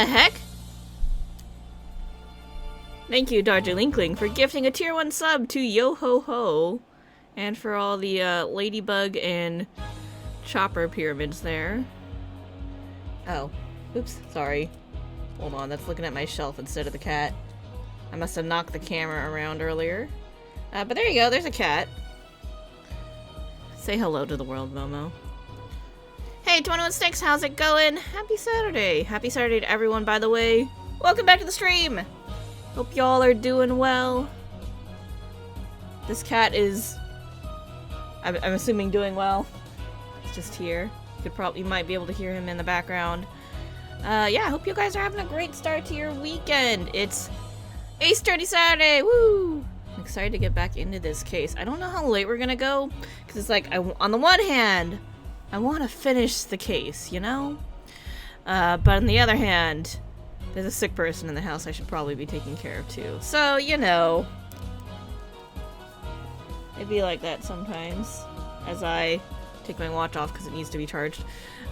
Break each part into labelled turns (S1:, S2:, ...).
S1: heck? Thank you, Darjeelinkling, for gifting a tier 1 sub to Yo Ho Ho. And for all the ladybug and chopper pyramids there. Oh. Oops, sorry. Hold on, that's looking at my shelf instead of the cat. I must have knocked the camera around earlier. But there you go, there's a cat. Say hello to the world, Momo. Hey, 21 Sticks, how's it going? Happy Saturday. Happy Saturday to everyone, by the way. Welcome back to the stream. Hope y'all are doing well. This cat is, I'm assuming, doing well. It's just here. You might be able to hear him in the background. Yeah, I hope you guys are having a great start to your weekend. It's Ace Dirty Saturday, woo! I'm excited to get back into this case. I don't know how late we're gonna go, because it's like, on the one hand, I want to finish the case, you know? But on the other hand, there's a sick person in the house I should probably be taking care of too. So, you know, it'd be like that sometimes, as I take my watch off because it needs to be charged.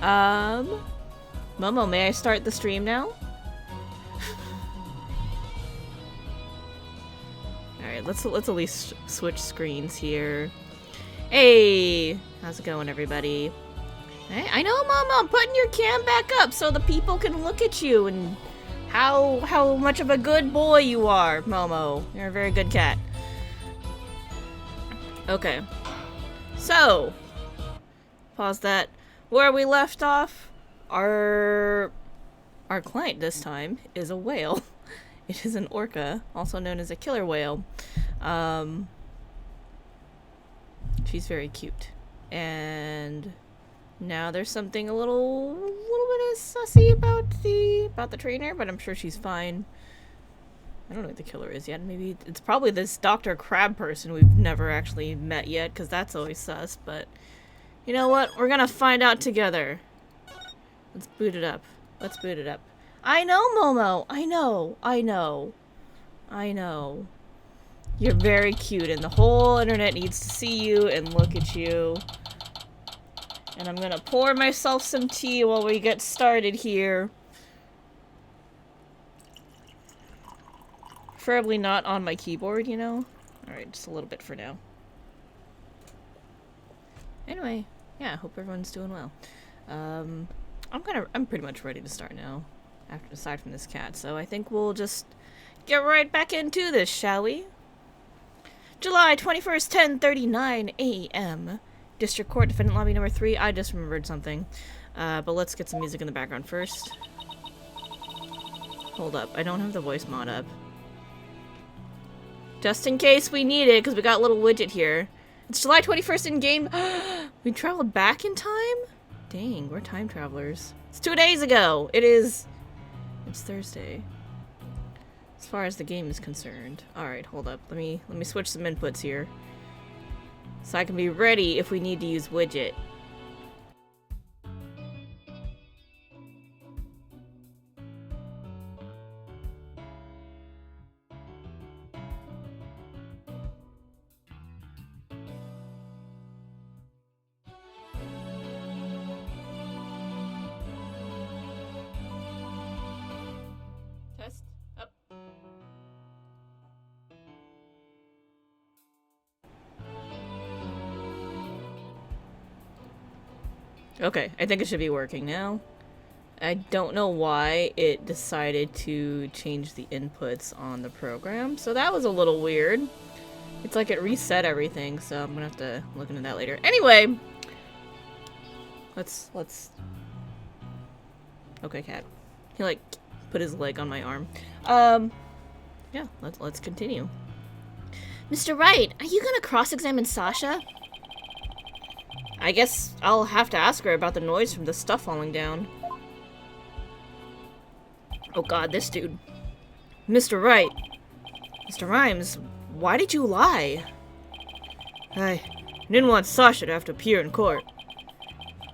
S1: Momo, may I start the stream now? Alright, let's at least switch screens here. Hey! How's it going, everybody? Hey, I know, Momo, I'm putting your cam back up so the people can look at you and how much of a good boy you are, Momo. You're a very good cat. Okay. So, pause that. Where we left off, our client this time is a whale. It is an orca, also known as a killer whale. She's very cute. And now there's something a little bit of sussy about the trainer, but I'm sure she's fine. I don't know what the killer is yet. Maybe it's probably this Dr. Crab person we've never actually met yet, because that's always sus, but you know what? We're gonna find out together. Let's boot it up. Let's boot it up. I know, Momo! I know. You're very cute, and the whole internet needs to see you and look at you. And I'm gonna pour myself some tea while we get started here. Preferably not on my keyboard, you know? Alright, just a little bit for now. Anyway, yeah, I hope everyone's doing well. I'm pretty much ready to start now, aside from this cat, so I think we'll just get right back into this, shall we? July 21st, 10:39 a.m. District Court, Defendant Lobby number 3. I just remembered something. But let's get some music in the background first. Hold up, I don't have the voice mod up. Just in case we need it, because we got a little widget here. It's July 21st in game. We traveled back in time? Dang, we're time travelers. It's 2 days ago. It's Thursday. As far as the game is concerned. Alright, hold up. Let me switch some inputs here. So I can be ready if we need to use widget. Test. Up. Okay, I think it should be working now. I don't know why it decided to change the inputs on the program, so that was a little weird. It's like it reset everything, so I'm gonna have to look into that later. Anyway, let's. Okay, cat. He like put his leg on my arm. Yeah, let's continue. Mr. Wright, are you gonna cross-examine Sasha? I guess I'll have to ask her about the noise from the stuff falling down. Oh god, this dude. Mr. Wright. Mr. Rhymes, why did you lie? I didn't want Sasha to have to appear in court.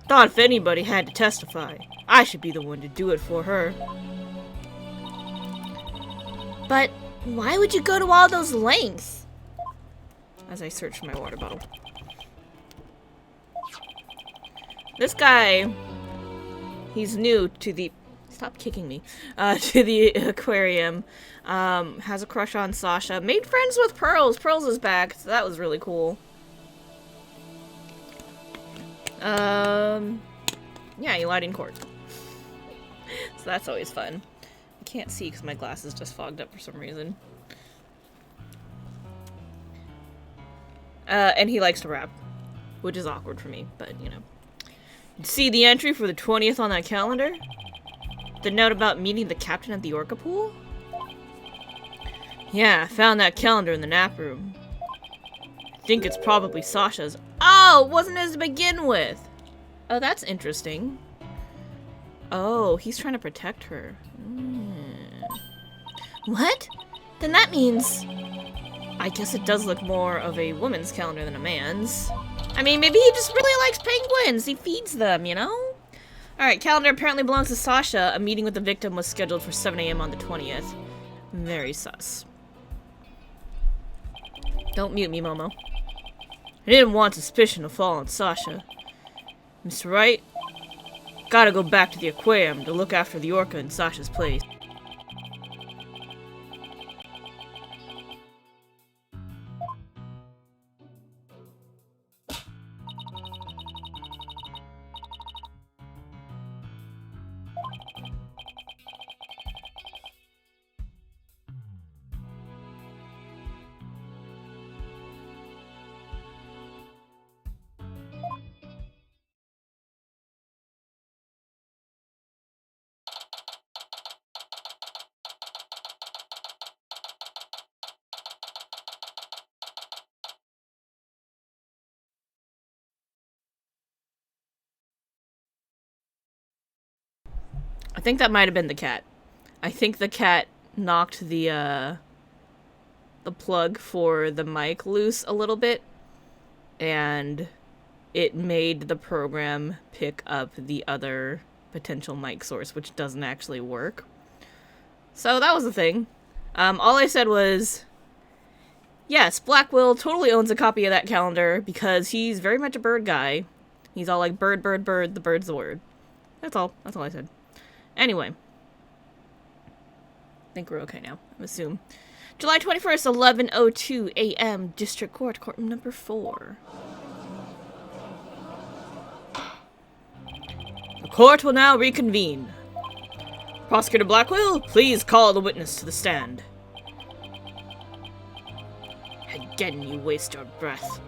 S1: Thought if anybody had to testify, I should be the one to do it for her. But why would you go to all those lengths? As I search for my water bottle. This guy, he's new to the Stop kicking me. To the aquarium. Has a crush on Sasha. Made friends with Pearls. Pearls is back, so that was really cool. Yeah, Eliding Court. So that's always fun. I can't see because my glasses just fogged up for some reason. And he likes to rap, which is awkward for me, but you know. See the entry for the 20th on that calendar? The note about meeting the captain at the Orca pool? Yeah, I found that calendar in the nap room. Think it's probably Sasha's. Oh, it wasn't his to begin with! Oh, that's interesting. Oh, he's trying to protect her. What? Then that means... I guess it does look more of a woman's calendar than a man's. I mean, maybe he just really likes penguins. He feeds them, you know? Alright, calendar apparently belongs to Sasha. A meeting with the victim was scheduled for 7 a.m. on the 20th. Very sus. Don't mute me, Momo. I didn't want suspicion to fall on Sasha. Mr. Wright? Gotta go back to the aquarium to look after the orca in Sasha's place. I think that might have been the cat. I think the cat knocked the plug for the mic loose a little bit, and it made the program pick up the other potential mic source, which doesn't actually work. So that was the thing. All I said was, yes, Blackwell totally owns a copy of that calendar because he's very much a bird guy. He's all like, bird, bird, bird, the bird's the word. That's all I said. Anyway. I think we're okay now, I assume. July 21st, 11:02 a.m., District Court, courtroom number 4. The court will now reconvene. Prosecutor Blackwell, please call the witness to the stand. Again, you waste your breath.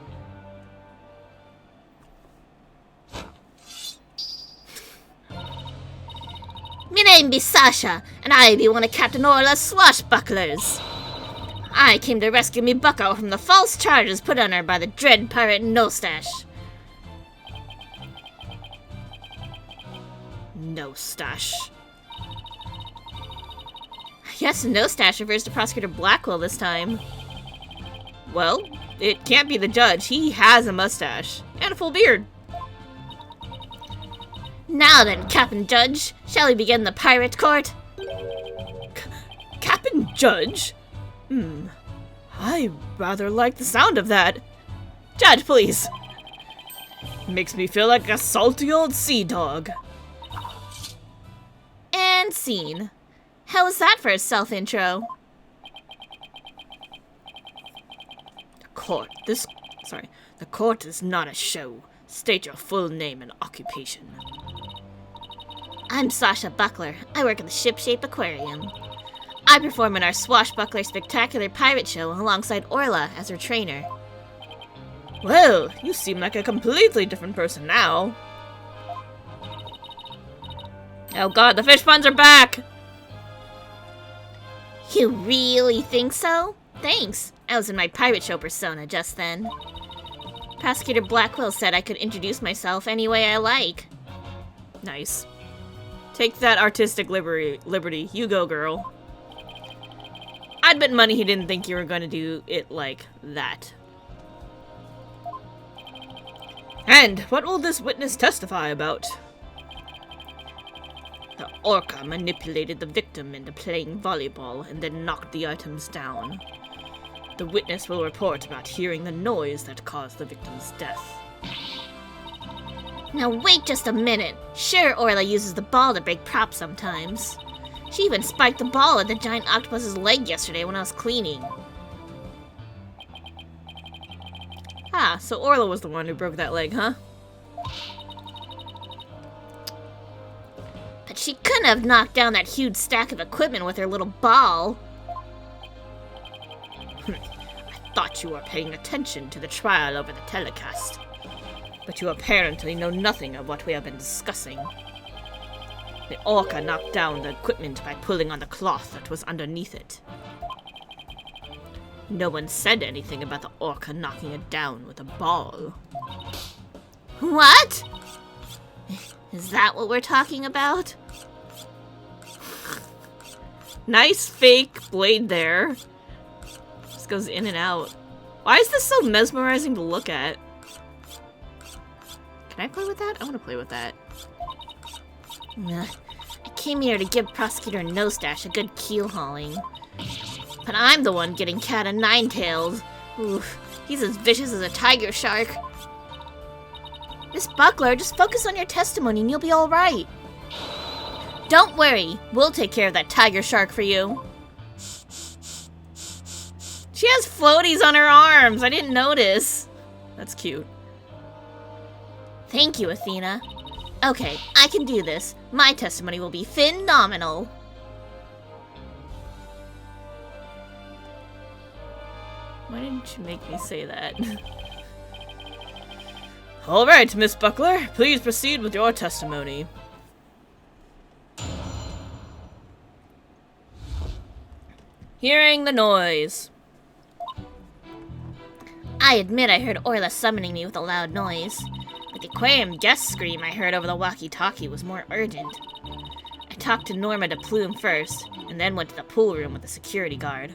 S2: Me name be Sasha, and I be one of Captain Orla's swashbucklers. I came to rescue me bucko from the false charges put on her by the dread pirate Nostash.
S1: Nostash.
S2: Yes, Nostash refers to Prosecutor Blackwell this time.
S1: Well, it can't be the judge. He has a mustache. And a full beard.
S2: Now then, Captain Judge, shall we begin the pirate court?
S1: Captain Judge? I rather like the sound of that. Judge, please. Makes me feel like a salty old sea dog.
S2: And scene. How was that for a self-intro?
S1: The court is not a show. State your full name and occupation.
S2: I'm Sasha Buckler. I work at the Shipshape Aquarium. I perform in our Swashbuckler Spectacular Pirate Show alongside Orla as her trainer.
S1: Well, you seem like a completely different person now. Oh god, the fish puns are back!
S2: You really think so? Thanks. I was in my pirate show persona just then. Prosecutor Blackwell said I could introduce myself any way I like.
S1: Nice. Take that artistic liberty. You go, girl. I'd bet money he didn't think you were gonna do it like that. And what will this witness testify about? The orca manipulated the victim into playing volleyball and then knocked the items down. The witness will report about hearing the noise that caused the victim's death.
S2: Now wait just a minute. Sure, Orla uses the ball to break props sometimes. She even spiked the ball at the giant octopus's leg yesterday when I was cleaning.
S1: Ah, so Orla was the one who broke that leg, huh?
S2: But she couldn't have knocked down that huge stack of equipment with her little ball.
S1: I thought you were paying attention to the trial over the telecast. But you apparently know nothing of what we have been discussing. The orca knocked down the equipment by pulling on the cloth that was underneath it. No one said anything about the orca knocking it down with a ball.
S2: What? Is that what we're talking about?
S1: Nice fake blade there. Just goes in and out. Why is this so mesmerizing to look at? Can I play with that? I want to play with that.
S2: I came here to give Prosecutor Nostache a good keel hauling. But I'm the one getting cat o' nine tails. Oof, he's as vicious as a tiger shark. Miss Buckler, just focus on your testimony and you'll be alright. Don't worry, we'll take care of that tiger shark for you.
S1: She has floaties on her arms. I didn't notice. That's cute.
S2: Thank you, Athena. Okay, I can do this. My testimony will be phenomenal.
S1: Why didn't you make me say that? All right, Miss Buckler, please proceed with your testimony. Hearing the noise.
S2: I admit I heard Orla summoning me with a loud noise. But the aquarium guest scream I heard over the walkie-talkie was more urgent. I talked to Norma de Plume first, and then went to the pool room with the security guard.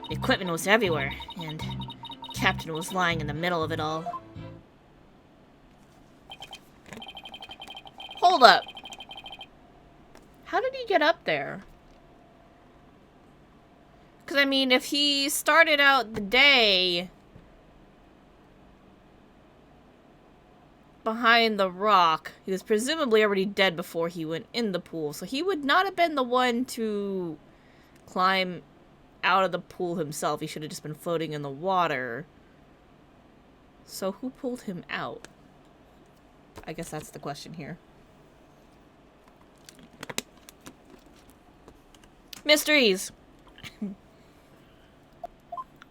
S2: The equipment was everywhere, and the captain was lying in the middle of it all.
S1: Hold up. How did he get up there? Because, I mean, if he started out the day behind the rock, he was presumably already dead before he went in the pool. So he would not have been the one to climb out of the pool himself. He should have just been floating in the water. So who pulled him out? I guess that's the question here. Mysteries!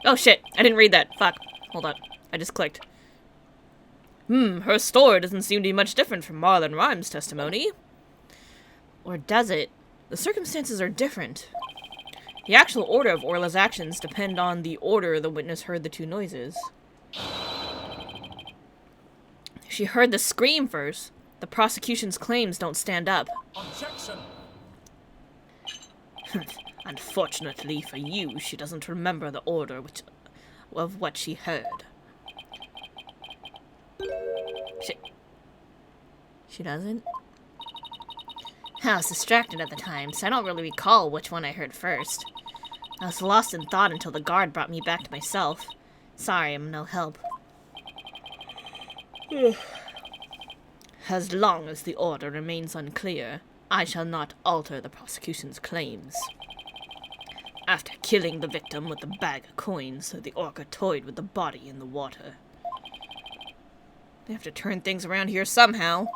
S1: Oh shit, I didn't read that. Fuck. Hold on. I just clicked. Her story doesn't seem to be much different from Marlon Rhymes' testimony. Or does it? The circumstances are different. The actual order of Orla's actions depend on the order the witness heard the two noises. She heard the scream first. The prosecution's claims don't stand up.
S3: Objection!
S1: Unfortunately for you, she doesn't remember the order of what she heard. She doesn't?
S2: I was distracted at the time, so I don't really recall which one I heard first. I was lost in thought until the guard brought me back to myself. Sorry, I'm no help.
S1: As long as the order remains unclear, I shall not alter the prosecution's claims. After killing the victim with the bag of coins, the orca toyed with the body in the water. They have to turn things around here somehow.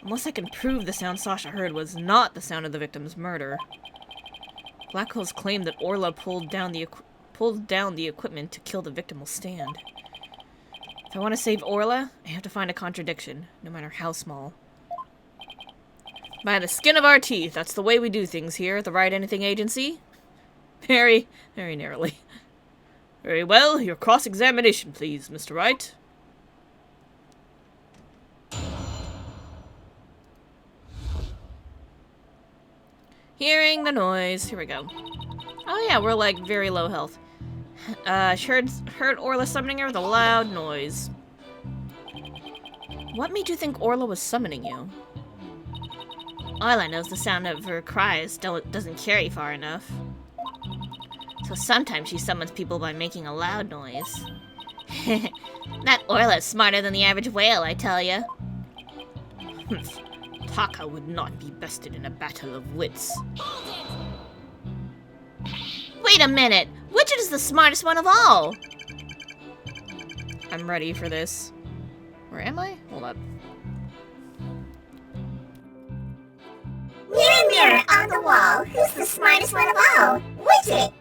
S1: Unless I can prove the sound Sasha heard was not the sound of the victim's murder. Black Hole's claim that Orla pulled down the equipment to kill the victim will stand. If I want to save Orla, I have to find a contradiction, no matter how small. By the skin of our teeth, that's the way we do things here at the Wright Anything Agency. Very, very narrowly. Very well, your cross-examination, please, Mr. Wright. Hearing the noise. Here we go. Oh yeah, we're like very low health. She heard Orla summoning her with a loud noise. What made you think Orla was summoning you?
S2: All I know is the sound of her cries doesn't carry far enough. So sometimes she summons people by making a loud noise. That Orla's smarter than the average whale, I tell ya.
S1: Taka would not be bested in a battle of wits.
S2: Wait a minute! Which is the smartest one of all?
S1: I'm ready for this. Where am I? Hold up.
S3: Mirror, mirror on the wall, who's the smartest one of all? Widget!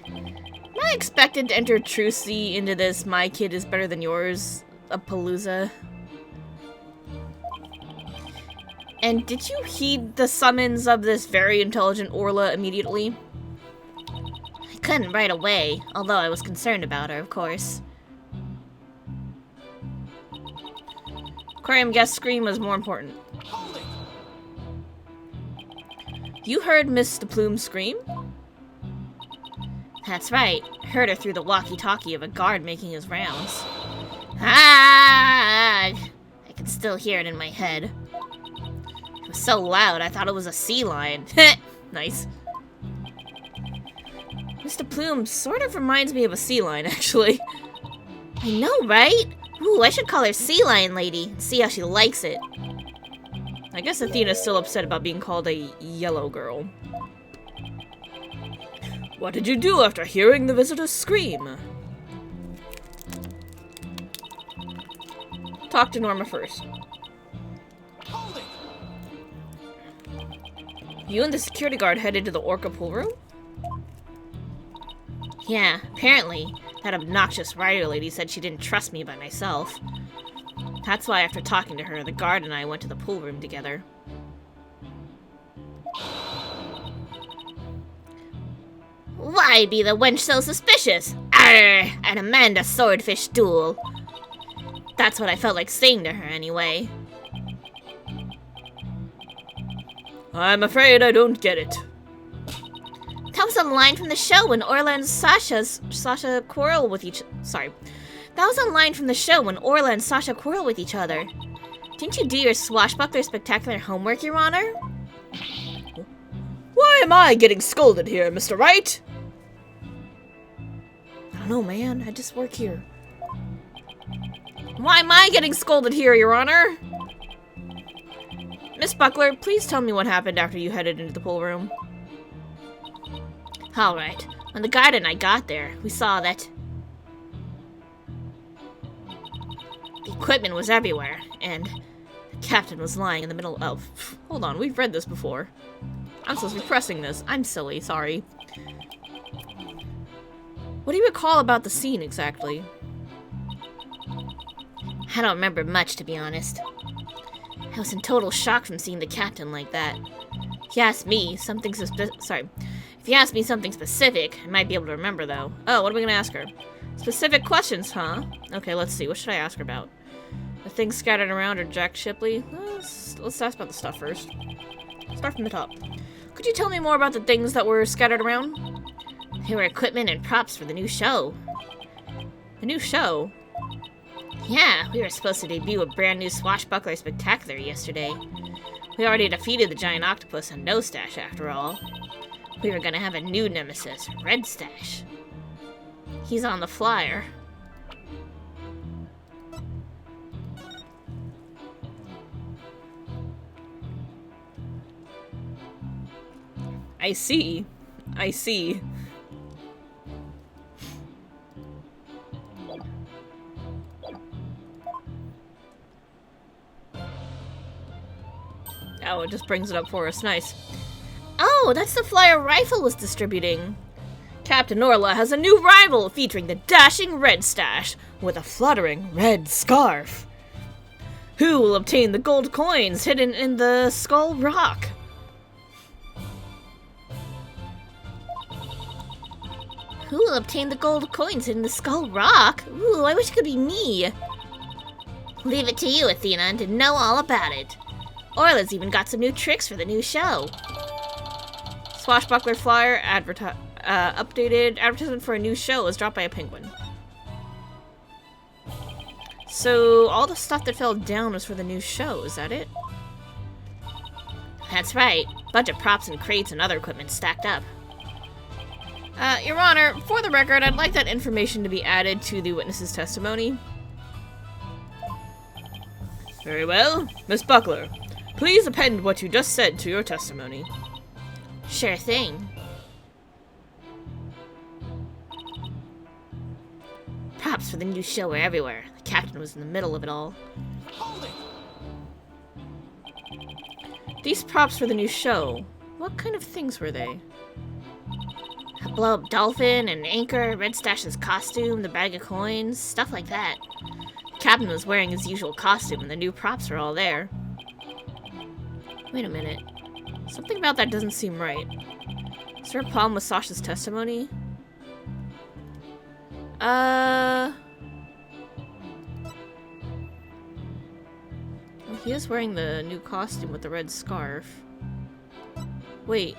S1: Am I expected to enter trucy into this my kid is better than yours a palooza? And did you heed the summons of this very intelligent Orla immediately?
S2: I couldn't right away, although I was concerned about her, of course.
S1: Aquarium guest scream was more important. You heard Miss DePlume scream?
S2: That's right. Heard her through the walkie-talkie of a guard making his rounds. Ah! I can still hear it in my head. It was so loud, I thought it was a sea lion.
S1: Nice. Mr. Plume sort of reminds me of a sea lion, actually.
S2: I know, right? Ooh, I should call her Sea Lion Lady and see how she likes it.
S1: I guess Athena's still upset about being called a yellow girl. What did you do after hearing the visitor's scream? Talk to Norma first. You and the security guard headed to the Orca pool room?
S2: Yeah, apparently. That obnoxious writer lady said she didn't trust me by myself.
S1: That's why after talking to her, the guard and I went to the pool room together.
S2: Why be the wench so suspicious? Arr! An Amanda swordfish duel. That's what I felt like saying to her anyway.
S1: I'm afraid I don't get it.
S2: That was a line from the show when Orla and Sasha quarrel with each. Sorry, that was a line from the show when Orla and Sasha quarrel with each other. Didn't you do your swashbuckler spectacular homework, Your Honor?
S1: Why am I getting scolded here, Mr. Wright? I don't know, man. I just work here. Why am I getting scolded here, Your Honor? Miss Buckler, please tell me what happened after you headed into the pool room.
S2: Alright, when the guard and I got there, we saw that the equipment was everywhere, and the captain was lying in the middle of...
S1: Hold on, we've read this before. I'm supposed to be pressing this. I'm silly, sorry. What do you recall about the scene exactly?
S2: I don't remember much, to be honest. I was in total shock from seeing the captain like that. If you ask me something If you ask me something specific, I might be able to remember, though.
S1: Oh, what are we gonna ask her? Specific questions, huh? Okay, let's see. What should I ask her about? The things scattered around or Jack Shipley? Let's ask about the stuff first. Start from the top. Could you tell me more about the things that were scattered around?
S2: They were equipment and props for the new show.
S1: The new show?
S2: Yeah, we were supposed to debut a brand new swashbuckler spectacular yesterday. We already defeated the giant octopus on No Stash, after all. We were gonna have a new nemesis, Red Stash. He's on the flyer.
S1: I see. I see. Oh, it just brings it up for us. Nice.
S2: Oh, that's the flyer Rifle was distributing.
S1: Captain Orla has a new rival featuring the dashing Red Stash with a fluttering red scarf. Who will obtain the gold coins hidden in the Skull Rock?
S2: Who will obtain the gold coins in the Skull Rock? Ooh, I wish it could be me. Leave it to you, Athena, to know all about it. Orla's even got some new tricks for the new show.
S1: Swashbuckler flyer updated advertisement for a new show was dropped by a penguin. So all the stuff that fell down was for the new show, is that it?
S2: That's right. Bunch of props and crates and other equipment stacked up.
S1: Your Honor, for the record, I'd like that information to be added to the witness's testimony. Very well. Miss Buckler, please append what you just said to your testimony.
S2: Sure thing. Props for the new show were everywhere. The captain was in the middle of it all.
S1: These props for the new show, what kind of things were they?
S2: A blow-up dolphin, an anchor, Red Stash's costume, the bag of coins, stuff like that. The captain was wearing his usual costume and the new props were all there.
S1: Wait a minute. Something about that doesn't seem right. Is there a problem with Sasha's testimony? Well, he is wearing the new costume with the red scarf. Wait.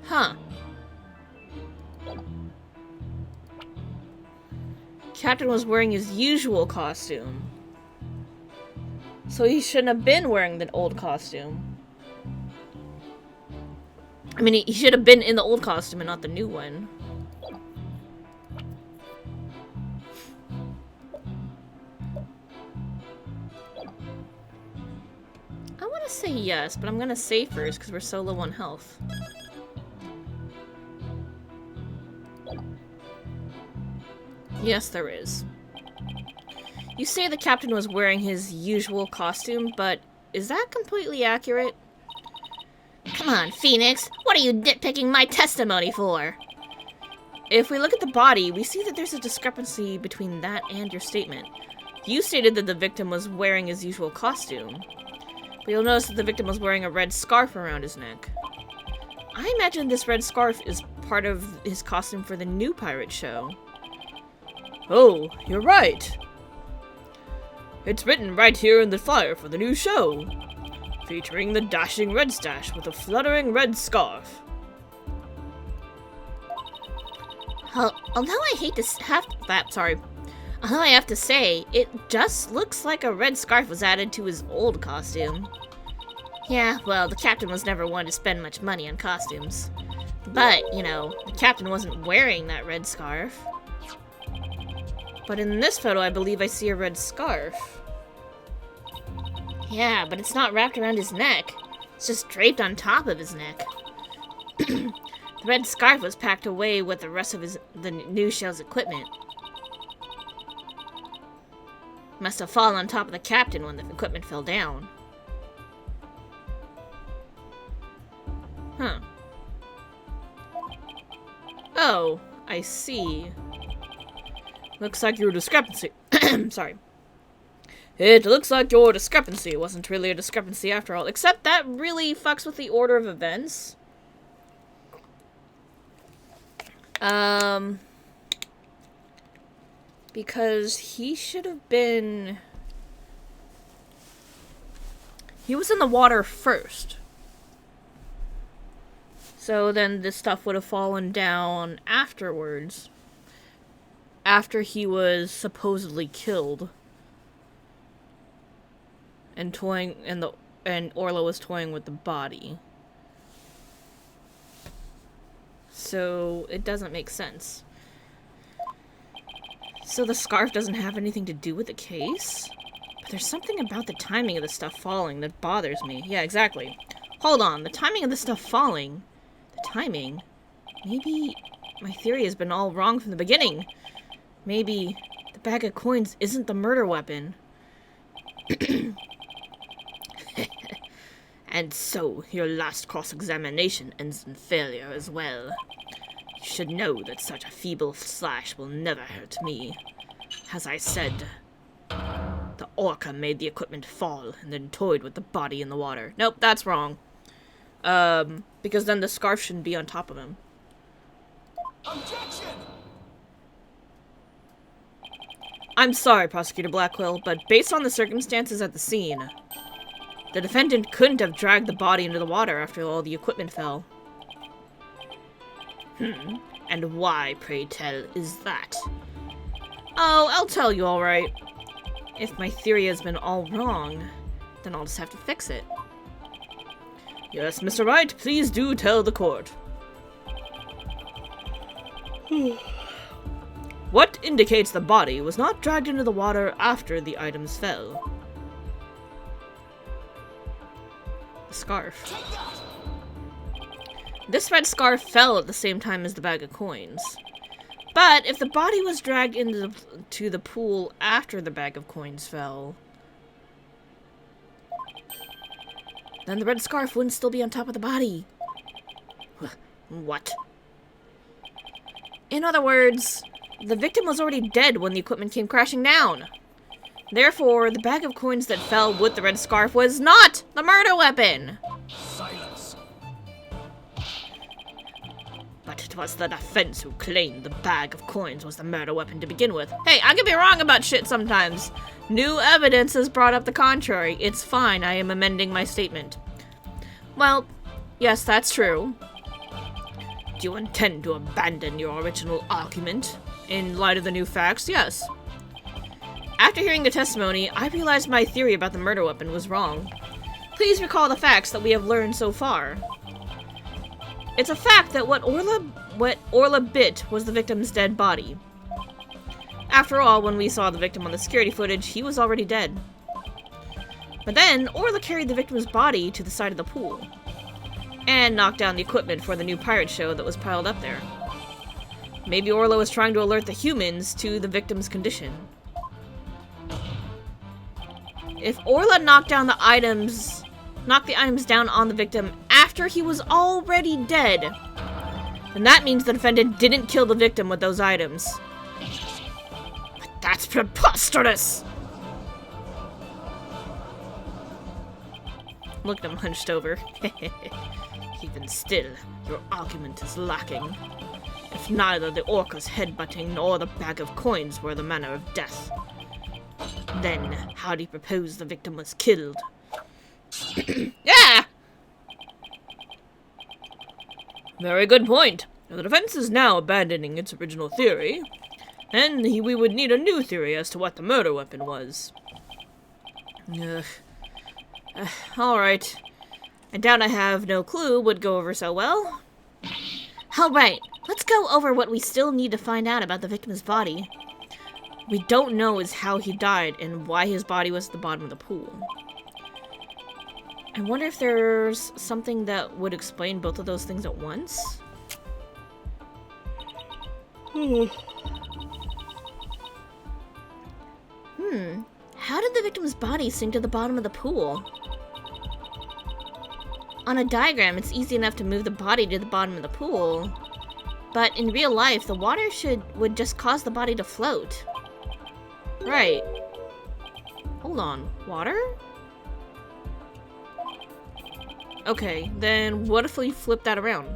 S1: Huh. Captain was wearing his usual costume. So he shouldn't have been wearing the old costume. I mean, he should have been in the old costume and not the new one. I want to say yes, but I'm going to say first because we're so low on health. Yes, there is. You say the captain was wearing his usual costume, but is that completely accurate?
S2: Come on, Phoenix! What are you nitpicking my testimony for?
S1: If we look at the body, we see that there's a discrepancy between that and your statement. You stated that the victim was wearing his usual costume, but you'll notice that the victim was wearing a red scarf around his neck. I imagine this red scarf is part of his costume for the new pirate show. Oh, you're right. It's written right here in the flyer for the new show, featuring the dashing Red Stash with a fluttering red scarf.
S2: Although I have to say, it just looks like a red scarf was added to his old costume. Yeah, well, the captain was never one to spend much money on costumes. But, you know, the captain wasn't wearing that red scarf.
S1: But in this photo, I believe I see a red scarf.
S2: Yeah, but it's not wrapped around his neck. It's just draped on top of his neck. The red scarf was packed away with the rest of the new show's equipment. Must have fallen on top of the captain when the equipment fell down.
S1: Huh. Oh, I see. Looks like your discrepancy. Sorry. It looks like your discrepancy wasn't really a discrepancy after all, except that really fucks with the order of events. Because he should have been... He was in the water first. So then this stuff would have fallen down afterwards. After he was supposedly killed. And Orla was toying with the body. So it doesn't make sense. So the scarf doesn't have anything to do with the case? But there's something about the timing of the stuff falling that bothers me. Yeah, exactly. Hold on, the timing of the stuff falling? The timing? Maybe my theory has been all wrong from the beginning. Maybe the bag of coins isn't the murder weapon. And so, your last cross-examination ends in failure as well. You should know that such a feeble slash will never hurt me. As I said, the orca made the equipment fall and then toyed with the body in the water. Nope, that's wrong. Because then the scarf shouldn't be on top of him.
S4: Objection!
S1: I'm sorry, Prosecutor Blackwell, but based on the circumstances at the scene, the defendant couldn't have dragged the body into the water after all the equipment fell. And why, pray tell, is that? Oh, I'll tell you, alright. If my theory has been all wrong, then I'll just have to fix it. Yes, Mr. Wright, please do tell the court. What indicates the body was not dragged into the water after the items fell? The scarf. This red scarf fell at the same time as the bag of coins. But if the body was dragged into the pool after the bag of coins fell, then the red scarf wouldn't still be on top of the body. What? In other words, the victim was already dead when the equipment came crashing down. Therefore, the bag of coins that fell with the red scarf was not the murder weapon.
S4: Silence.
S1: But it was the defense who claimed the bag of coins was the murder weapon to begin with. Hey, I can be wrong about shit sometimes. New evidence has brought up the contrary. It's fine, I am amending my statement. Well, yes, that's true. Do you intend to abandon your original argument in light of the new facts? Yes. After hearing the testimony, I realized my theory about the murder weapon was wrong. Please recall the facts that we have learned so far. It's a fact that what Orla bit was the victim's dead body. After all, when we saw the victim on the security footage, he was already dead. But then, Orla carried the victim's body to the side of the pool, and knocked down the equipment for the new pirate show that was piled up there. Maybe Orla was trying to alert the humans to the victim's condition. If Orla knocked the items down on the victim after he was already dead, then that means the defendant didn't kill the victim with those items. But that's preposterous! Look at him hunched over. Even still, your argument is lacking. If neither the orca's headbutting nor the bag of coins were the manner of death, then how do you propose the victim was killed? Yeah! Very good point. The defense is now abandoning its original theory, and we would need a new theory as to what the murder weapon was. Alright. I doubt I have no clue would go over so well. Alright, let's go over what we still need to find out about the victim's body. We don't know is how he died and why his body was at the bottom of the pool. I wonder if there's something that would explain both of those things at once? How did the victim's body sink to the bottom of the pool? On a diagram, it's easy enough to move the body to the bottom of the pool, but in real life, the water would just cause the body to float. Right. Hold on. Water? Okay, then what if we flip that around?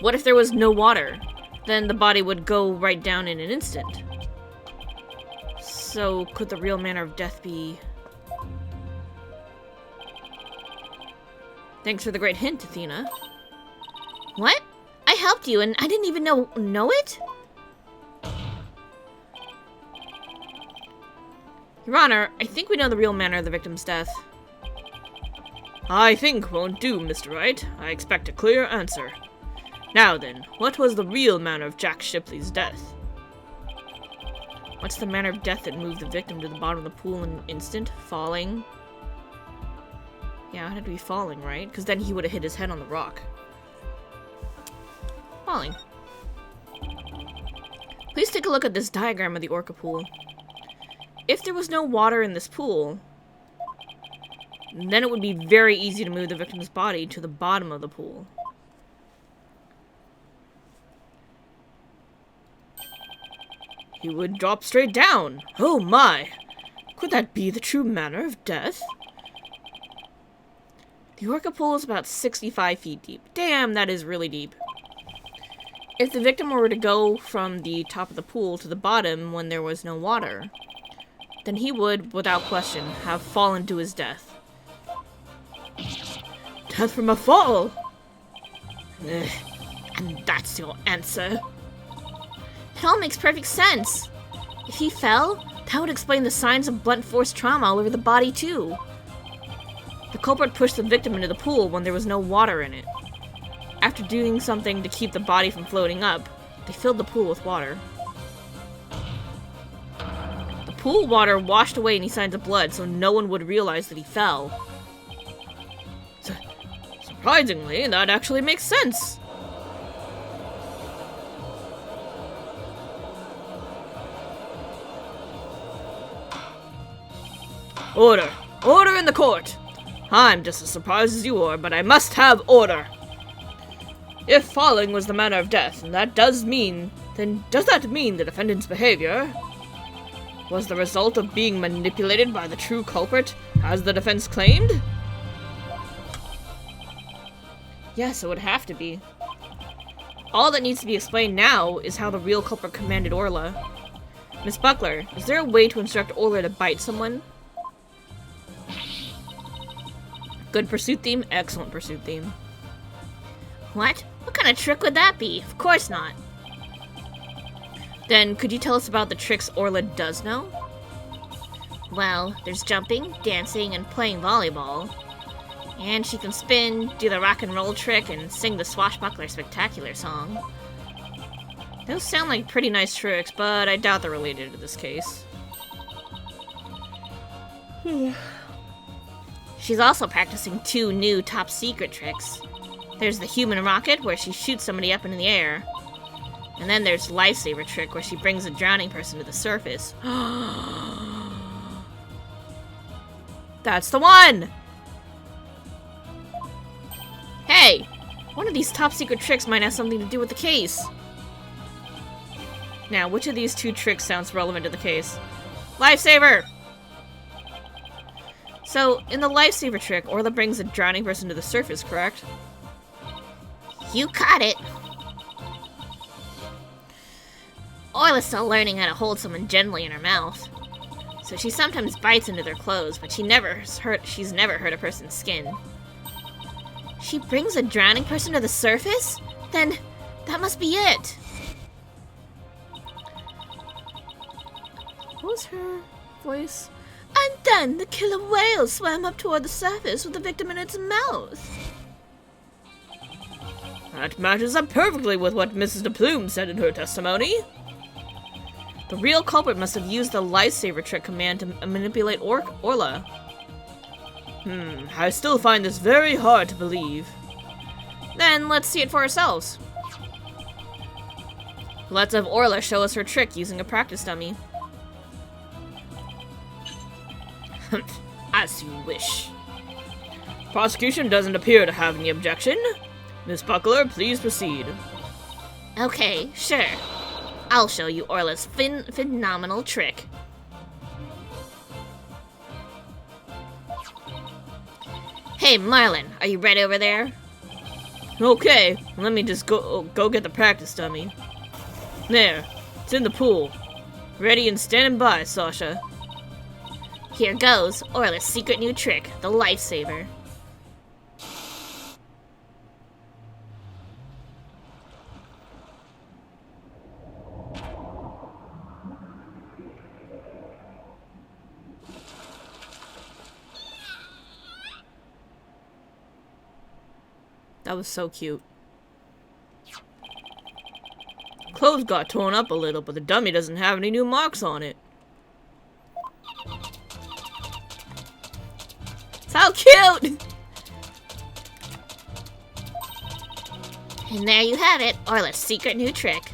S1: What if there was no water? Then the body would go right down in an instant. So, could the real manner of death be... Thanks for the great hint, Athena.
S2: What? I helped you and I didn't even know it?
S1: Your Honor, I think we know the real manner of the victim's death. I think won't do, Mr. Wright. I expect a clear answer. Now then, what was the real manner of Jack Shipley's death? What's the manner of death that moved the victim to the bottom of the pool in an instant? Falling? Yeah, it had to be falling, right? Because then he would have hit his head on the rock. Falling. Please take a look at this diagram of the orca pool. If there was no water in this pool, then it would be very easy to move the victim's body to the bottom of the pool. He would drop straight down. Oh my! Could that be the true manner of death? The orca pool is about 65 feet deep. Damn, that is really deep. If the victim were to go from the top of the pool to the bottom when there was no water, then he would, without question, have fallen to his death. Death from a fall! Ugh. And that's your answer?
S2: It all makes perfect sense. If he fell, that would explain the signs of blunt force trauma all over the body, too. The culprit pushed the victim into the pool when there was no water in it. After doing something to keep the body from floating up, they filled the pool with water. The pool water washed away any signs of blood, so no one would realize that he fell.
S1: Surprisingly, that actually makes sense. Order! Order in the court! I'm just as surprised as you are, but I must have order! If falling was the manner of death, and that does mean... then does that mean the defendant's behavior was the result of being manipulated by the true culprit, as the defense claimed? Yes, it would have to be. All that needs to be explained now is how the real culprit commanded Orla. Miss Buckler, is there a way to instruct Orla to bite someone? Good pursuit theme, excellent pursuit theme.
S2: What? What kind of trick would that be? Of course not.
S1: Then, could you tell us about the tricks Orla does know?
S2: Well, there's jumping, dancing, and playing volleyball. And she can spin, do the rock and roll trick, and sing the Swashbuckler Spectacular song.
S1: Those sound like pretty nice tricks, but I doubt they're related to this case.
S2: She's also practicing 2 new top-secret tricks. There's the human rocket, where she shoots somebody up into the air. And then there's lifesaver trick, where she brings a drowning person to the surface.
S1: That's the one!
S2: Hey! One of these top-secret tricks might have something to do with the case.
S1: Now, which of these 2 tricks sounds relevant to the case? Lifesaver! So, in the lifesaver trick, Orla brings a drowning person to the surface, correct?
S2: You caught it! Orla's still learning how to hold someone gently in her mouth. So she sometimes bites into their clothes, but she's never hurt a person's skin. She brings a drowning person to the surface? Then, that must be it!
S1: What was her voice?
S2: And then the killer whale swam up toward the surface with the victim in its mouth.
S1: That matches up perfectly with what Mrs. DePlume said in her testimony. The real culprit must have used the lifesaver trick command to manipulate Orla. I still find this very hard to believe. Then let's see it for ourselves. Let's have Orla show us her trick using a practice dummy. As you wish. Prosecution doesn't appear to have any objection. Miss Buckler, please proceed.
S2: Okay, sure. I'll show you Orla's phenomenal trick. Hey, Marlin, are you ready over there?
S1: Okay, let me just go get the practice dummy. There, it's in the pool. Ready and standing by, Sasha.
S2: Here goes Orla's secret new trick, the lifesaver.
S1: That was so cute. Clothes got torn up a little, but the dummy doesn't have any new marks on it. How cute!
S2: And there you have it, Orla's secret new trick.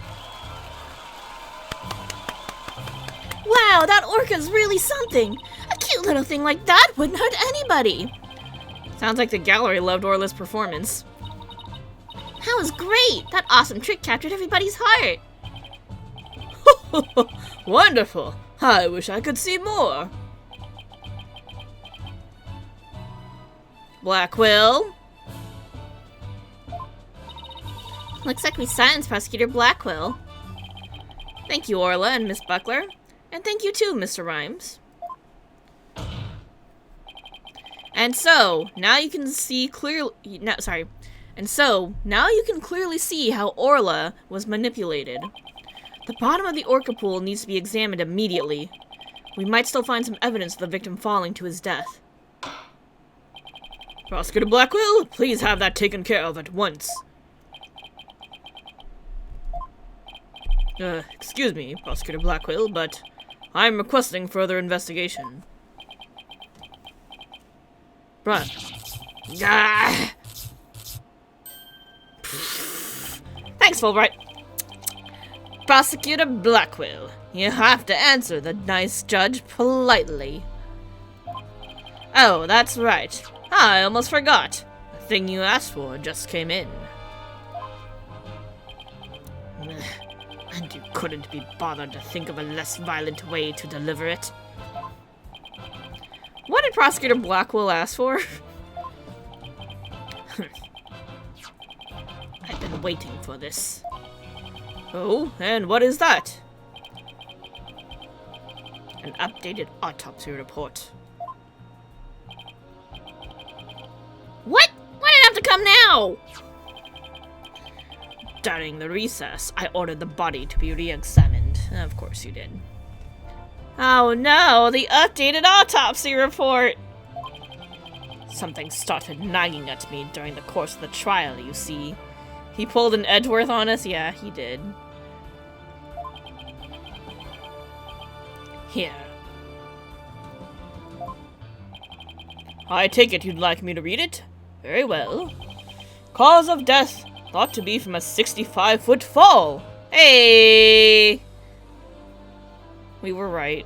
S2: Wow, that orca's really something! A cute little thing like that wouldn't hurt anybody!
S1: Sounds like the gallery loved Orla's performance.
S2: That was great! That awesome trick captured everybody's heart!
S1: Wonderful! I wish I could see more! Blackwell?
S2: Looks like we silenced Prosecutor Blackwell.
S1: Thank you, Orla and Miss Buckler. And thank you too, Mr. Rhymes. And so, now you can see clearly... And so, now you can clearly see how Orla was manipulated. The bottom of the orca pool needs to be examined immediately. We might still find some evidence of the victim falling to his death. Prosecutor Blackwell, please have that taken care of at once. Excuse me, Prosecutor Blackwell, but I'm requesting further investigation. Ah! Thanks, Fulbright. Prosecutor Blackwell, you have to answer the nice judge politely. Oh, that's right. I almost forgot. The thing you asked for just came in. And you couldn't be bothered to think of a less violent way to deliver it? What did Prosecutor Blackwell ask for? I've been waiting for this. Oh, and what is that? An updated autopsy report. What? Why did it have to come now? During the recess, I ordered the body to be re-examined. Of course you did. Oh no, the updated autopsy report! Something started nagging at me during the course of the trial, you see. He pulled an Edgeworth on us? Yeah, he did. Here. I take it you'd like me to read it? Very well. Cause of death, thought to be from a 65-foot fall. Hey! We were right.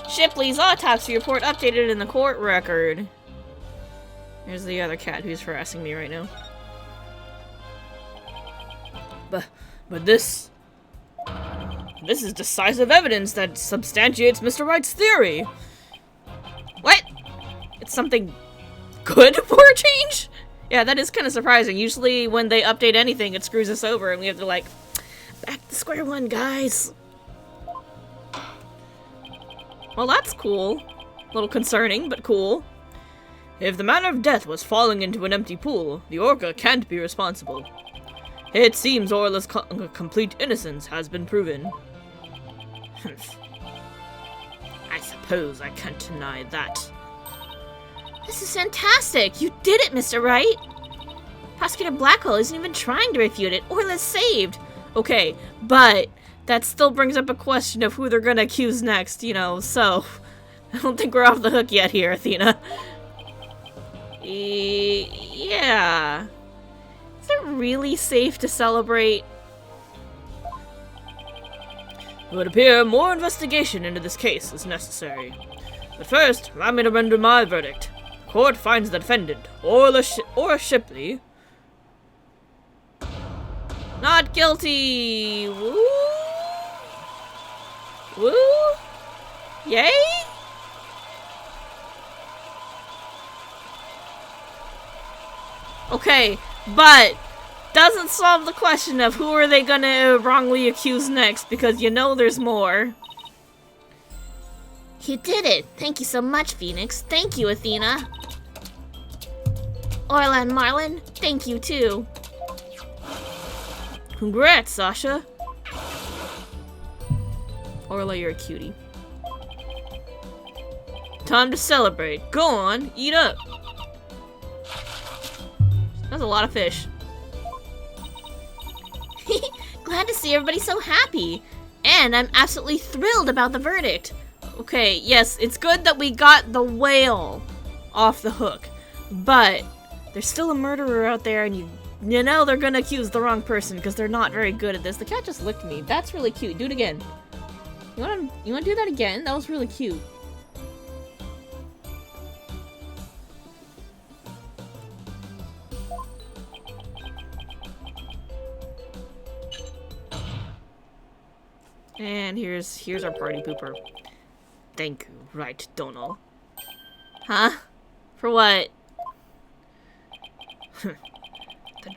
S1: Shipley's autopsy report updated in the court record. Here's the other cat who's harassing me right now. But this is decisive evidence that substantiates Mr. Wright's theory. What? It's something good for a change? Yeah, that is kind of surprising. Usually when they update anything, it screws us over and we have to, like, back to square one, guys. Well, that's cool. A little concerning, but cool. If the manner of death was falling into an empty pool, the orca can't be responsible. It seems Orla's complete innocence has been proven. I suppose I can't deny that.
S2: This is fantastic! You did it, Mr. Wright! Prosecutor Blackwell isn't even trying to refute it. Orla's saved!
S1: Okay, but that still brings up a question of who they're gonna accuse next, you know, so I don't think we're off the hook yet here, Athena. Yeah. Is it really safe to celebrate? It would appear more investigation into this case is necessary. But first, allow me to render my verdict. The court finds the defendant, Orla Shipley, not guilty. Woo? Woo? Yay? Okay, but doesn't solve the question of who are they gonna wrongly accuse next, because you know there's more.
S2: You did it! Thank you so much, Phoenix. Thank you, Athena. Orla and Marlin, thank you too.
S1: Congrats, Sasha. Orla, you're a cutie. Time to celebrate. Go on, eat up. That's a lot of fish.
S2: Glad to see everybody so happy. And I'm absolutely thrilled about the verdict.
S1: Okay, yes, it's good that we got the whale off the hook. But there's still a murderer out there, and you know they're gonna accuse the wrong person because they're not very good at this. The cat just licked me. That's really cute. Do it again. You wanna do that again? That was really cute. And here's our party pooper. Thank you, Wright, Donald. Huh? For what? The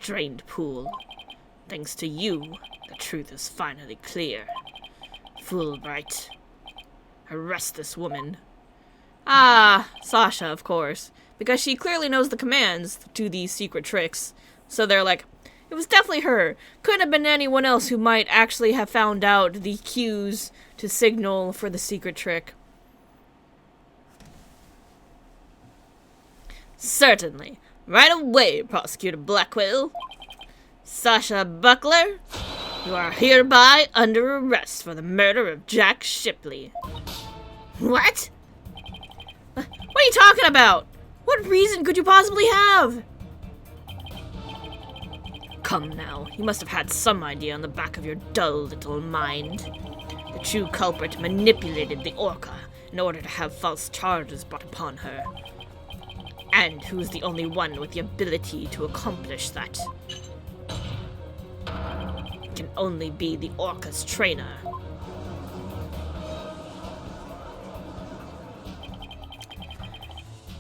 S1: drained pool. Thanks to you, the truth is finally clear. Fulbright. Arrest this woman. Ah, Sasha, of course. because she clearly knows the commands to these secret tricks. So they're like, it was definitely her. Couldn't have been anyone else who might actually have found out the cues to signal for the secret trick. Certainly. Right away, Prosecutor Blackwell. Sasha Buckler, you are hereby under arrest for the murder of Jack Shipley.
S2: What?
S1: What are you talking about? What reason could you possibly have? Come now, you must have had some idea on the back of your dull little mind. The true culprit manipulated the Orca in order to have false charges brought upon her. And who's the only one with the ability to accomplish that? It can only be the Orca's trainer.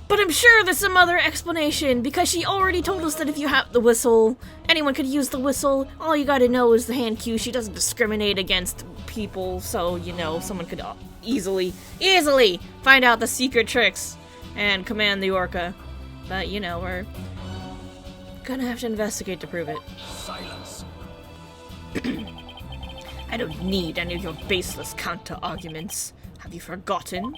S1: But I'm sure there's some other explanation, because she already told us that if you have the whistle, anyone could use the whistle. All you gotta know is the hand cue. She doesn't discriminate against people, so, you know, someone could easily find out the secret tricks and command the Orca. But, you know, we're gonna have to investigate to prove it.
S4: Silence.
S1: I don't need any of your baseless counter-arguments. Have you forgotten?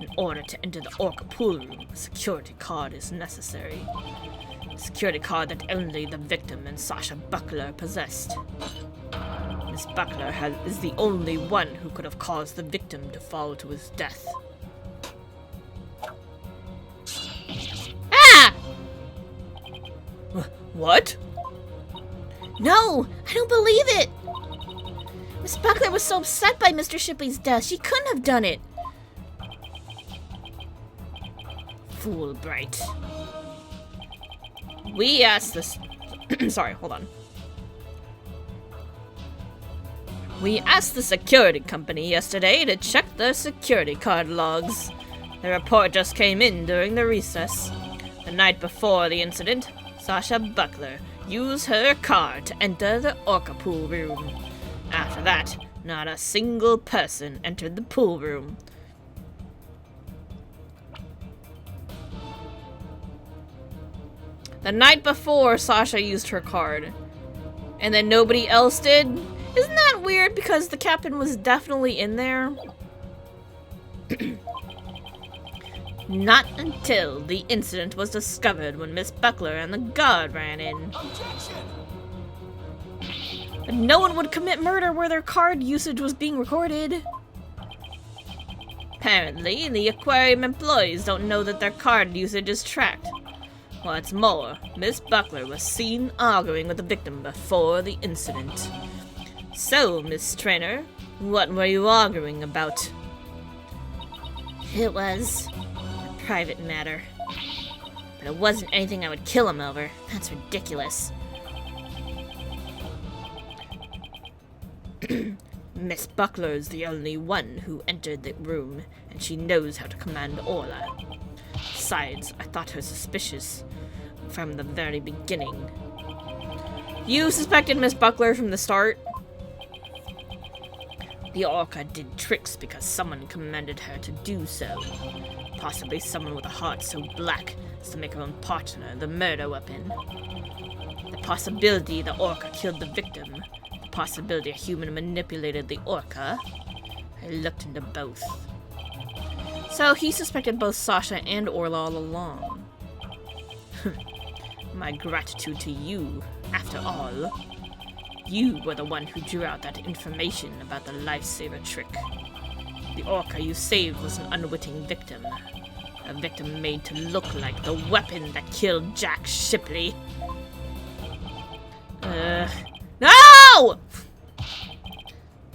S1: In order to enter the Orca pool room, a security card is necessary. A security card that only the victim and Sasha Buckler possessed. Miss Buckler is the only one who could have caused the victim to fall to his death.
S2: Ah!
S1: What?
S2: No, I don't believe it. Miss Buckler was so upset by Mr. Shipley's death, she couldn't have done it.
S1: Fool Bright. We asked this. Sorry, hold on. We asked the security company yesterday to check their security card logs. The report just came in during the recess. The night before the incident, Sasha Buckler used her card to enter the Orca pool room. After that, not a single person entered the pool room. The night before, Sasha used her card. And then nobody else did? Isn't that weird? Because the captain was definitely in there. Not until the incident was discovered when Miss Buckler and the guard ran in.
S4: Objection.
S1: But no one would commit murder where their card usage was being recorded. Apparently, the aquarium employees don't know that their card usage is tracked. What's more, Miss Buckler was seen arguing with the victim before the incident. So, Miss Trainer, what were you arguing about?
S2: It was a private matter. But it wasn't anything I would kill him over. That's ridiculous.
S1: Miss Buckler's the only one who entered the room, and she knows how to command Orla. Besides, I thought her suspicious from the very beginning. You suspected Miss Buckler from the start? The Orca did tricks because someone commanded her to do so. Possibly someone with a heart so black as to make her own partner the murder weapon. The possibility the Orca killed the victim. The possibility a human manipulated the Orca. I looked into both. So he suspected both Sasha and Orla all along. My gratitude to you, after all. You were the one who drew out that information about the lifesaver trick. The Orca you saved was an unwitting victim. A victim made to look like the weapon that killed Jack Shipley. No!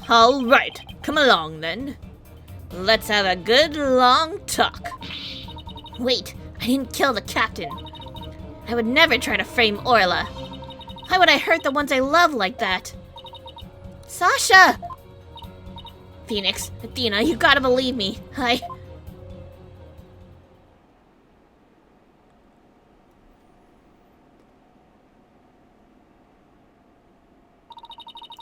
S1: Alright, come along then. Let's have a good long talk.
S2: Wait, I didn't kill the captain. I would never try to frame Orla. Why would I hurt the ones I love like that? Sasha! Phoenix, Athena, you gotta believe me.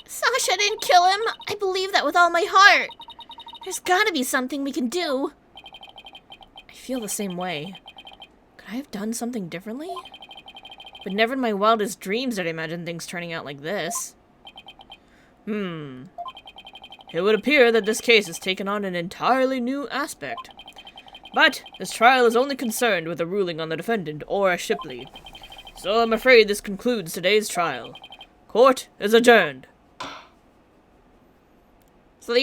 S2: Sasha didn't kill him. I believe that with all my heart. There's gotta be something we can do.
S1: I feel the same way. Could I have done something differently? But never in my wildest dreams did I imagine things turning out like this. It would appear that this case has taken on an entirely new aspect. But this trial is only concerned with a ruling on the defendant or a Shipley. So I'm afraid this concludes today's trial. Court is adjourned. So that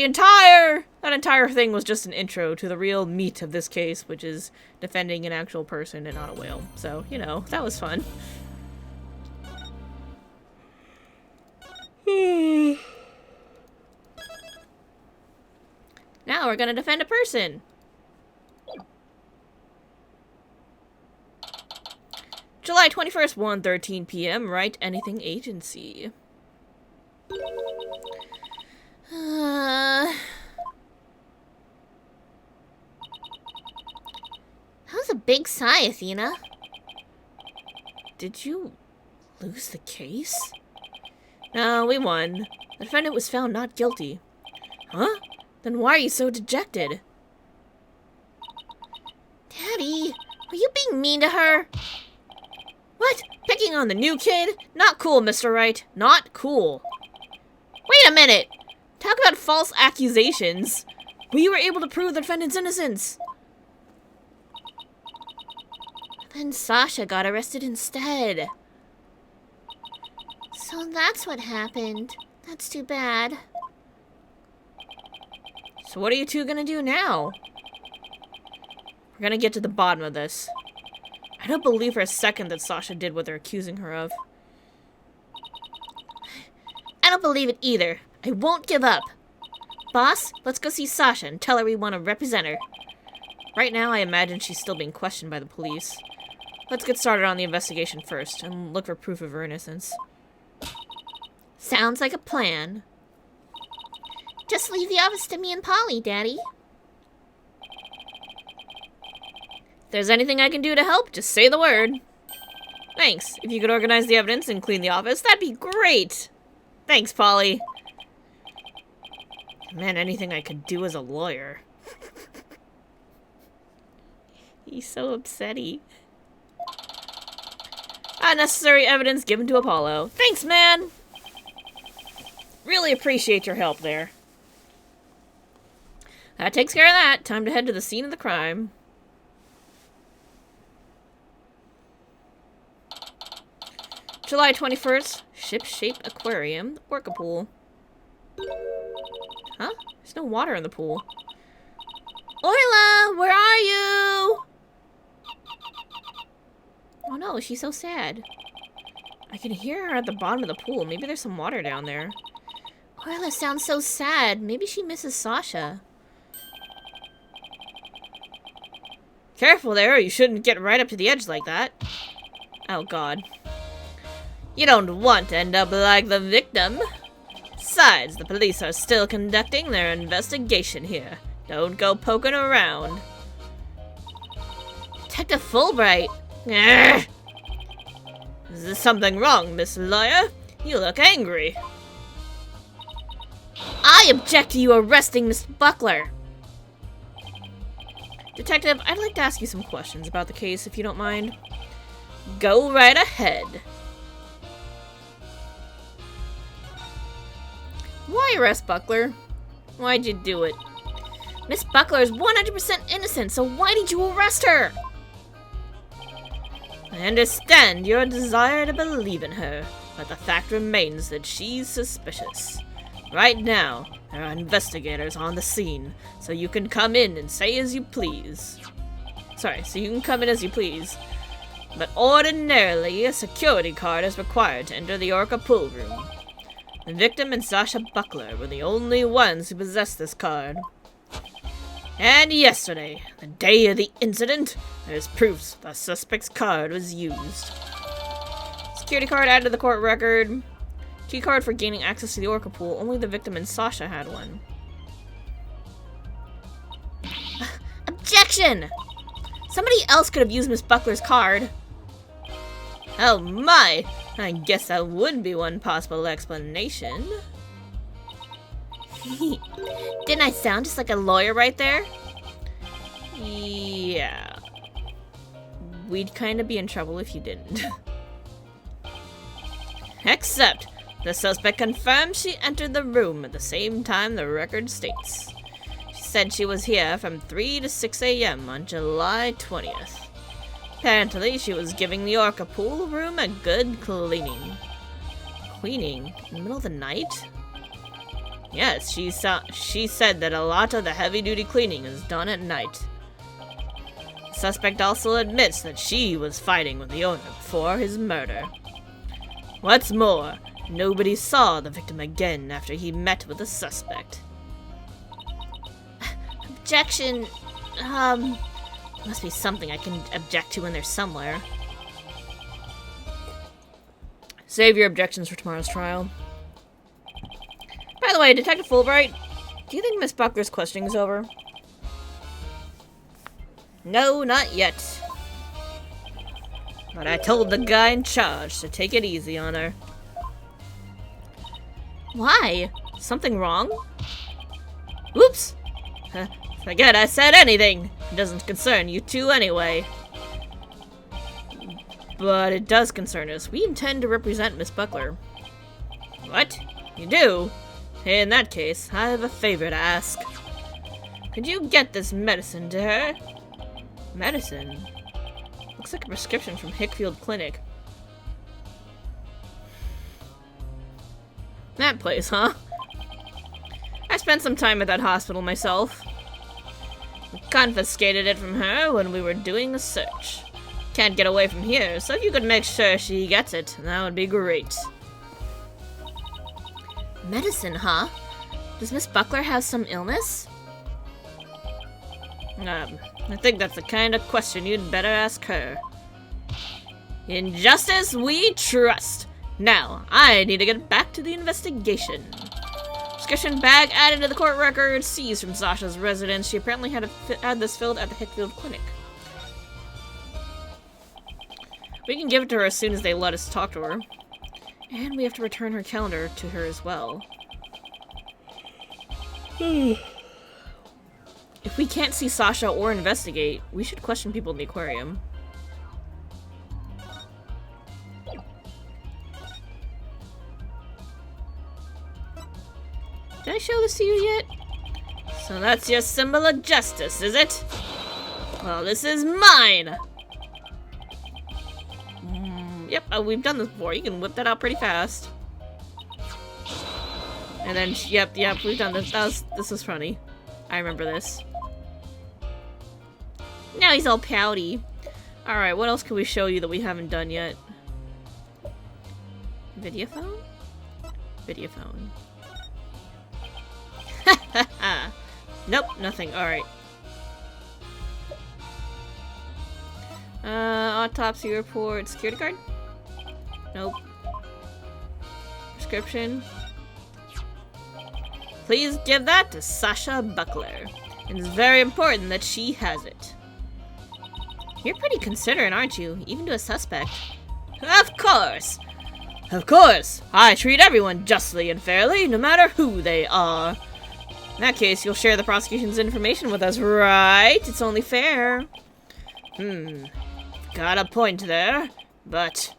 S1: entire thing was just an intro to the real meat of this case, which is defending an actual person and not a whale. So, you know, that was fun. Now we're gonna defend a person. July 21st, 1:13 p.m. Wright Anything Agency.
S2: That was a big sigh, Athena.
S1: Did you lose the case? No, we won. The defendant was found not guilty. Huh? Then why are you so dejected?
S2: Daddy, are you being mean to her?
S1: What? Picking on the new kid? Not cool, Mr. Wright. Not cool.
S2: Wait a minute!
S1: Talk about false accusations. We were able to prove the defendant's innocence.
S2: Then Sasha got arrested instead. So that's what happened. That's too bad.
S1: So what are you two gonna do now? We're gonna get to the bottom of this. I don't believe for a second that Sasha did what they're accusing her of.
S2: I don't believe it either. I won't give up. Boss, let's go see Sasha and tell her we want to represent her.
S1: Right now, I imagine she's still being questioned by the police. Let's get started on the investigation first and look for proof of her innocence.
S2: Sounds like a plan. Just leave the office to me and Polly, Daddy.
S1: If there's anything I can do to help, just say the word. Thanks. If you could organize the evidence and clean the office, that'd be great. Thanks, Polly. Man, anything I could do as a lawyer. He's so upsetty. Unnecessary evidence given to Apollo. Thanks, man! Really appreciate your help there. That takes care of that. Time to head to the scene of the crime. July 21st, Ship-shaped aquarium, orca pool. Huh? There's no water in the pool. Orla, where are you? Oh no, she's so sad. I can hear her at the bottom of the pool. Maybe there's some water down there.
S2: Orla sounds so sad. Maybe she misses Sasha.
S1: Careful there, you shouldn't get right up to the edge like that. Oh god. You don't want to end up like the victim. Besides, the police are still conducting their investigation here. Don't go poking around.
S2: Detective Fulbright.
S1: Is there something wrong, Miss Lawyer? You look angry.
S2: I object to you arresting Miss Buckler.
S1: Detective, I'd like to ask you some questions about the case, if you don't mind. Go right ahead. Why arrest Buckler? Why'd you do it?
S2: Miss Buckler is 100% innocent, so why did you arrest her?
S1: I understand your desire to believe in her, but the fact remains that she's suspicious. Right now, there are investigators on the scene, so you can come in and say as you please. So you can come in as you please. But ordinarily, a security card is required to enter the Orca pool room. The victim and Sasha Buckler were the only ones who possessed this card. And yesterday, the day of the incident, there's proofs the suspect's card was used. Security card added to the court record. Key card for gaining access to the Orca pool. Only the victim and Sasha had one.
S2: Objection! Somebody else could have used Miss Buckler's card.
S1: Oh my! I guess that would be one possible explanation.
S2: Didn't I sound just like a lawyer right there?
S1: Yeah. we'd kinda be in trouble if you didn't. Except, the suspect confirmed she entered the room at the same time the record states. She said she was here from 3 to 6 a.m. on July 20th. Apparently, she was giving the Orca pool room a good cleaning. Cleaning? In the middle of the night? Yes, she said that a lot of the heavy-duty cleaning is done at night. The suspect also admits that she was fighting with the owner before his murder. What's more, nobody saw the victim again after he met with the suspect.
S2: Objection. Must be something I can object to in there somewhere.
S1: Save your objections for tomorrow's trial. By the way, Detective Fulbright, do you think Miss Buckler's questioning is over? No, not yet. But I told the guy in charge to take it easy on her.
S2: Why?
S1: Something wrong? Oops! Forget I said anything! It doesn't concern you two anyway. But it does concern us. We intend to represent Miss Buckler. What? You do? In that case, I have a favor to ask. Could you get this medicine to her? Medicine? Looks like a prescription from Hickfield Clinic. That place, huh? I spent some time at that hospital myself. We confiscated it from her when we were doing a search. Can't get away from here, so if you could make sure she gets it, that would be great.
S2: Medicine, huh? Does Miss Buckler have some illness?
S1: I think that's the kind of question you'd better ask her. In justice, we trust. Now, I need to get back to the investigation. Prescription bag added to the court record, seized from Sasha's residence. She apparently had this filled at the Hickfield Clinic. We can give it to her as soon as they let us talk to her. And we have to return her calendar to her as well. If we can't see Sasha or investigate, we should question people in the aquarium. Did I show this to you yet? So that's your symbol of justice, is it? Well, this is mine! Yep, we've done this before. You can whip that out pretty fast. And then, yep, we've done this. This was funny. I remember this.
S2: Now he's all pouty.
S1: Alright, what else can we show you that we haven't done yet? Videophone? Videophone. Nope, nothing. Alright. Autopsy report. Security card? Nope. Prescription. Please give that to Sasha Buckler. It is very important that she has it.
S2: You're pretty considerate, aren't you? Even to a suspect.
S1: Of course! Of course! I treat everyone justly and fairly, no matter who they are. In that case, you'll share the prosecution's information with us, right? It's only fair. Got a point there, but...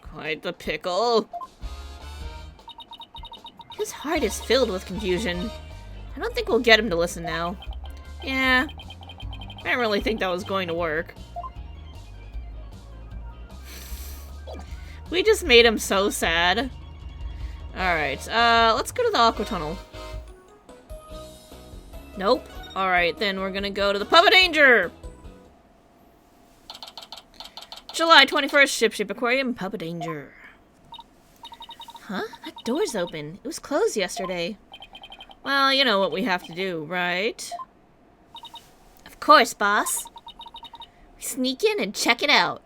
S1: quite the pickle.
S2: His heart is filled with confusion.
S1: I don't think we'll get him to listen now. Yeah, I didn't really think that was going to work. We just made him so sad. Alright, let's go to the Aqua Tunnel. Nope. Alright, then we're gonna go to the Pub of Danger! July 21st, Ship Aquarium, Pub of Danger.
S2: Huh? That door's open. It was closed yesterday.
S1: Well, you know what we have to do, right?
S2: Of course, boss. We sneak in and check it out.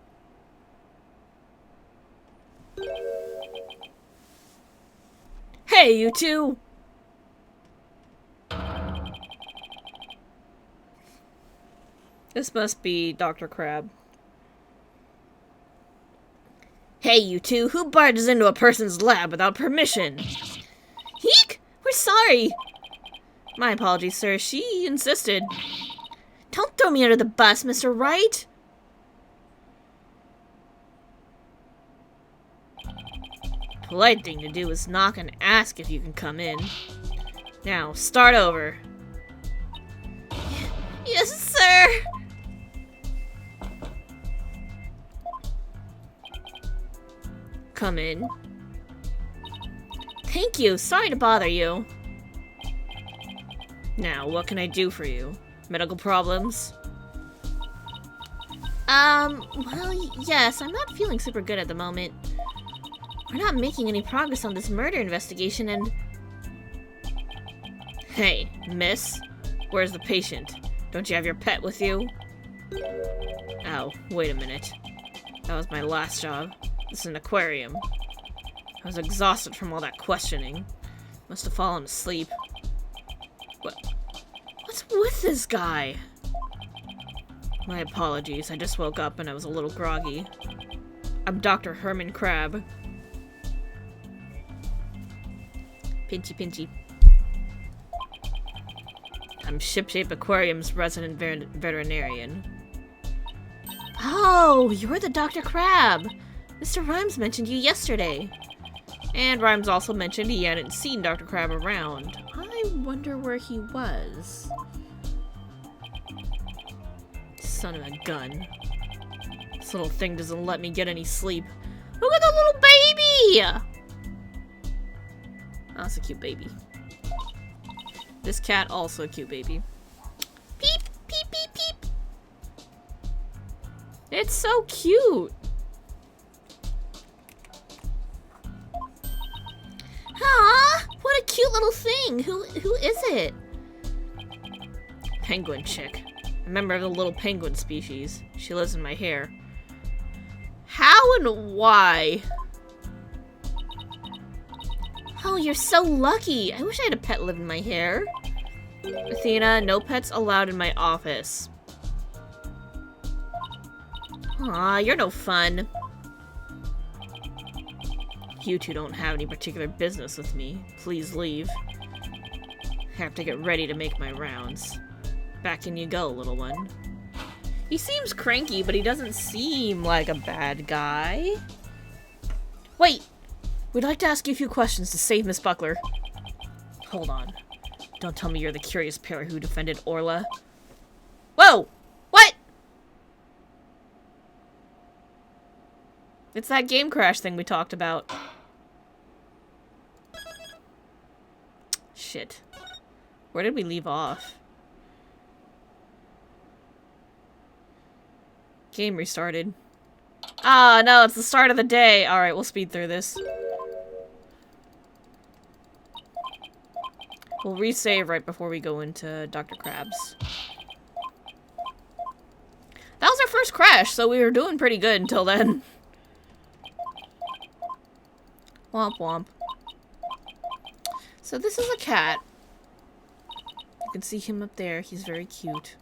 S1: Hey, you two! This must be Dr. Crab. Hey, you two, who barges into a person's lab without permission?
S2: Eek! We're sorry!
S1: My apologies, sir. She insisted.
S2: Don't throw me under the bus, Mr. Wright! Polite thing to do is knock and ask if you can come in. Now, start over. Yes, sir! Come in. Thank you. Sorry to bother you. Now, what can I do for you? Medical problems? Well, yes. I'm not feeling super good at the moment. We're not making any progress on this murder investigation and... Hey, miss. Where's the patient? Don't you have your pet with you? Oh, wait a minute. That was my last job. This is an aquarium. I was exhausted from all that questioning. Must have fallen asleep. What's with this guy? My apologies. I just woke up and I was a little groggy. I'm Dr. Herman Crab. Pinchy, pinchy. I'm Shipshape Aquarium's resident veterinarian. Oh, you're the Dr. Crab. Mr. Rhymes mentioned you yesterday. And Rhymes also mentioned he hadn't seen Dr. Crab around. I wonder where he was. Son of a gun. This little thing doesn't let me get any sleep. Look at the little baby! Oh, that's a cute baby. This cat also a cute baby. Peep, peep, peep, peep. It's so cute. Aw, what a cute little thing. Who is it? Penguin chick. A member of the little penguin species. She lives in my hair. How and why? Oh, you're so lucky. I wish I had a pet live in my hair. Athena, no pets allowed in my office. Aw, you're no fun. You two don't have any particular business with me. Please leave. I have to get ready to make my rounds. Back in you go, little one. He seems cranky, but he doesn't seem like a bad guy. Wait! We'd like to ask you a few questions to save Miss Buckler. Hold on. Don't tell me you're the curious pair who defended Orla. Whoa! What? It's that game crash thing we talked about. Shit. Where did we leave off? Game restarted. Ah, no, it's the start of the day. Alright, we'll speed through this. We'll resave right before we go into Dr. Crab's. That was our first crash, so we were doing pretty good until then. Womp womp. So this is a cat. You can see him up there. He's very cute.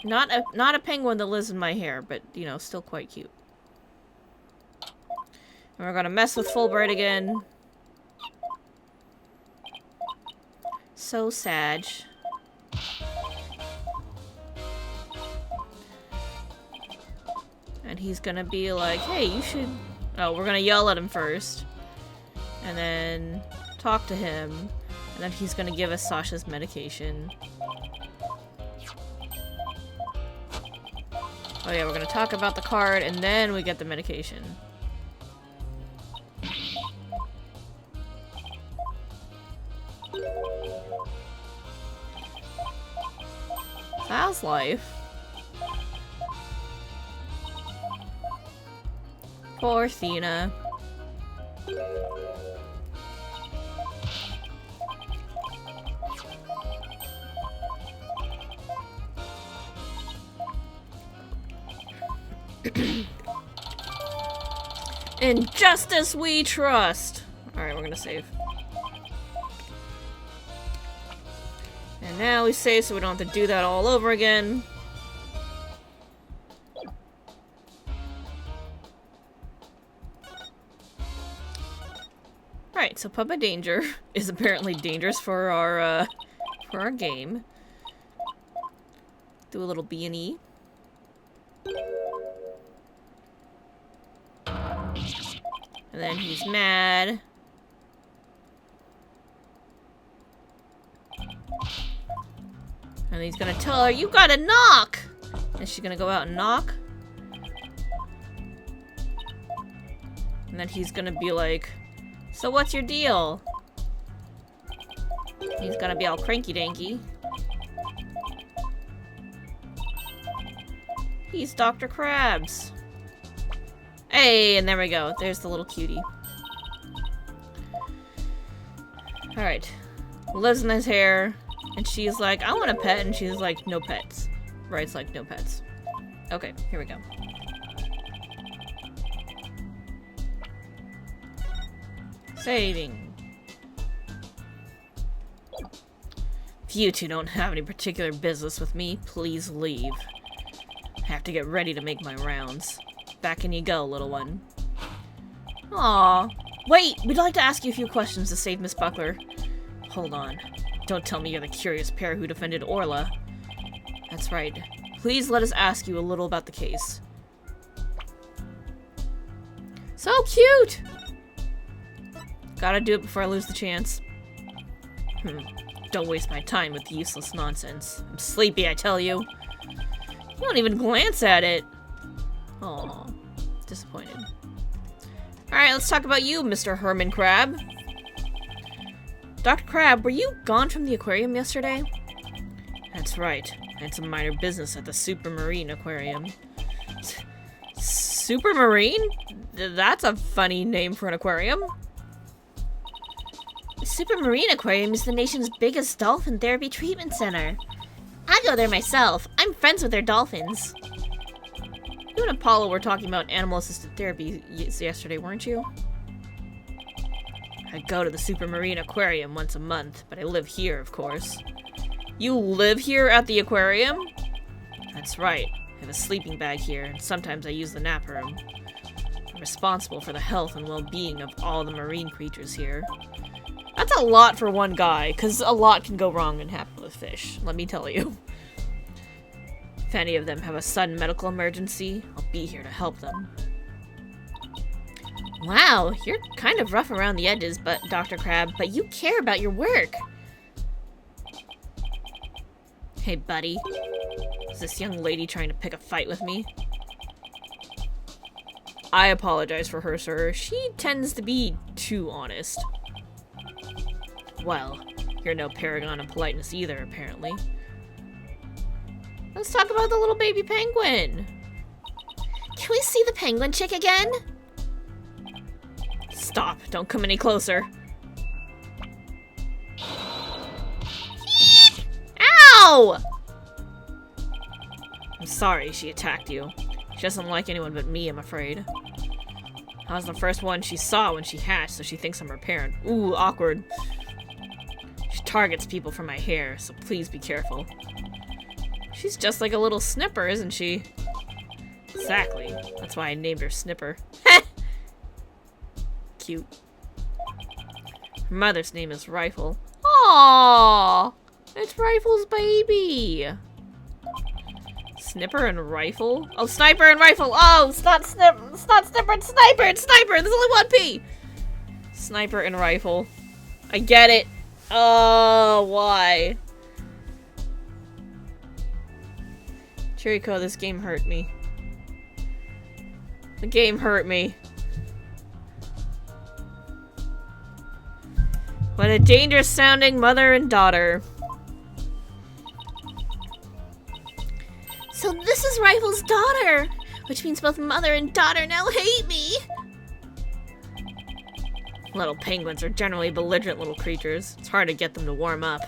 S2: Not a penguin that lives in my hair, but you know, still quite cute. And we're gonna mess with Fulbright again. So sad. And he's gonna be like, hey, you should... Oh, we're gonna yell at him first. And then talk to him. And then he's gonna give us Sasha's medication. Oh yeah, we're gonna talk about the card, and then we get the medication. How's life? Poor Athena. In justice we trust! Alright, we're gonna save. And now we save so we don't have to do that all over again. Right, so Papa Danger is apparently dangerous for our
S1: for our game. Do a little B&E. And then he's mad. And he's gonna tell her, you gotta knock! Is she gonna go out and knock? And then he's gonna be like, so what's your deal? He's gonna be all cranky-danky. He's Dr. Krabs. Hey, and there we go. There's the little cutie. Alright. Lives in his hair. And she's like, I want a pet. And she's like, no pets. Wright's like, no pets. Okay, here we go. Saving. If you two don't have any particular business with me, please leave. I have to get ready to make my rounds. Back in you go, little one. Aw. Wait, we'd like to ask you a few questions to save Miss Buckler. Hold on. Don't tell me you're the curious pair who defended Orla. That's right. Please let us ask you a little about the case. So cute! Gotta do it before I lose the chance. Don't waste my time with useless nonsense. I'm sleepy, I tell you. You don't even glance at it. Aw, disappointed. Alright, let's talk about you, Mr. Herman Crab. Dr. Crab, were you gone from the aquarium yesterday? That's right. I had some minor business at the Supermarine Aquarium. Supermarine? That's a funny name for an aquarium.
S2: The Supermarine Aquarium is the nation's biggest dolphin therapy treatment center. I go there myself. I'm friends with their dolphins.
S1: You and Apollo were talking about animal-assisted therapy yesterday, weren't you? I go to the Supermarine Aquarium once a month, but I live here, of course. You live here at the aquarium? That's right. I have a sleeping bag here, and sometimes I use the nap room. I'm responsible for the health and well-being of all the marine creatures here. That's a lot for one guy, because a lot can go wrong and happen with fish, let me tell you. If any of them have a sudden medical emergency, I'll be here to help them. Wow, you're kind of rough around the edges, Dr. Crab, but you care about your work. Hey, buddy. Is this young lady trying to pick a fight with me? I apologize for her, sir. She tends to be too honest. Well, you're no paragon of politeness either, apparently. Let's talk about the little baby penguin.
S2: Can we see the penguin chick again?
S1: Stop, don't come any closer. Ow! I'm sorry she attacked you. She doesn't like anyone but me, I'm afraid. I was the first one she saw when she hatched, so she thinks I'm her parent. Ooh, awkward. She targets people for my hair, so please be careful. She's just like a little snipper, isn't she? Exactly. That's why I named her Snipper. Cute. Her mother's name is Rifle. Aww! It's Rifle's baby! Snipper and Rifle? Oh, Sniper and Rifle! Oh, it's not Snipper, it's Sniper, it's Sniper! There's only one P! Sniper and Rifle. I get it. Oh, why? Chiriko, this game hurt me. The game hurt me. What a dangerous sounding mother and daughter.
S2: So this is Rifle's daughter, which means both mother and daughter now hate me.
S1: Little penguins are generally belligerent little creatures. It's hard to get them to warm up.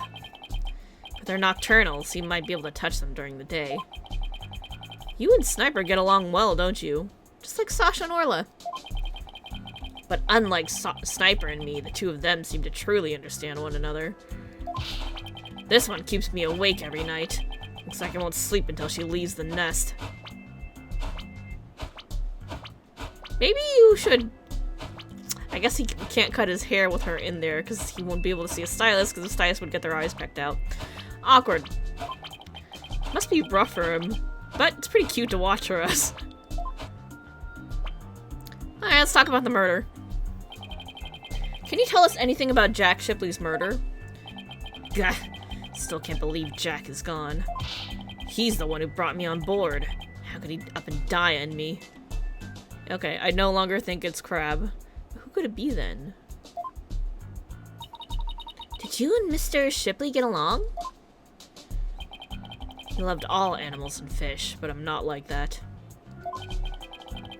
S1: But they're nocturnal, so you might be able to touch them during the day. You and Sniper get along well, don't you? Just like Sasha and Orla. But unlike Sniper and me, the two of them seem to truly understand one another. This one keeps me awake every night. Looks like I won't sleep until she leaves the nest. Maybe you should... I guess he can't cut his hair with her in there because he won't be able to see a stylist because the stylist would get their eyes pecked out. Awkward. Must be rough for him, but it's pretty cute to watch for us. Alright, let's talk about the murder. Can you tell us anything about Jack Shipley's murder? Gah, still can't believe Jack is gone. He's the one who brought me on board. How could he up and die on me? Okay, I no longer think it's Crab. Who could it be then?
S2: Did you and Mr. Shipley get along?
S1: He loved all animals and fish, but I'm not like that.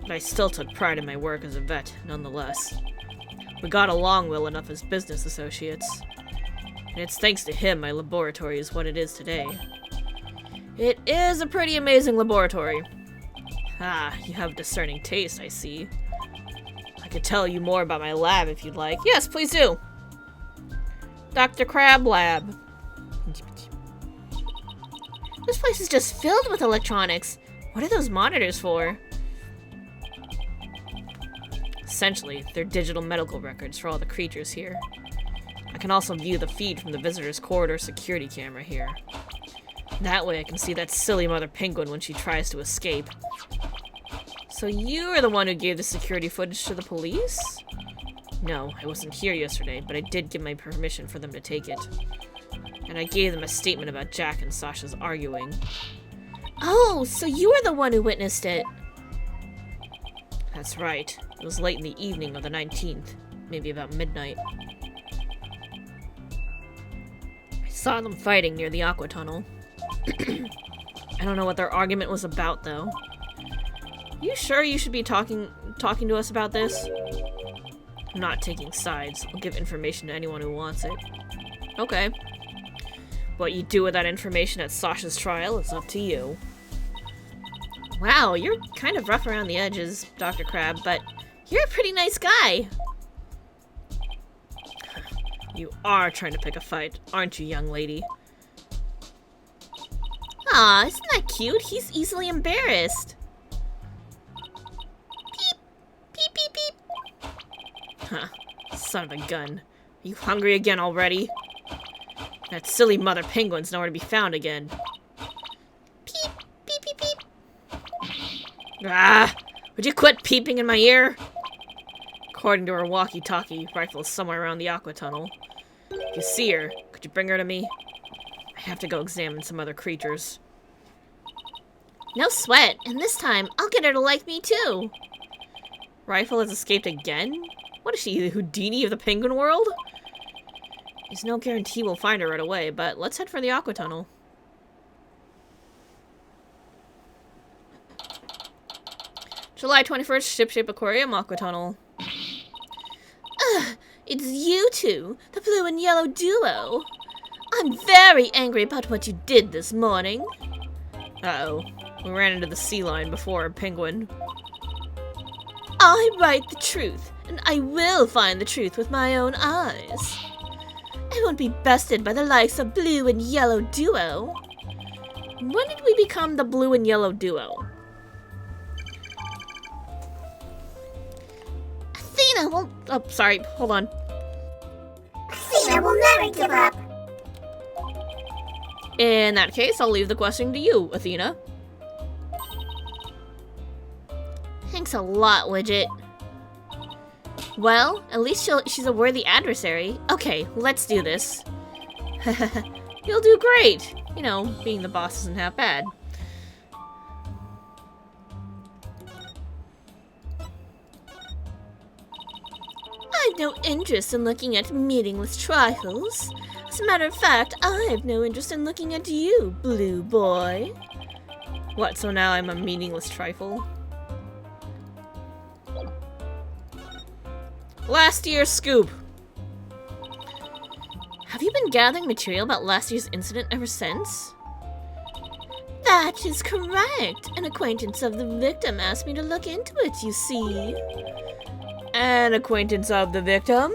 S1: But I still took pride in my work as a vet, nonetheless. We got along well enough as business associates. And it's thanks to him my laboratory is what it is today. It is a pretty amazing laboratory. Ah, you have discerning taste, I see. I could tell you more about my lab if you'd like. Yes, please do! Dr. Crab Lab.
S2: This place is just filled with electronics. What are those monitors for?
S1: Essentially, they're digital medical records for all the creatures here. I can also view the feed from the visitor's corridor security camera here. That way I can see that silly mother penguin when she tries to escape. So you are the one who gave the security footage to the police? No, I wasn't here yesterday, but I did give my permission for them to take it. And I gave them a statement about Jack and Sasha's arguing.
S2: Oh, so you were the one who witnessed it.
S1: That's right. It was late in the evening of the 19th, maybe about midnight. I saw them fighting near the aqua tunnel. I don't know what their argument was about, though. You sure you should be talking to us about this? I'm not taking sides. I'll give information to anyone who wants it. Okay. What you do with that information at Sasha's trial is up to you.
S2: Wow, you're kind of rough around the edges, Dr. Crab, but you're a pretty nice guy.
S1: You are trying to pick a fight, aren't you, young lady?
S2: Aw, isn't that cute? He's easily embarrassed. Beep, beep, beep, beep.
S1: Huh, son of a gun. Are you hungry again already? That silly mother penguin's nowhere to be found again.
S2: Beep, beep, beep, beep.
S1: Ah! Would you quit peeping in my ear? According to her walkie-talkie, Rifle is somewhere around the aqua tunnel. If you see her, could you bring her to me? I have to go examine some other creatures.
S2: No sweat, and this time, I'll get her to like me too.
S1: Rifle has escaped again? What is she, the Houdini of the penguin world? There's no guarantee we'll find her right away, but let's head for the aqua tunnel. July 21st, Shipshape Aquarium, Aqua Tunnel.
S2: Ugh, it's you two, the blue and yellow duo. I'm very angry about what you did this morning.
S1: Uh-oh. We ran into the sea lion before a penguin.
S2: I write the truth, and I will find the truth with my own eyes. I won't be bested by the likes of blue and yellow duo.
S1: When did we become the blue and yellow duo?
S2: Athena won't...
S1: Oh, sorry. Hold on.
S3: Athena will never give up.
S1: In that case, I'll leave the question to you, Athena.
S2: Thanks a lot, Widget. Well, at least she's a worthy adversary. Okay, let's do this.
S1: You'll do great. You know, being the boss isn't half bad.
S2: I've no interest in looking at meaningless trifles. As a matter of fact, I have no interest in looking at you, blue boy.
S1: What, so now I'm a meaningless trifle? Last year's scoop.
S2: Have you been gathering material about last year's incident ever since? That is correct. An acquaintance of the victim asked me to look into it, you see.
S1: An acquaintance of the victim?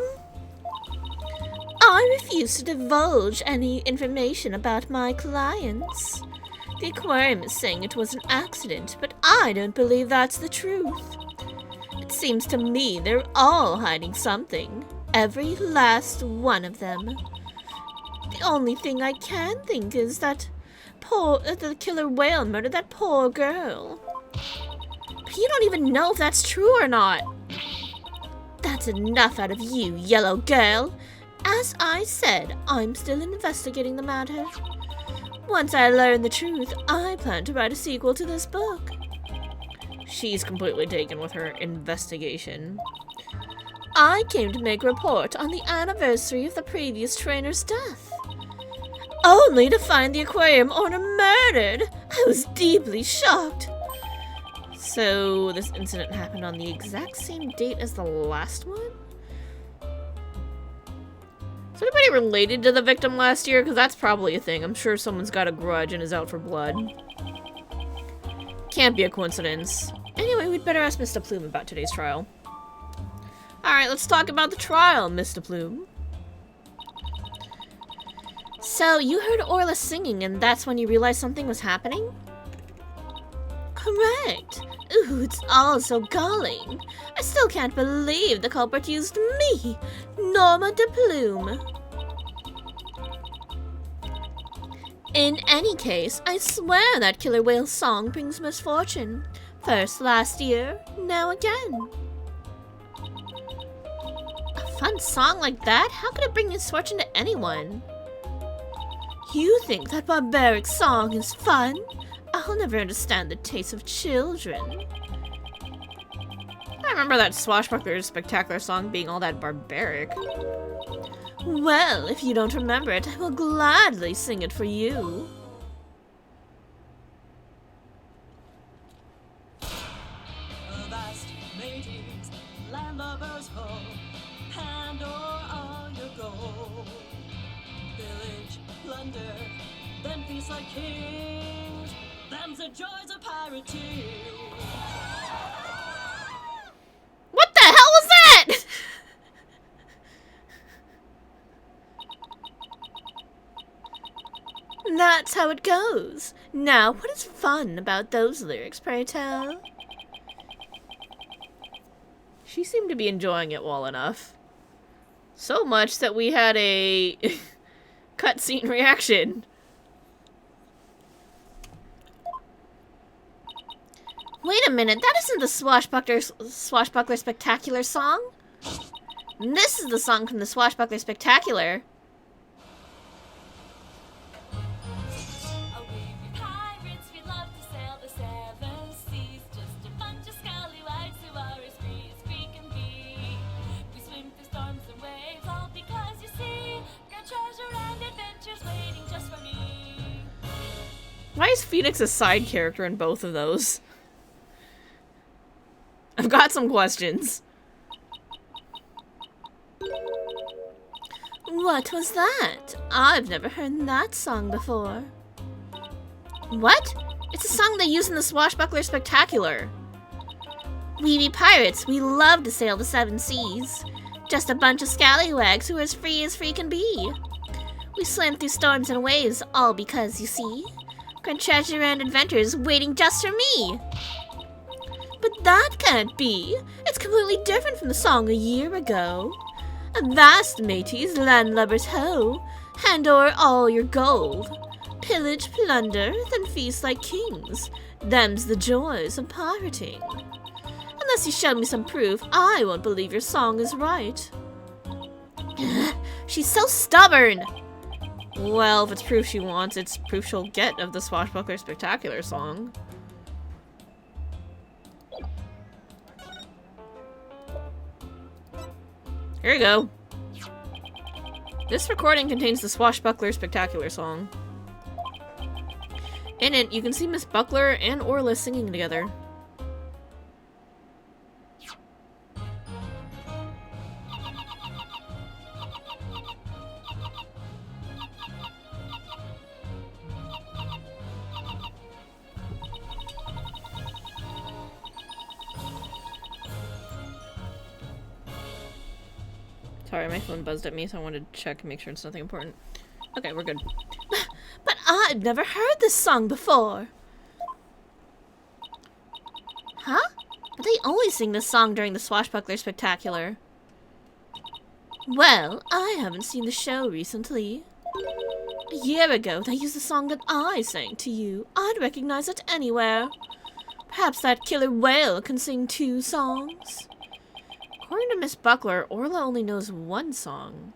S2: I refuse to divulge any information about my clients. The aquarium is saying it was an accident, but I don't believe that's the truth. It seems to me they're all hiding something. Every last one of them.
S1: The only thing I can think is that the killer whale murdered that poor girl. But you don't even know if that's true or not. That's enough out of you, yellow girl. As I said, I'm still investigating the matter. Once I learn the truth, I plan to write a sequel to this book. She's completely taken with her investigation. I came to make a report on the anniversary of the previous trainer's death. Only to find the aquarium owner murdered. I was deeply shocked. So, this incident happened on the exact same date as the last one? Is anybody related to the victim last year? Because that's probably a thing. I'm sure someone's got a grudge and is out for blood. Can't be a coincidence. Anyway, we'd better ask Mr. Plume about today's trial. Alright, let's talk about the trial, Mr. Plume.
S2: So, you heard Orla singing and that's when you realized something was happening?
S1: Correct. Ooh, it's all so galling. I still can't believe the culprit used me, Norma de Plume. In any case, I swear that killer whale's song brings misfortune. First last year, now again.
S2: A fun song like that? How could it bring misfortune to anyone?
S1: You think that barbaric song is fun? I'll never understand the taste of children.
S2: I remember that Swashbuckler Spectacular song being all that barbaric.
S1: Well, if you don't remember it, I will gladly sing it for you.
S4: Avast, mateys, landlubbers ho, hand o'er all your gold. Pillage, plunder, then feast like kings. Them's the joys of pirating.
S1: What the hell was that? That's how it goes. Now, what is fun about those lyrics, pray tell? She seemed to be enjoying it well enough. So much that we had a cutscene reaction.
S2: Wait a minute, that isn't the Swashbuckler Spectacular song? This is the song from the Swashbuckler Spectacular.
S4: Oh, we be pirates, we love to sail the seven seas. Just a bunch of scallywags who are as free as we can be. We swim through storms and waves, all because you see, got treasure and adventures waiting just for me.
S1: Why is Phoenix a side character in both of those? I've got some questions. What was that? I've never heard that song before.
S2: What? It's a song they use in the Swashbuckler Spectacular. We be pirates, we love to sail the seven seas. Just a bunch of scallywags who are as free can be. We swim through storms and waves, all because, you see, got treasure and adventures waiting just for me.
S1: But that can't be. It's completely different from the song a year ago. Avast, mateys, landlubbers ho, hand o'er all your gold. Pillage, plunder, then feast like kings. Them's the joys of pirating. Unless you show me some proof, I won't believe your song is right.
S2: She's so stubborn!
S1: Well, if it's proof she wants, it's proof she'll get of the Swashbuckler Spectacular song. Here you go. This recording contains the Swashbuckler Spectacular song. In it, you can see Miss Buckler and Orla singing together. Sorry, my phone buzzed at me, so I wanted to check and make sure it's nothing important. Okay, we're good. But I've never heard this song before.
S2: Huh? But they always sing this song during the Swashbuckler Spectacular.
S1: Well, I haven't seen the show recently.
S2: A year ago, they used the song that I sang to you. I'd recognize it anywhere. Perhaps that killer whale can sing 2 songs. According to Miss Buckler, Orla only knows 1 song.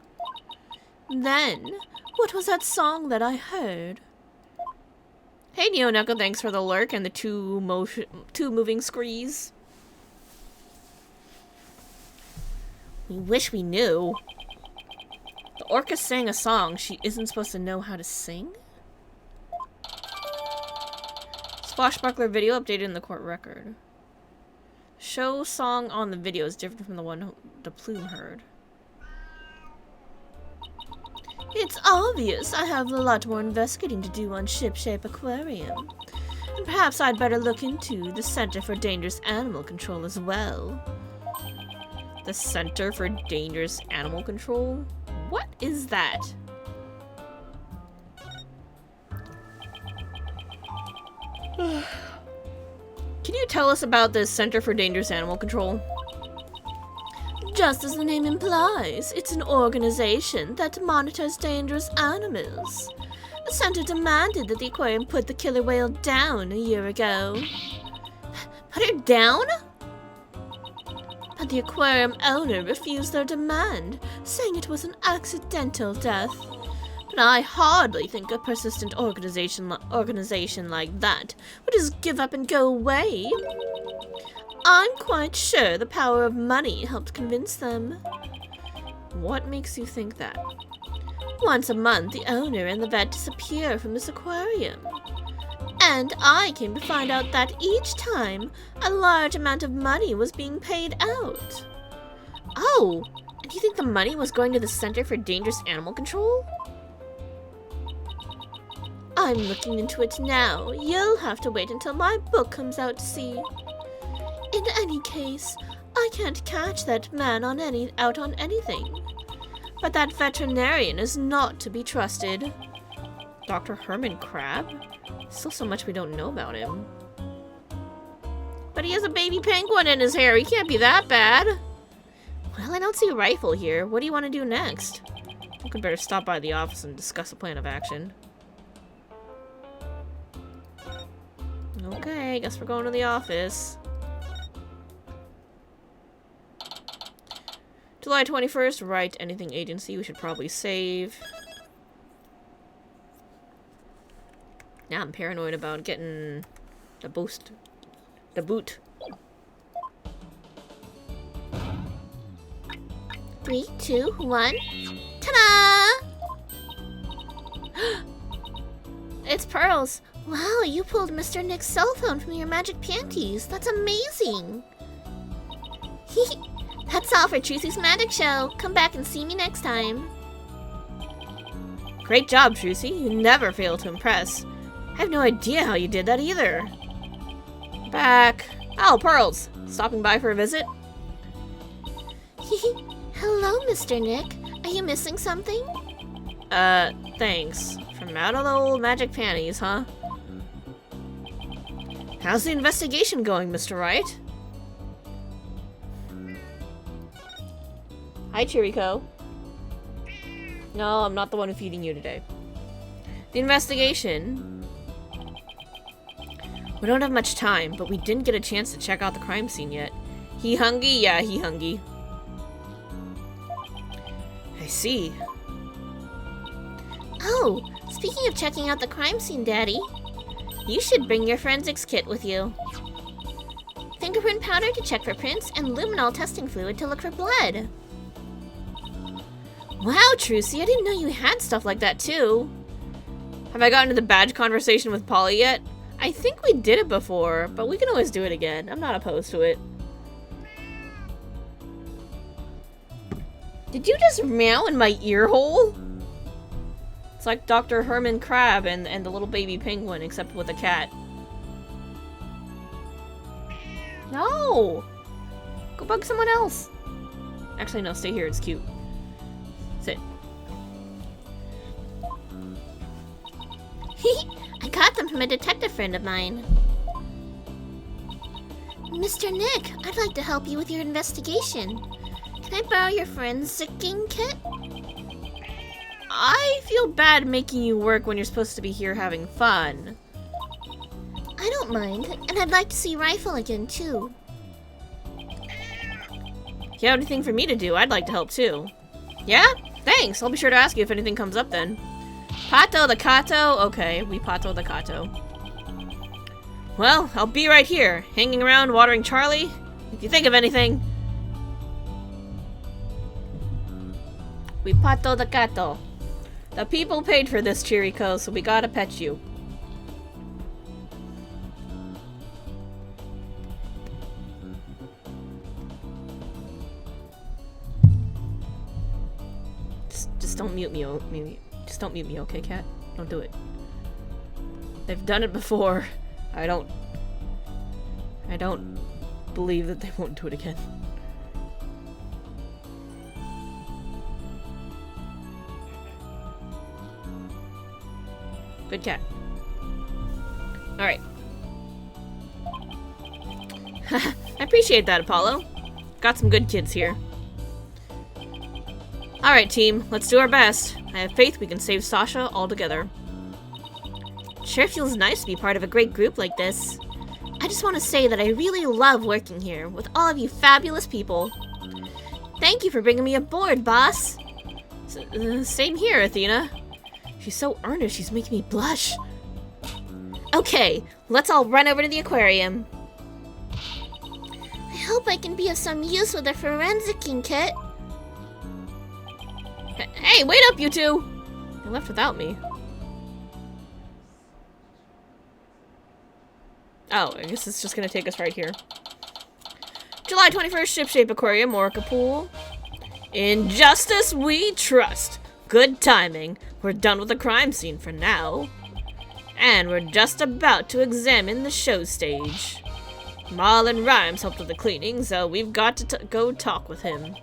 S2: Then, what was that song that I heard? Hey Neoneko, thanks for the lurk and the 2 moving screes. We wish we knew. The orca sang a song she isn't supposed to know how to sing? Swashbuckler video updated in the court record. Show song on the video is different from the one the plume heard. It's obvious I have a lot more investigating to do on Shipshape Aquarium. And perhaps I'd better look into the Center for Dangerous Animal Control as well. The Center for Dangerous Animal Control? What is that? Can you tell us about the Center for Dangerous Animal Control? Just as the name implies, it's an organization that monitors dangerous animals. The center demanded that the aquarium put the killer whale down a year ago. Put her down? But the aquarium owner refused their demand, saying it was an accidental death. But I hardly think a persistent organization like that would just give up and go away. I'm quite sure the power of money helped convince them. What makes you think that? Once a month, the owner and the vet disappear from this aquarium. And I came to find out that each time, a large amount of money was being paid out. Oh, and you think the money was going to the Center for Dangerous Animal Control? I'm looking into it now. You'll have to wait until my book comes out to see. In any case, I can't catch that man out on anything. But that veterinarian is not to be trusted. Dr. Herman Crab? Still so much we don't know about him. But he has a baby penguin in his hair. He can't be that bad. Well, I don't see a rifle here. What do you want to do next? I think we better stop by the office and discuss a plan of action. Okay, I guess we're going to the office. July 21st, Wright, anything agency, we should probably save. Now I'm paranoid about getting the boot. 3, 2, 1. Ta-da! It's Pearls. Wow, you pulled Mr. Nick's cell phone from your magic panties. That's amazing. That's all for Trucy's Magic Show. Come back and see me next time. Great job, Trucy. You never fail to impress. I have no idea how you did that either. Back. Oh, Pearls. Stopping by for a visit? Hello, Mr. Nick. Are you missing something? Thanks. From out of the old magic panties, huh? How's the investigation going, Mr. Wright? Hi, Chirico. No, I'm not the one feeding you today. The investigation. We don't have much time, but we didn't get a chance to check out the crime scene yet. He hungry? Yeah, he hungry. I see. Oh, speaking of checking out the crime scene, Daddy, you should bring your forensics kit with you. Fingerprint powder to check for prints, and luminol testing fluid to look for blood. Wow, Trucy, I didn't know you had stuff like that too. Have I gotten to the badge conversation with Polly yet? I think we did it before, but we can always do it again. I'm not opposed to it. Did you just meow in my ear hole? It's like Dr. Herman Crab and the little baby penguin, except with a cat. No! Go bug someone else. Actually, no, stay here. It's cute. Sit. I got them from a detective friend of mine. Mr. Nick, I'd like to help you with your investigation. Can I borrow your forensic kit?
S1: I feel bad making you work when you're supposed to be here having fun.
S2: I don't mind, and I'd like to see Rifle again, too.
S1: If you have anything for me to do, I'd like to help too. Yeah? Thanks. I'll be sure to ask you if anything comes up then. Pato the Kato? Okay, we Pato the Kato. Well, I'll be right here, hanging around watering Charlie. If you think of anything. We Pato the Kato. The people paid for this, Chirico, so we gotta pet you. Just don't mute me. Just don't mute me, okay, cat? Don't do it. They've done it before. I don't believe that they won't do it again. Good cat. Alright. I appreciate that, Apollo. Got some good kids here. Alright, team. Let's do our best. I have faith we can save Sasha all together.
S2: Sure feels nice to be part of a great group like this. I just want to say that I really love working here with all of you fabulous people. Thank you for bringing me aboard, boss.
S1: Same here, Athena. She's so earnest, she's making me blush.
S2: Okay, let's all run over to the aquarium. I hope I can be of some use with the forensicing kit.
S1: Hey, wait up, you two! You left without me. Oh, I guess it's just gonna take us right here. July 21st, Shipshape Aquarium, Orca Pool. In justice we trust. Good timing. We're done with the crime scene for now. And we're just about to examine the show stage. Marlon Rhymes helped with the cleaning, so we've got to go talk with him.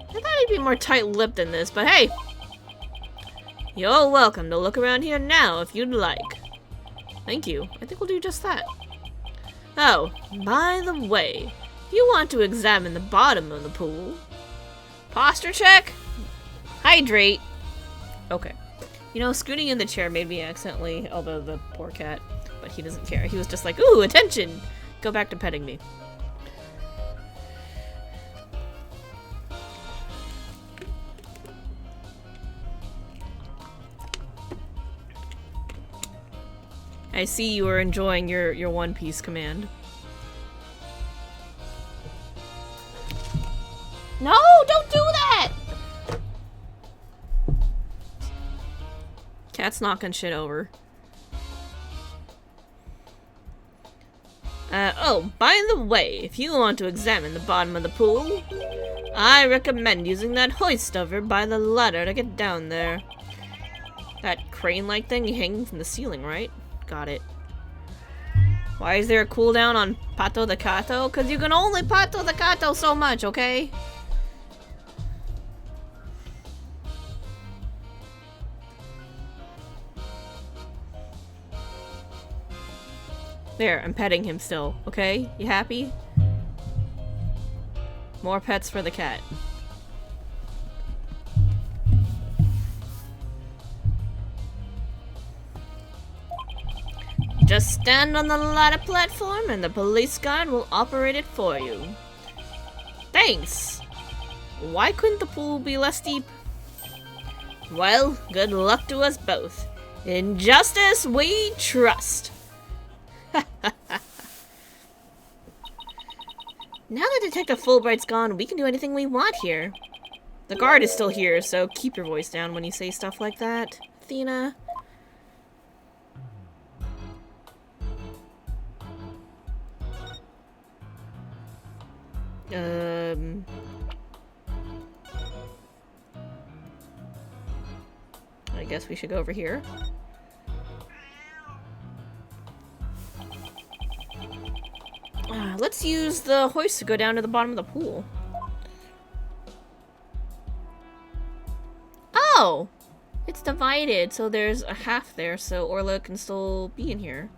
S1: I thought he'd be more tight-lipped than this, but hey. You're welcome to look around here now if you'd like. Thank you. I think we'll do just that. Oh, by the way, if you want to examine the bottom of the pool, posture check, hydrate. Okay. You know, scooting in the chair made me accidentally elbow the poor cat, but he doesn't care. He was just like, ooh, attention! Go back to petting me. I see you are enjoying your One Piece command. No, don't do that! Cat's knocking shit over. Oh, by the way, if you want to examine the bottom of the pool, I recommend using that hoist over by the ladder to get down there. That crane-like thing hanging from the ceiling, right? Got it. Why is there a cooldown on Pato the Kato? Because you can only Pato the Kato so much, okay? There, I'm petting him still, okay? You happy? More pets for the cat. Just stand on the ladder platform and the police guard will operate it for you. Thanks! Why couldn't the pool be less deep? Well, good luck to us both. In justice we trust. Now that Detective Fulbright's gone, we can do anything we want here. The guard is still here, so keep your voice down when you say stuff like that, Athena. I guess we should go over here. Let's use the hoist to go down to the bottom of the pool. Oh! It's divided, so there's a half there, so Orla can still be in here.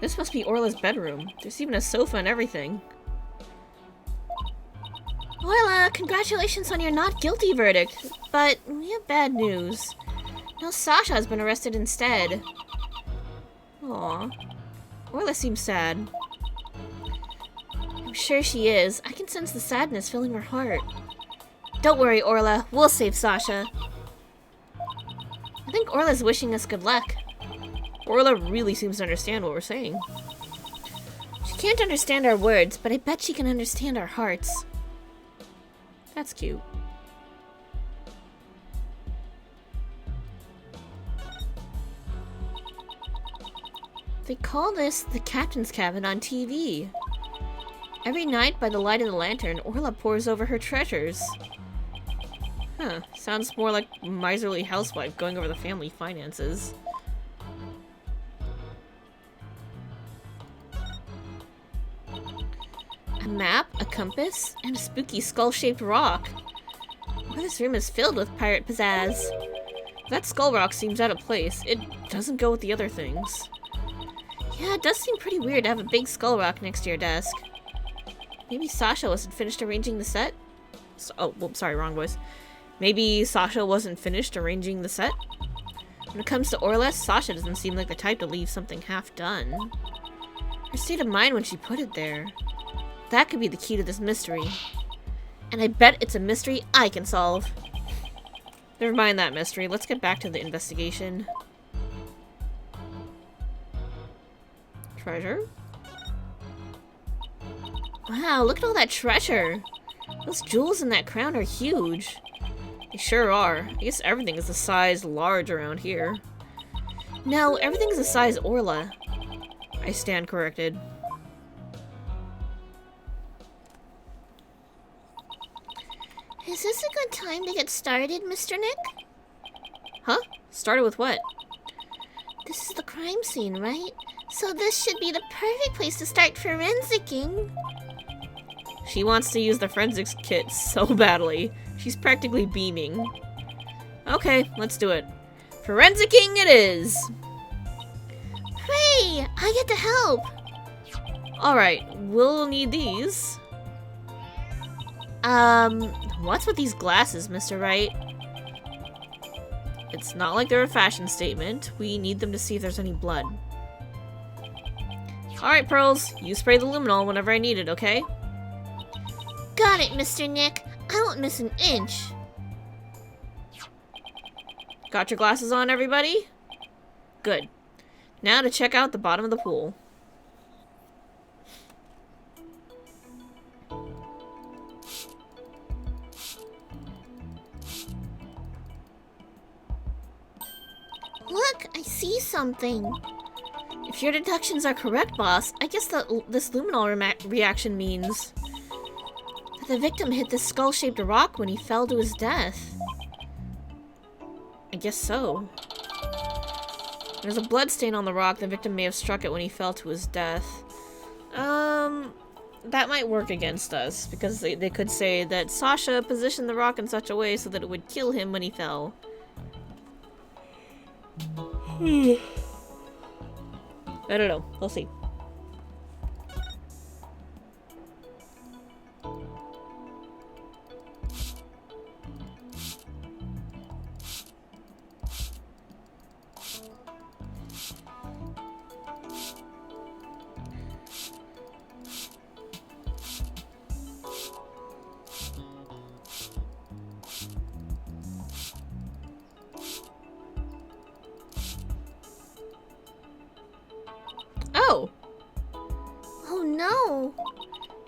S1: This must be Orla's bedroom. There's even a sofa and everything.
S2: Orla, congratulations on your not guilty verdict. But we have bad news. Now Sasha has been arrested instead. Aw. Orla seems sad. I'm sure she is. I can sense the sadness filling her heart. Don't worry, Orla. We'll save Sasha. I think Orla's wishing us good luck.
S1: Orla really seems to understand what we're saying.
S2: She can't understand our words, but I bet she can understand our hearts.
S1: That's cute.
S2: They call this the captain's cabin on TV. Every night, by the light of the lantern, Orla pores over her treasures.
S1: Huh. Sounds more like miserly housewife going over the family finances.
S2: A map, a compass, and a spooky skull-shaped rock. Well, this room is filled with pirate pizzazz.
S1: That skull rock seems out of place. It doesn't go with the other things.
S2: Yeah, it does seem pretty weird to have a big skull rock next to your desk. Maybe Sasha wasn't finished arranging the set?
S1: Oh, whoops, sorry, wrong voice. Maybe Sasha wasn't finished arranging the set?
S2: When it comes to Orla, Sasha doesn't seem like the type to leave something half done. Her state of mind when she put it there. That could be the key to this mystery. And I bet it's a mystery I can solve.
S1: Never mind that mystery. Let's get back to the investigation. Treasure?
S2: Wow, look at all that treasure. Those jewels in that crown are huge.
S1: They sure are. I guess everything is the size large around here.
S2: No, everything's the size Orla.
S1: I stand corrected.
S2: Is this a good time to get started, Mr. Nick?
S1: Huh? Started with what?
S2: This is the crime scene, right? So this should be the perfect place to start forensicing.
S1: She wants to use the forensics kit so badly. She's practically beaming. Okay, let's do it. Forensicing it is!
S2: Hooray! I get to help!
S1: Alright, we'll need these.
S2: What's with these glasses, Mr. Wright?
S1: It's not like they're a fashion statement. We need them to see if there's any blood. Alright, Pearls. You spray the luminol whenever I need it, okay?
S2: Got it, Mr. Nick. I won't miss an inch.
S1: Got your glasses on, everybody? Good. Now to check out the bottom of the pool.
S2: Look, I see something. If your deductions are correct, boss, I guess that this luminol reaction means that the victim hit this skull-shaped rock when he fell to his death.
S1: I guess so. There's a blood stain on the rock. The victim may have struck it when he fell to his death. That might work against us, because they could say that Sasha positioned the rock in such a way so that it would kill him when he fell. I don't know. We'll see. Oh!
S2: Oh no!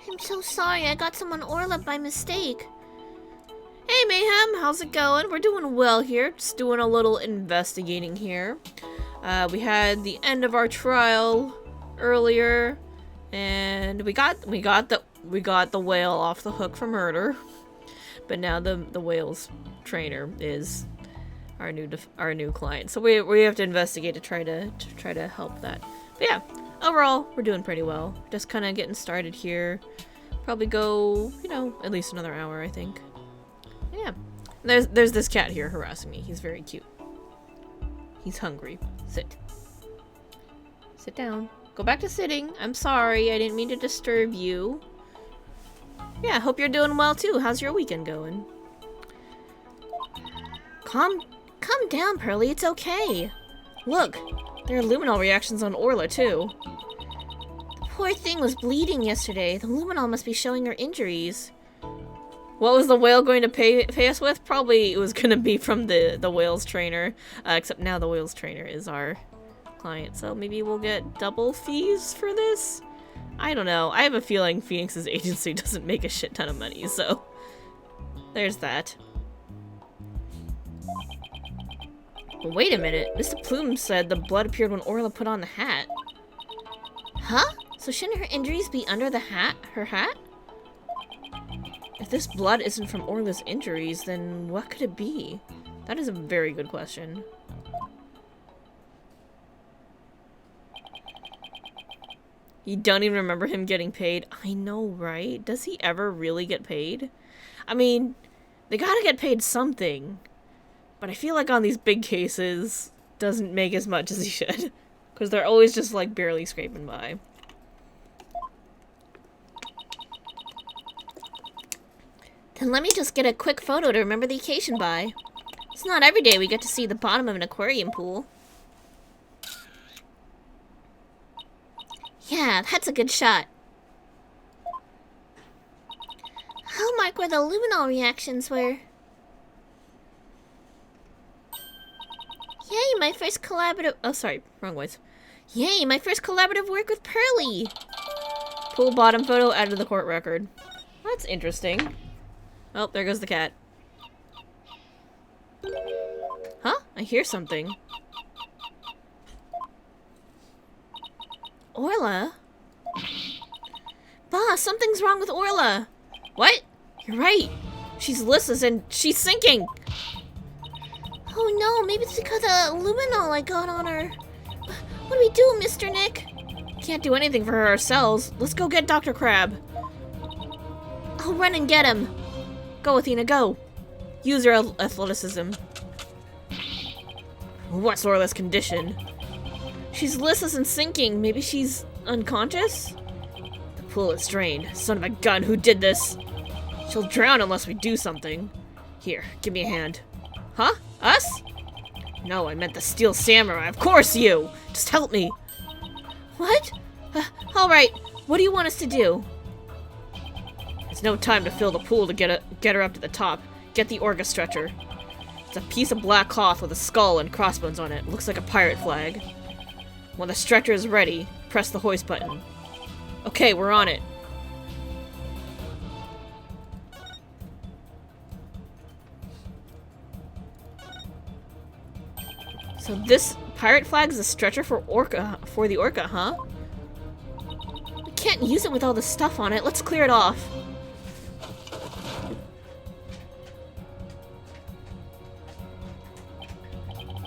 S2: I'm so sorry, I got someone Orla by mistake.
S1: Hey Mayhem, how's it going? We're doing well here, just doing a little investigating here. We had the end of our trial earlier, and we got the whale off the hook for murder. But now the whale's trainer is our new client, so we have to investigate to try to help that. But yeah, overall we're doing pretty well. Just kind of getting started here. Probably go, at least another hour, I think. Yeah. There's this cat here harassing me. He's very cute. He's hungry. Sit. Sit down. Go back to sitting. I'm sorry. I didn't mean to disturb you. Yeah, hope you're doing well too. How's your weekend going? Calm down, Pearly. It's okay. Look, there are luminol reactions on Orla too.
S2: The poor thing was bleeding yesterday. The luminol must be showing her injuries.
S1: What was the whale going to pay us with? Probably it was going to be from the whale's trainer. Except now the whale's trainer is our client. So maybe we'll get double fees for this? I don't know. I have a feeling Phoenix's agency doesn't make a shit ton of money, so there's that. Well, wait a minute. Mr. Plume said the blood appeared when Orla put on the hat.
S2: Huh? So shouldn't her injuries be under the hat? Her hat?
S1: If this blood isn't from Orla's injuries, then what could it be? That is a very good question. You don't even remember him getting paid? I know, right? Does he ever really get paid? I mean, they gotta get paid something. But I feel like on these big cases, doesn't make as much as he should. Because they're always just like barely scraping by.
S2: Then let me just get a quick photo to remember the occasion by. It's not every day we get to see the bottom of an aquarium pool. Yeah, that's a good shot. I'll mark where the luminol reactions were. Yay, my first collaborative... Oh, sorry, wrong voice. Yay, my first collaborative work with Pearly.
S1: Pool bottom photo added to the court record. That's interesting. Oh, there goes the cat. Huh? I hear something.
S2: Orla? Boss, something's wrong with Orla.
S1: What? You're right. She's listless and she's sinking.
S2: Oh no, maybe it's because of the luminol I got on her. What do we do, Mr. Nick?
S1: Can't do anything for her ourselves. Let's go get Dr. Crab.
S2: I'll run and get him.
S1: Go, Athena, go. Use your athleticism. What's Orla's condition? She's listless and sinking. Maybe she's unconscious? The pool is drained. Son of a gun, who did this? She'll drown unless we do something. Here, give me a hand. Huh? Us? No, I meant the Steel Samurai. Of course you! Just help me.
S2: What? Alright, what do you want us to do?
S1: There's no time to fill the pool to get her up to the top. Get the Orga stretcher. It's a piece of black cloth with a skull and crossbones on it. Looks like a pirate flag. When the stretcher is ready, press the hoist button. Okay, we're on it. So this pirate flag is a stretcher for the Orca, huh?
S2: We can't use it with all the stuff on it. Let's clear it off.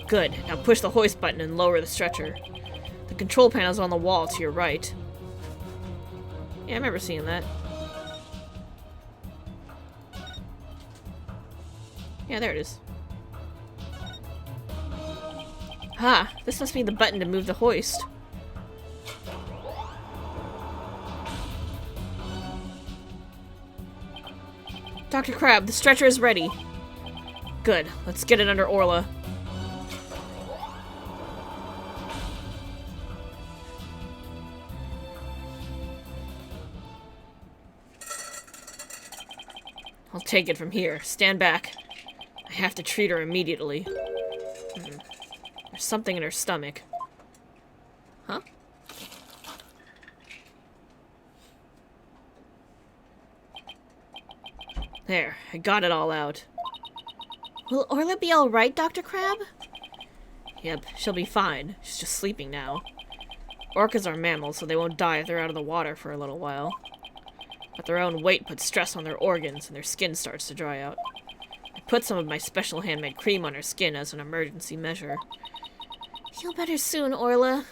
S1: Good. Now push the hoist button and lower the stretcher. The control panel's on the wall to your right. Yeah, I remember seeing that. Yeah, there it is. Ah, this must be the button to move the hoist. Dr. Crab, the stretcher is ready. Good. Let's get it under Orla. I'll take it from here. Stand back. I have to treat her immediately. There's something in her stomach. Huh? There, I got it all out.
S2: Will Orla be alright, Dr. Crab?
S1: Yep, she'll be fine. She's just sleeping now. Orcas are mammals, so they won't die if they're out of the water for a little while. But their own weight puts stress on their organs, and their skin starts to dry out. I put some of my special handmade cream on her skin as an emergency measure.
S2: Feel better soon, Orla.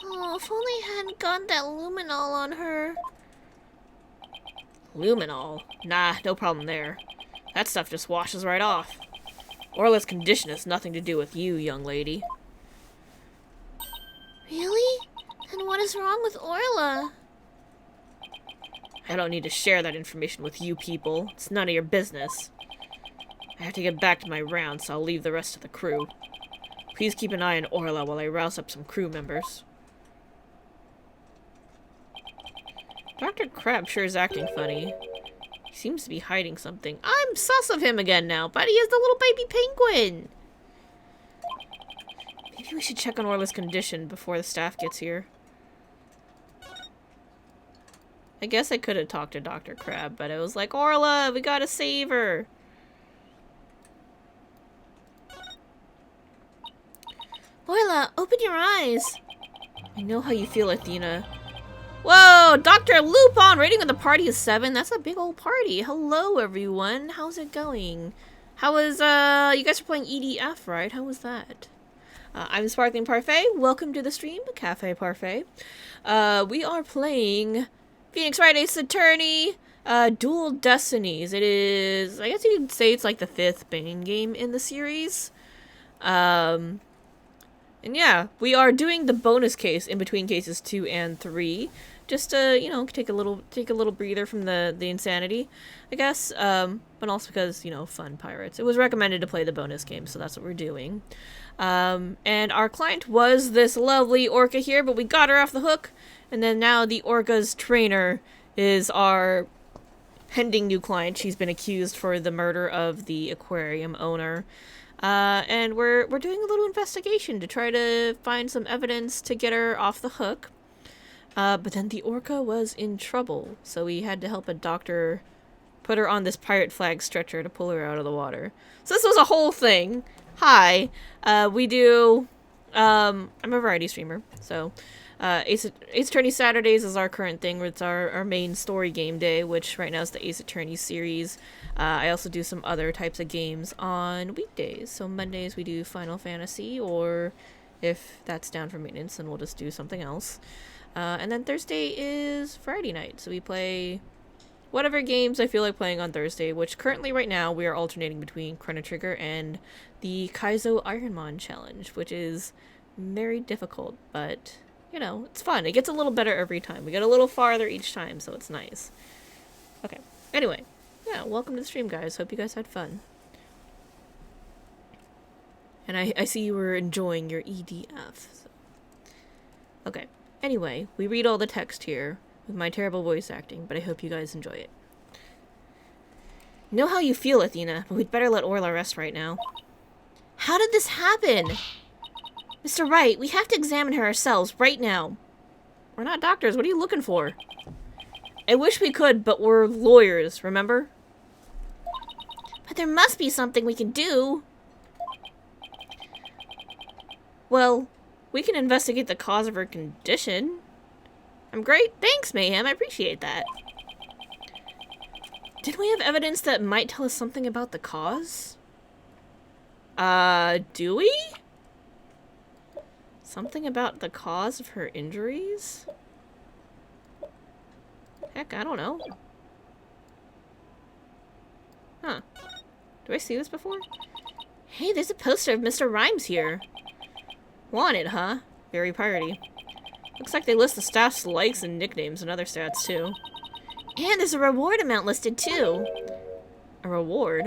S2: Oh, if only I hadn't gotten that luminol on her.
S1: Luminol? Nah, no problem there. That stuff just washes right off. Orla's condition has nothing to do with you, young lady.
S2: Really? Then what is is wrong with Orla?
S1: I don't need to share that information with you people. It's none of your business. I have to get back to my round, so I'll leave the rest of the crew. Please keep an eye on Orla while I rouse up some crew members. Dr. Crab sure is acting funny. He seems to be hiding something. I'm sus of him again now, but he is the little baby penguin! Maybe we should check on Orla's condition before the staff gets here. I guess I could have talked to Dr. Crab, but I was like, Orla, we gotta save her!
S2: Orla, open your eyes!
S1: I know how you feel, Athena. Whoa! Dr. Lupin rating with the party is 7. That's a big old party. Hello, everyone. How's it going? How was, you guys are playing EDF, right? How was that? I'm Sparkling Parfait. Welcome to the stream, Cafe Parfait. We are playing Phoenix Wright Ace Attorney, Dual Destinies. It is, I guess you could say it's like the 5th Bane game in the series. And yeah, we are doing the bonus case in between cases 2 and 3, just to, you know, take a little breather from the insanity, I guess. But also because, you know, fun pirates. It was recommended to play the bonus game, so that's what we're doing. And our client was this lovely orca here, but we got her off the hook, and then now the orca's trainer is our pending new client. She's been accused for the murder of the aquarium owner. And we're doing a little investigation to try to find some evidence to get her off the hook. But then the orca was in trouble, so we had to help a doctor put her on this pirate flag stretcher to pull her out of the water. So this was a whole thing. Hi, we do, I'm a variety streamer, so, Ace Attorney Saturdays is our current thing. It's our main story game day, which right now is the Ace Attorney series. I also do some other types of games on weekdays. So Mondays we do Final Fantasy, or if that's down for maintenance, then we'll just do something else. And then Thursday is Friday night, so we play whatever games I feel like playing on Thursday, which currently right now we are alternating between Chrono Trigger and the Kaizo Ironmon challenge, which is very difficult, but, you know, it's fun. It gets a little better every time. We get a little farther each time, so it's nice. Okay, anyway. Yeah, welcome to the stream, guys. Hope you guys had fun. And I see you were enjoying your EDF. So. Okay. Anyway, we read all the text here with my terrible voice acting, but I hope you guys enjoy it. Know how you feel, Athena, but we'd better let Orla rest right now.
S2: How did this happen? Mr. Wright, we have to examine her ourselves right now.
S1: We're not doctors. What are you looking for? I wish we could, but we're lawyers, remember?
S2: But there must be something we can do.
S1: Well, we can investigate the cause of her condition. I'm great. Thanks, Mayhem. I appreciate that. Did we have evidence that might tell us something about the cause? Do we? Something about the cause of her injuries? Heck, I don't know. Huh. Do I see this before?
S2: Hey, there's a poster of Mr. Rhymes here.
S1: Wanted, huh? Very piratey. Looks like they list the staff's likes and nicknames and other stats, too.
S2: And there's a reward amount listed, too.
S1: A reward?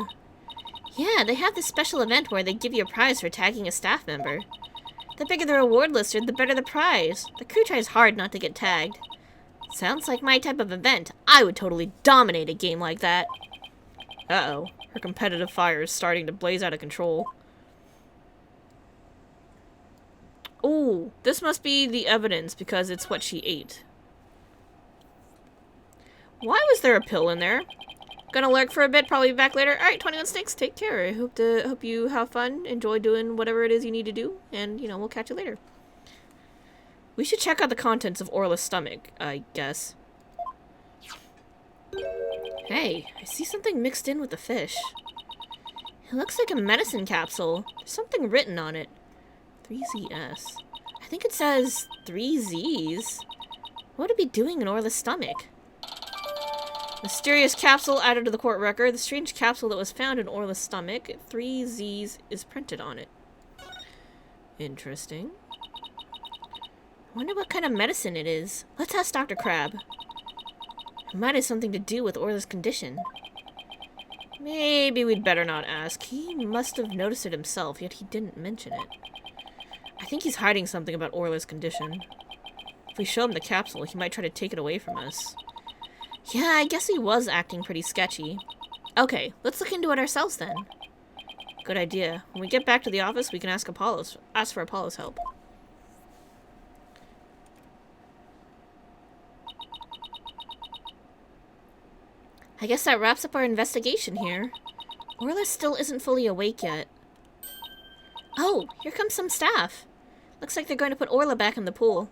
S2: Yeah, they have this special event where they give you a prize for tagging a staff member. The bigger the reward listed, the better the prize. The crew tries hard not to get tagged. Sounds like my type of event. I would totally dominate a game like that.
S1: Uh-oh. Her competitive fire is starting to blaze out of control. Ooh, this must be the evidence because it's what she ate. Why was there a pill in there? Gonna lurk for a bit, probably be back later. Alright, 21 Sticks, take care. I hope you have fun, enjoy doing whatever it is you need to do, and, you know, we'll catch you later. We should check out the contents of Orla's stomach, I guess. Hey, I see something mixed in with the fish. It looks like a medicine capsule. There's something written on it. 3ZS. I think it says 3Zs. What would it be doing in Orla's stomach? Mysterious capsule added to the court record. The strange capsule that was found in Orla's stomach. 3Zs is printed on it. Interesting. I wonder what kind of medicine it is. Let's ask Dr. Crab. It might have something to do with Orla's condition. Maybe we'd better not ask. He must have noticed it himself, yet he didn't mention it. I think he's hiding something about Orla's condition. If we show him the capsule, he might try to take it away from us. Yeah, I guess he was acting pretty sketchy. Okay, let's look into it ourselves then. Good idea. When we get back to the office, we can ask for Apollo's help. I guess that wraps up our investigation here. Orla still isn't fully awake yet. Oh, here comes some staff. Looks like they're going to put Orla back in the pool.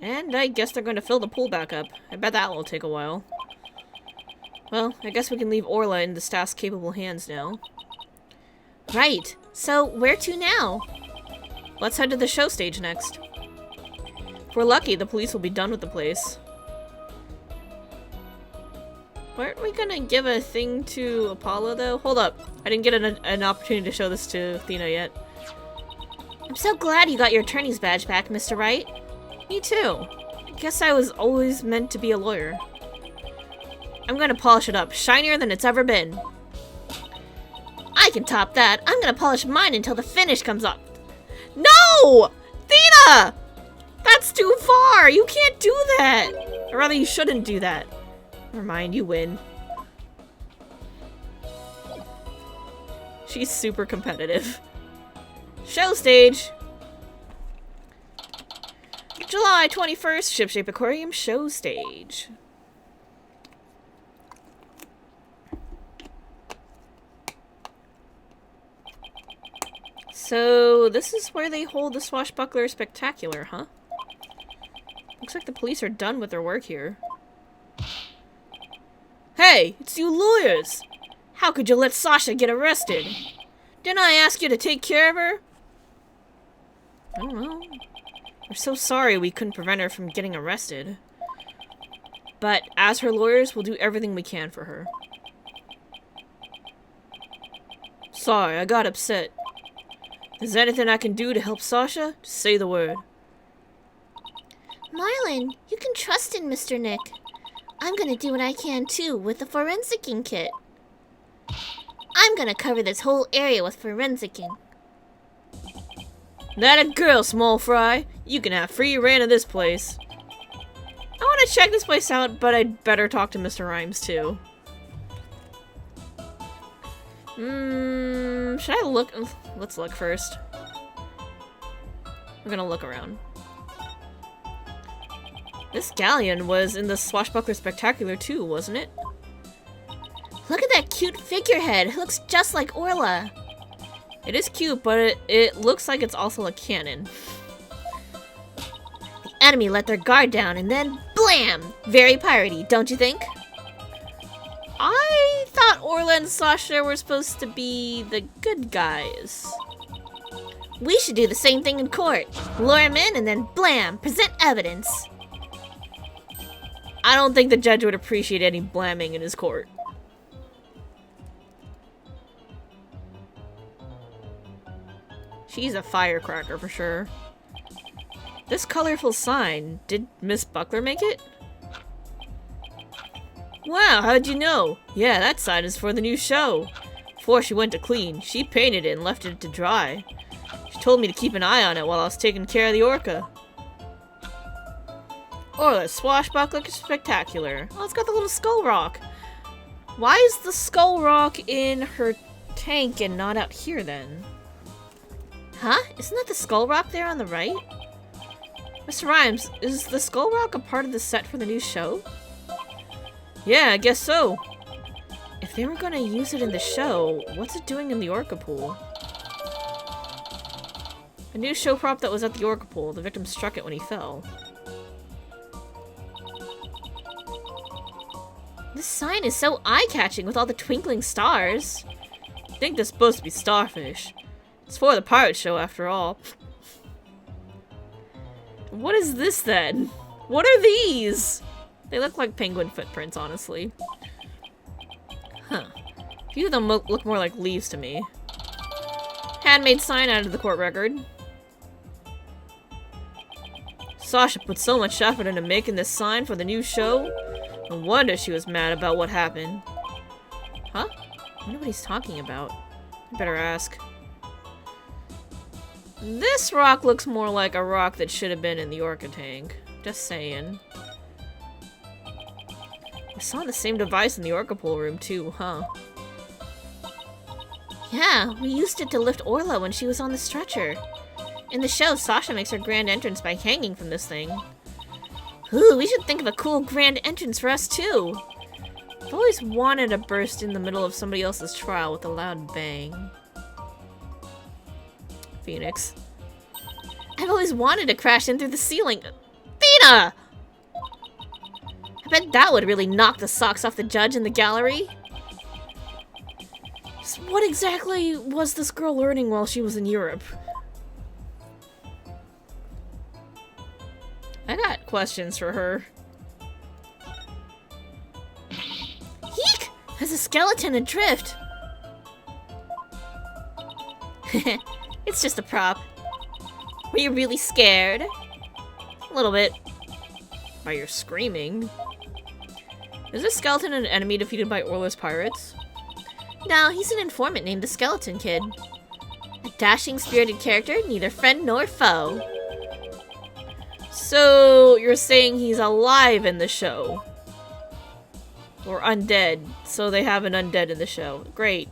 S1: And I guess they're going to fill the pool back up. I bet that will take a while. Well, I guess we can leave Orla in the staff's capable hands now. Right. So, where to now? Let's head to the show stage next. If we're lucky, the police will be done with the place. Weren't we gonna give a thing to Apollo, though? Hold up. I didn't get an opportunity to show this to Athena yet. I'm so glad you got your attorney's badge back, Mr. Wright. Me too. I guess I was always meant to be a lawyer. I'm gonna polish it up, shinier than it's ever been. I can top that. I'm gonna polish mine until the finish comes up. No! Athena! That's too far! You can't do that! Or rather, you shouldn't do that. Never mind, you win. She's super competitive. Show stage! July 21st, Shipshape Aquarium show stage. So, this is where they hold the Swashbuckler Spectacular, huh? Looks like the police are done with their work here. Hey, it's you lawyers! How could you let Sasha get arrested? Didn't I ask you to take care of her? I don't know. We're so sorry we couldn't prevent her from getting arrested. But as her lawyers, we'll do everything we can for her. Sorry, I got upset. Is there anything I can do to help Sasha? Just say the word.
S2: Marlon, you can trust in Mr. Nick. I'm gonna do what I can too with the forensicing kit. I'm gonna cover this whole area with forensicing.
S1: That a girl, small fry. You can have free reign of this place. I want to check this place out, but I'd better talk to Mr. Rhymes too. Should I look? Let's look first. We're gonna look around. This galleon was in the Swashbuckler Spectacular too, wasn't it?
S2: Look at that cute figurehead. It looks just like Orla.
S1: It is cute, but it looks like it's also a cannon.
S2: The enemy let their guard down and then blam! Very piratey, don't you think?
S1: I thought Orla and Sasha were supposed to be the good guys.
S2: We should do the same thing in court. Lure him in and then blam! Present evidence.
S1: I don't think the judge would appreciate any blamming in his court. She's a firecracker for sure. This colorful sign, did Miss Buckler make it? Wow, how'd you know? Yeah, that sign is for the new show. Before she went to clean, she painted it and left it to dry. She told me to keep an eye on it while I was taking care of the orca. Orla, Swashbuckler Spectacular. Oh, it's got the little skull rock. Why is the skull rock in her tank and not out here then?
S2: Huh? Isn't that the skull rock there on the right?
S1: Mr. Rhymes, is the skull rock a part of the set for the new show? Yeah, I guess so. If they were gonna use it in the show, what's it doing in the orca pool? A new show prop that was at the orca pool. The victim struck it when he fell.
S2: This sign is so eye-catching with all the twinkling stars.
S1: I think they're supposed to be starfish. It's for the pirate show after all. What is this then? What are these? They look like penguin footprints, honestly. Huh. A few of them look more like leaves to me. Handmade sign added to the court record. Sasha put so much effort into making this sign for the new show. No wonder she was mad about what happened. Huh? I wonder what he's talking about. I better ask. This rock looks more like a rock that should have been in the Orca tank. Just saying. I saw the same device in the Orca pool room too, huh?
S2: Yeah, we used it to lift Orla when she was on the stretcher. In the show, Sasha makes her grand entrance by hanging from this thing. Ooh, we should think of a cool grand entrance for us too.
S1: I've always wanted to burst in the middle of somebody else's trial with a loud bang. Phoenix.
S2: I've always wanted to crash in through the ceiling. Thena! I bet that would really knock the socks off the judge in the gallery.
S1: So what exactly was this girl learning while she was in Europe? I got questions for her.
S2: Eek! There's a skeleton adrift. It's just a prop. Were you really scared?
S1: A little bit. By your screaming. Is this skeleton an enemy defeated by Orla's pirates?
S2: No, he's an informant named the Skeleton Kid. A dashing, spirited character, neither friend nor foe.
S1: So, you're saying he's alive in the show? Or undead, so they have an undead in the show. Great.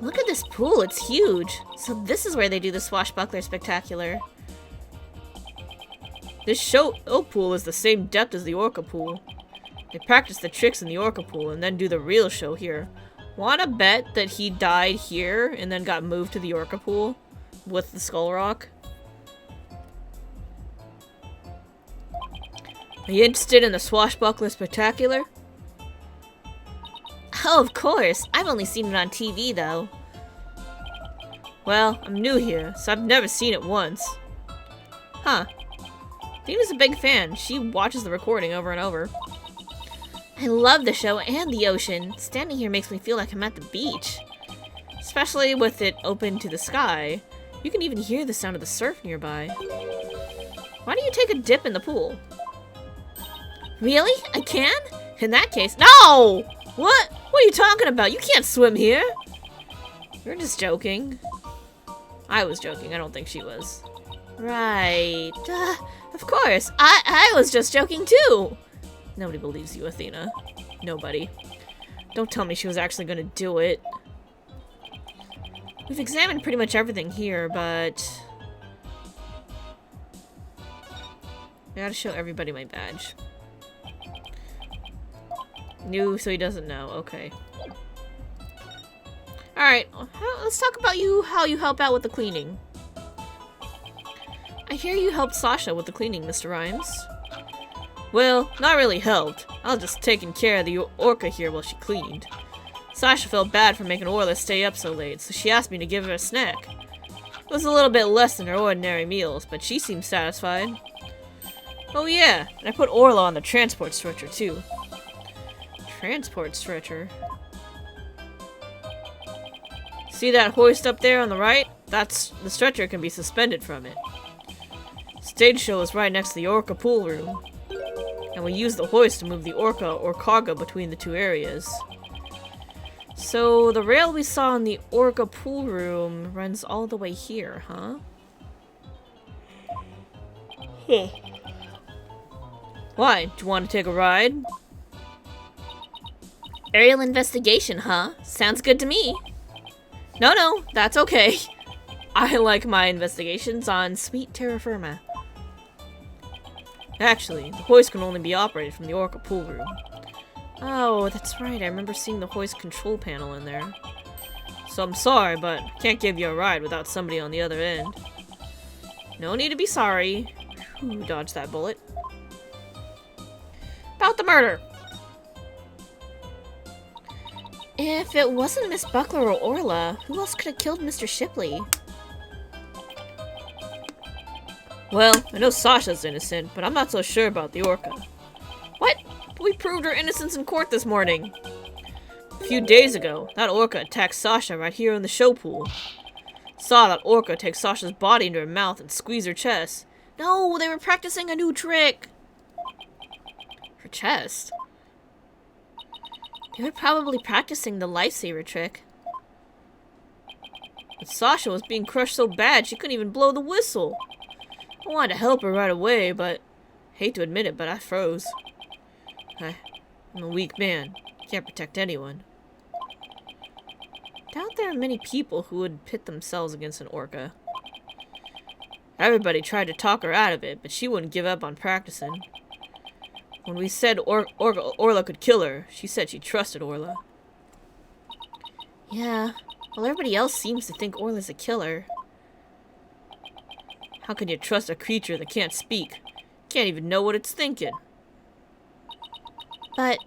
S2: Look at this pool, it's huge. So this is where they do the Swashbuckler Spectacular.
S1: This show pool is the same depth as the Orca pool. They practice the tricks in the Orca pool and then do the real show here. Wanna bet that he died here and then got moved to the Orca pool with the Skull Rock? Are you interested in the Swashbuckler Spectacular?
S2: Oh, of course. I've only seen it on TV, though.
S1: Well, I'm new here, so I've never seen it once. Huh. Thena's a big fan. She watches the recording over and over.
S2: I love the show and the ocean. Standing here makes me feel like I'm at the beach.
S1: Especially with it open to the sky. You can even hear the sound of the surf nearby. Why don't you take a dip in the pool?
S2: Really? I can?
S1: In that case, no! What? What are you talking about? You can't swim here. You're just joking. I was joking. I don't think she was.
S2: Right. Of course. I was just joking too.
S1: Nobody believes you, Athena. Nobody. Don't tell me she was actually gonna do it. We've examined pretty much everything here, but... I gotta show everybody my badge. New, so he doesn't know. Okay. Alright, let's talk about how you help out with the cleaning. I hear you helped Sasha with the cleaning, Mr. Rhymes. Well, not really helped. I was just taking care of the Orca here while she cleaned. Sasha felt bad for making Orla stay up so late, so she asked me to give her a snack. It was a little bit less than her ordinary meals, but she seemed satisfied. Oh yeah, and I put Orla on the transport stretcher too. Transport stretcher? See that hoist up there on the right? That's the stretcher can be suspended from it. Stage show is right next to the Orca pool room. And we use the hoist to move the Orca or cargo between the two areas. So the rail we saw in the Orca pool room runs all the way here, huh? Why? Do you want to take a ride?
S2: Aerial investigation, huh? Sounds good to me.
S1: No, that's okay. I like my investigations on sweet terra firma. Actually, the hoist can only be operated from the Orca pool room. Oh, that's right. I remember seeing the hoist control panel in there. So I'm sorry, but I can't give you a ride without somebody on the other end. No need to be sorry. Whew, dodged that bullet. About the murder.
S2: If it wasn't Miss Buckler or Orla, who else could have killed Mr. Shipley?
S1: Well, I know Sasha's innocent, but I'm not so sure about the Orca. What? We proved her innocence in court this morning. A few days ago, that orca attacked Sasha right here in the show pool. Saw that orca take Sasha's body into her mouth and squeeze her chest. No, they were practicing a new trick. Her chest? They were probably practicing the lifesaver trick. But Sasha was being crushed so bad she couldn't even blow the whistle. I wanted to help her right away, but hate to admit it, but I froze. I'm a weak man. Can't protect anyone. Doubt there are many people who would pit themselves against an orca. Everybody tried to talk her out of it, but she wouldn't give up on practicing. When we said Orla could kill her, she said she trusted Orla. Yeah, well, everybody else seems to think Orla's a killer. How can you trust a creature that can't speak? Can't even know what it's thinking. But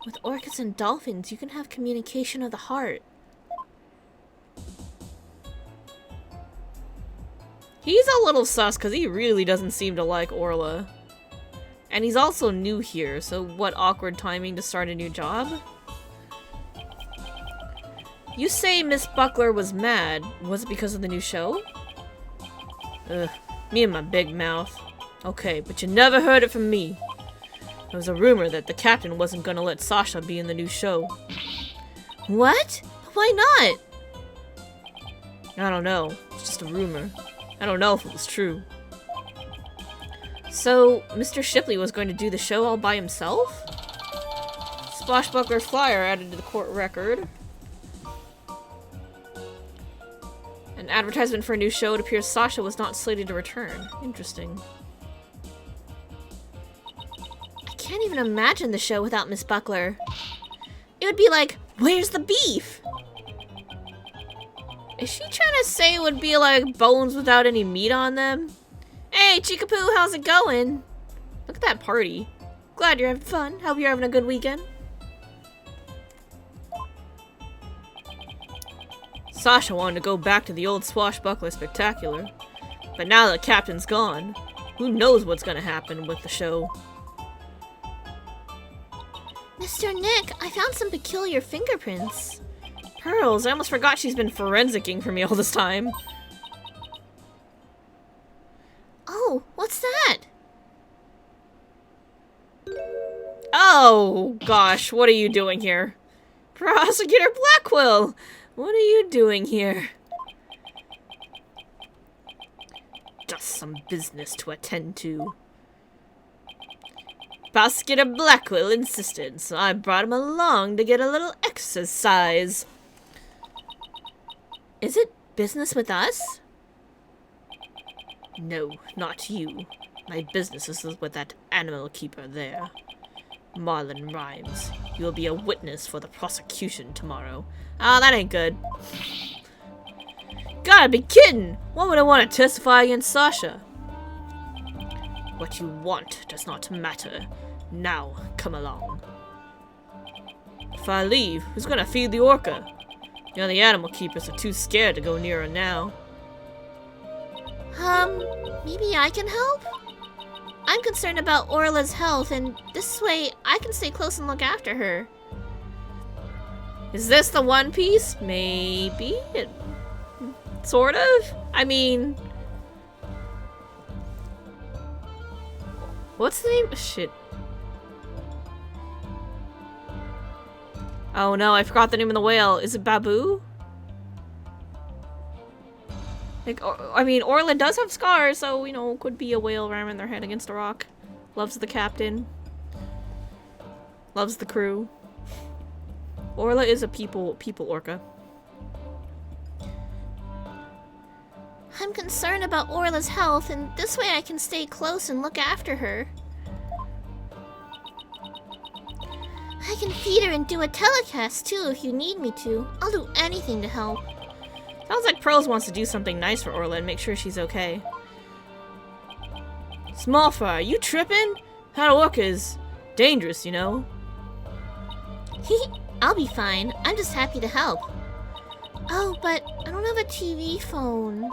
S1: with orcas and dolphins, you can have communication of the heart. He's a little sus because he really doesn't seem to like Orla. And he's also new here, so what awkward timing to start a new job? You say Miss Buckler was mad. Was it because of the new show? Ugh, me and my big mouth. Okay, but you never heard it from me. There was a rumor that the captain wasn't gonna let Sasha be in the new show. What? Why not? I don't know. It's just a rumor. I don't know if it was true. So, Mr. Shipley was going to do the show all by himself? Swashbuckler flyer added to the court record. An advertisement for a new show. It appears Sasha was not slated to return. Interesting. I can't even imagine the show without Miss Buckler. It would be like, where's the beef? Is she trying to say it would be like bones without any meat on them? Hey, Chickapoo, how's it going? Look at that party. Glad you're having fun. Hope you're having a good weekend. Sasha wanted to go back to the old Swashbuckler Spectacular. But now that the captain's gone, who knows what's gonna happen with the show.
S2: Mr. Nick, I found some peculiar fingerprints.
S1: Pearls, I almost forgot she's been forensicking for me all this time.
S2: Oh, what's that?
S1: Oh, gosh, what are you doing here? Prosecutor Blackwell, what are you doing here? Just some business to attend to. Prosecutor Blackwell insisted, so I brought him along to get a little exercise.
S2: Is it business with us?
S1: No, not you. My business is with that animal keeper there. Marlon Rhymes. You will be a witness for the prosecution tomorrow. Ah, that ain't good. Gotta be kidding! Why would I want to testify against Sasha? What you want does not matter. Now, come along. If I leave, who's gonna feed the orca? The other animal keepers are too scared to go near her now.
S2: Maybe I can help? I'm concerned about Orla's health, and this way I can stay close and look after her.
S1: Is this the One Piece? Maybe. Sort of? I mean... What's the name? Shit. Oh no, I forgot the name of the whale. Is it Babu? Like, I mean, Orla does have scars, so, you know, could be a whale ramming their head against a rock. Loves the captain. Loves the crew. Orla is a people orca.
S2: I'm concerned about Orla's health, and this way I can stay close and look after her. I can feed her and do a telecast, too, if you need me to. I'll do anything to help.
S1: Sounds like Pearls wants to do something nice for Orla and make sure she's okay. Small fry, you tripping? That orca is dangerous, you know?
S2: I'll be fine. I'm just happy to help. Oh, but I don't have a TV phone.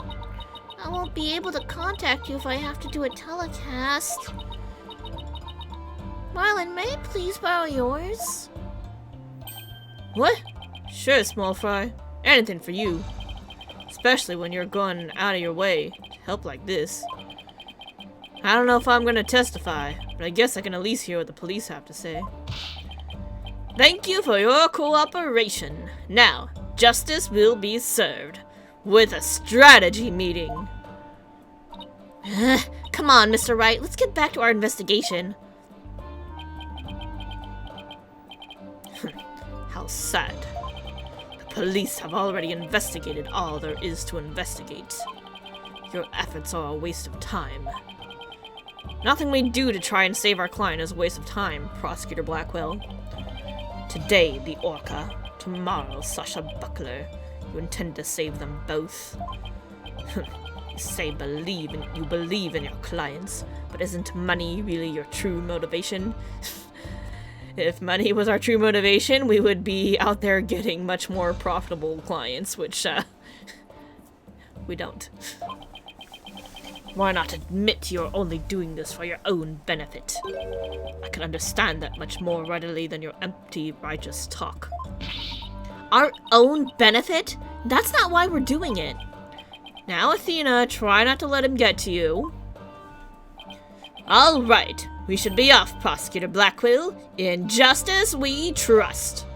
S2: I won't be able to contact you if I have to do a telecast. Marlin, may I please borrow yours?
S1: What? Sure, small fry. Anything for you. Especially when you're going out of your way to help like this. I don't know if I'm gonna testify, but I guess I can at least hear what the police have to say. Thank you for your cooperation. Now, justice will be served. With a strategy meeting.
S2: Come on, Mr. Wright, let's get back to our investigation.
S1: How sad. The police have already investigated all there is to investigate. Your efforts are a waste of time. Nothing we do to try and save our client is a waste of time, Prosecutor Blackwell. Today, the Orca. Tomorrow, Sasha Buckler. You intend to save them both. You say you believe in your clients, but isn't money really your true motivation? If money was our true motivation, we would be out there getting much more profitable clients, which, we don't. Why not admit you're only doing this for your own benefit? I can understand that much more readily than your empty, righteous talk.
S2: Our own benefit? That's not why we're doing it.
S1: Now, Athena, try not to let him get to you. All right, we should be off, Prosecutor Blackwell. In justice, we trust.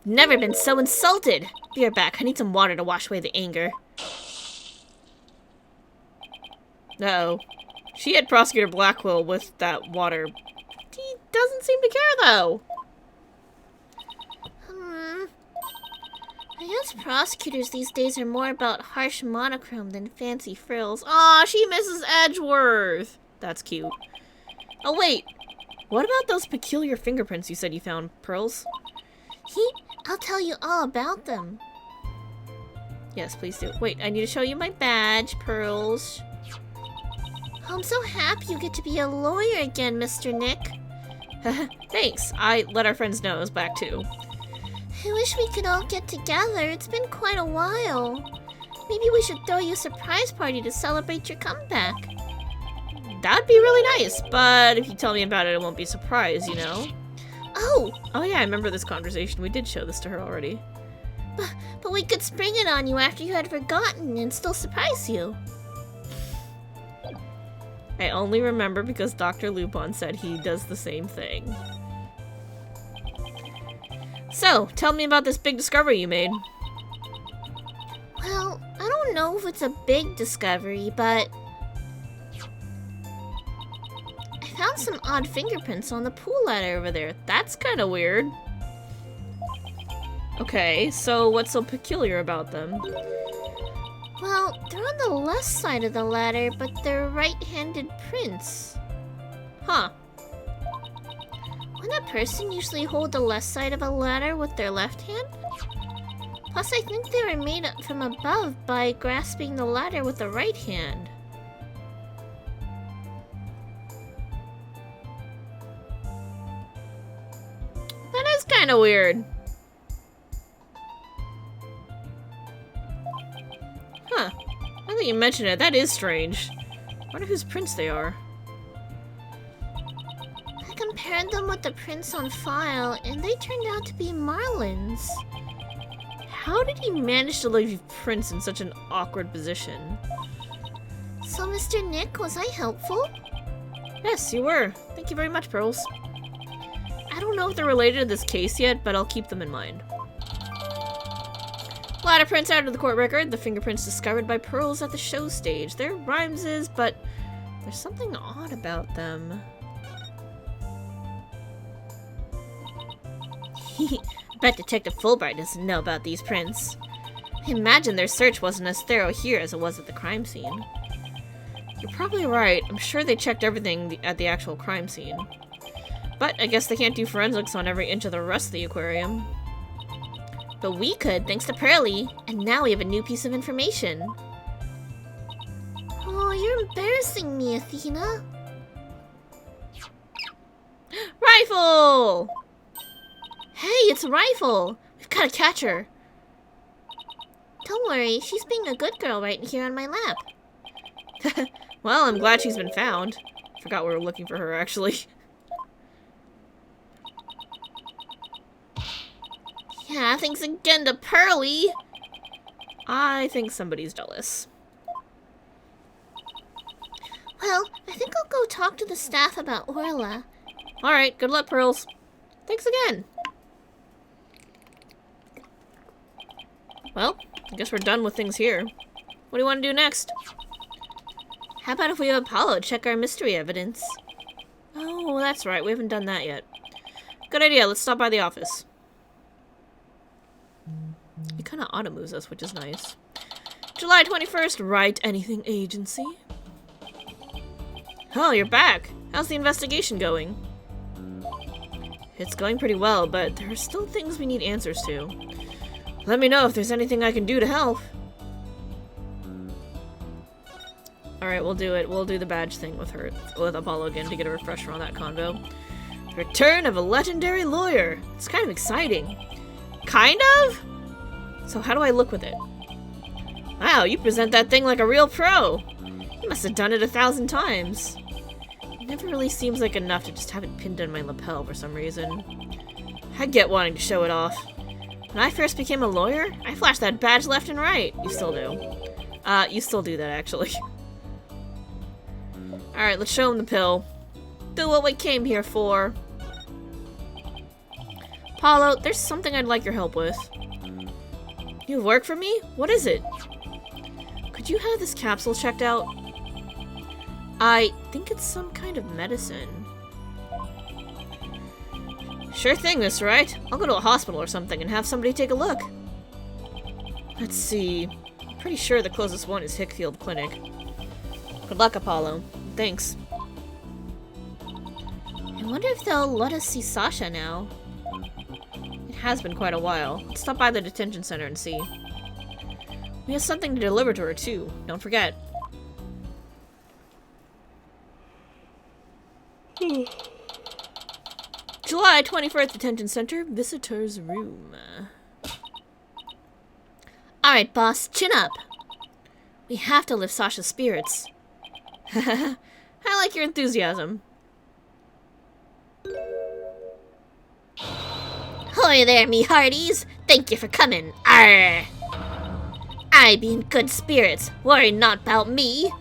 S2: Never been so insulted. Be right back. I need some water to wash away the anger.
S1: Uh-oh. She had Prosecutor Blackwell with that water. He doesn't seem to care, though.
S2: I guess prosecutors these days are more about harsh monochrome than fancy frills. Aw, she misses Edgeworth.
S1: That's cute. Oh, wait. What about those peculiar fingerprints you said you found, Pearls?
S2: I'll tell you all about them.
S1: Yes, please do. Wait, I need to show you my badge, Pearls.
S2: Oh, I'm so happy you get to be a lawyer again, Mr. Nick.
S1: Thanks. I let our friends know I was back, too.
S2: I wish we could all get together. It's been quite a while. Maybe we should throw you a surprise party to celebrate your comeback.
S1: That'd be really nice, but if you tell me about it, it won't be a surprise, you know?
S2: Oh
S1: Yeah, I remember this conversation. We did show this to her already.
S2: But we could spring it on you after you had forgotten and still surprise you.
S1: I only remember because Dr. Lupin said he does the same thing. So, tell me about this big discovery you made.
S2: Well, I don't know if it's a big discovery, but I found some odd fingerprints on the pool ladder over there.
S1: That's kind of weird. Okay, so what's so peculiar about them?
S2: Well, they're on the left side of the ladder, but they're right-handed prints.
S1: Huh.
S2: Wouldn't a person usually hold the left side of a ladder with their left hand? Plus, I think they were made up from above by grasping the ladder with the right hand.
S1: That is kind of weird. Huh. Now that you mention it, that is strange. I wonder whose prints they are.
S2: I compared them with the prints on file, and they turned out to be Marlin's.
S1: How did he manage to leave prints in such an awkward position?
S2: So, Mr. Nick, was I helpful?
S1: Yes, you were. Thank you very much, Pearls. I don't know if they're related to this case yet, but I'll keep them in mind. Ladder prints out of the court record. The fingerprints discovered by Pearls at the show stage. They're Rhymes's, but there's something odd about them.
S2: Bet Detective Fulbright doesn't know about these prints. I imagine their search wasn't as thorough here as it was at the crime scene.
S1: You're probably right. I'm sure they checked everything at the actual crime scene. But I guess they can't do forensics on every inch of the rest of the aquarium.
S2: But we could, thanks to Pearlie, and now we have a new piece of information. Oh, you're embarrassing me, Athena.
S1: Rifle!
S2: Hey, it's Rifle! We've got to catch her. Don't worry, she's being a good girl right here on my lap.
S1: Well, I'm glad she's been found. Forgot we were looking for her, actually.
S2: Yeah, thanks again to Pearly.
S1: I think somebody's jealous.
S2: Well, I think I'll go talk to the staff about Orla.
S1: Alright, good luck, Pearls. Thanks again. Well, I guess we're done with things here. What do you want to do next?
S2: How about if we have Apollo check our mystery evidence?
S1: Oh, that's right. We haven't done that yet. Good idea. Let's stop by the office. It kind of auto-moves us, which is nice. July 21st, Wright Anything Agency. Oh, you're back. How's the investigation going? It's going pretty well, but there are still things we need answers to. Let me know if there's anything I can do to help. Alright, we'll do it. We'll do the badge thing with her, with Apollo again to get a refresher on that convo. The return of a legendary lawyer. It's kind of exciting. Kind of? So how do I look with it? Wow, you present that thing like a real pro. You must have done it 1,000 times. It never really seems like enough to just have it pinned on my lapel for some reason. I get wanting to show it off. When I first became a lawyer, I flashed that badge left and right. You still do. You still do that, actually. Alright, let's show him the pill. Do what we came here for. Apollo, there's something I'd like your help with. You work for me? What is it? Could you have this capsule checked out? I think it's some kind of medicine. Sure thing, Miss Wright. I'll go to a hospital or something and have somebody take a look. Let's see. I'm pretty sure the closest one is Hickfield Clinic. Good luck, Apollo. Thanks.
S2: I wonder if they'll let us see Sasha now.
S1: It has been quite a while. Let's stop by the detention center and see. We have something to deliver to her, too. Don't forget. July 21st, detention center, visitor's room.
S2: Alright, boss, chin up. We have to lift Sasha's spirits.
S1: I like your enthusiasm.
S2: Hoy there, me hearties! Thank you for coming. Arr! I be in good spirits. Worry not about me.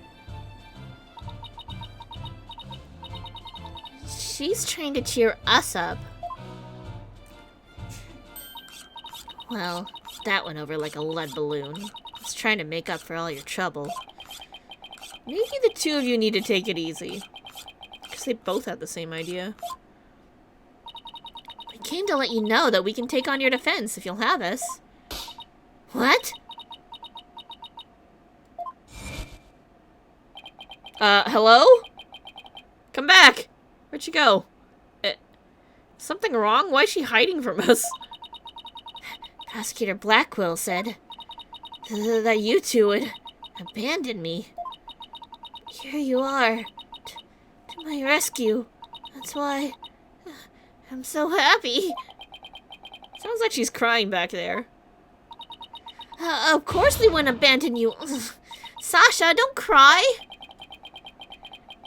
S2: She's trying to cheer us up. Well, that went over like a lead balloon. It's trying to make up for all your trouble.
S1: Maybe the two of you need to take it easy. Because they both had the same idea.
S2: We came to let you know that we can take on your defense if you'll have us. What?
S1: Hello? Come back! Where'd she go? Something wrong? Why is she hiding from us?
S2: Prosecutor Blackwell said that you two would abandon me. Here you are, to my rescue. That's why I'm so happy.
S1: Sounds like she's crying back there.
S2: Of course we wouldn't abandon you. Sasha, don't cry.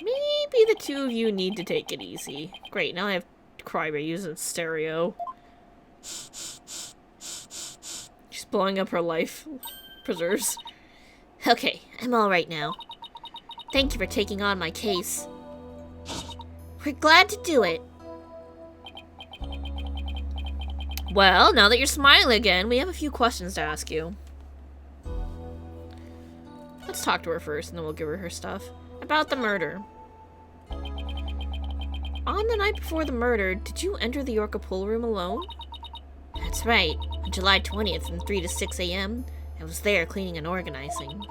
S1: Maybe the two of you need to take it easy. Great, now I have Crybaby using stereo. She's blowing up her life preserves.
S2: Okay, I'm all right now. Thank you for taking on my case. We're glad to do it.
S1: Well, now that you're smiling again, we have a few questions to ask you. Let's talk to her first, and then we'll give her her stuff. About the murder. On the night before the murder, did you enter the Orca pool room alone?
S2: That's right. On July 20th from 3 to 6 a.m., I was there cleaning and organizing.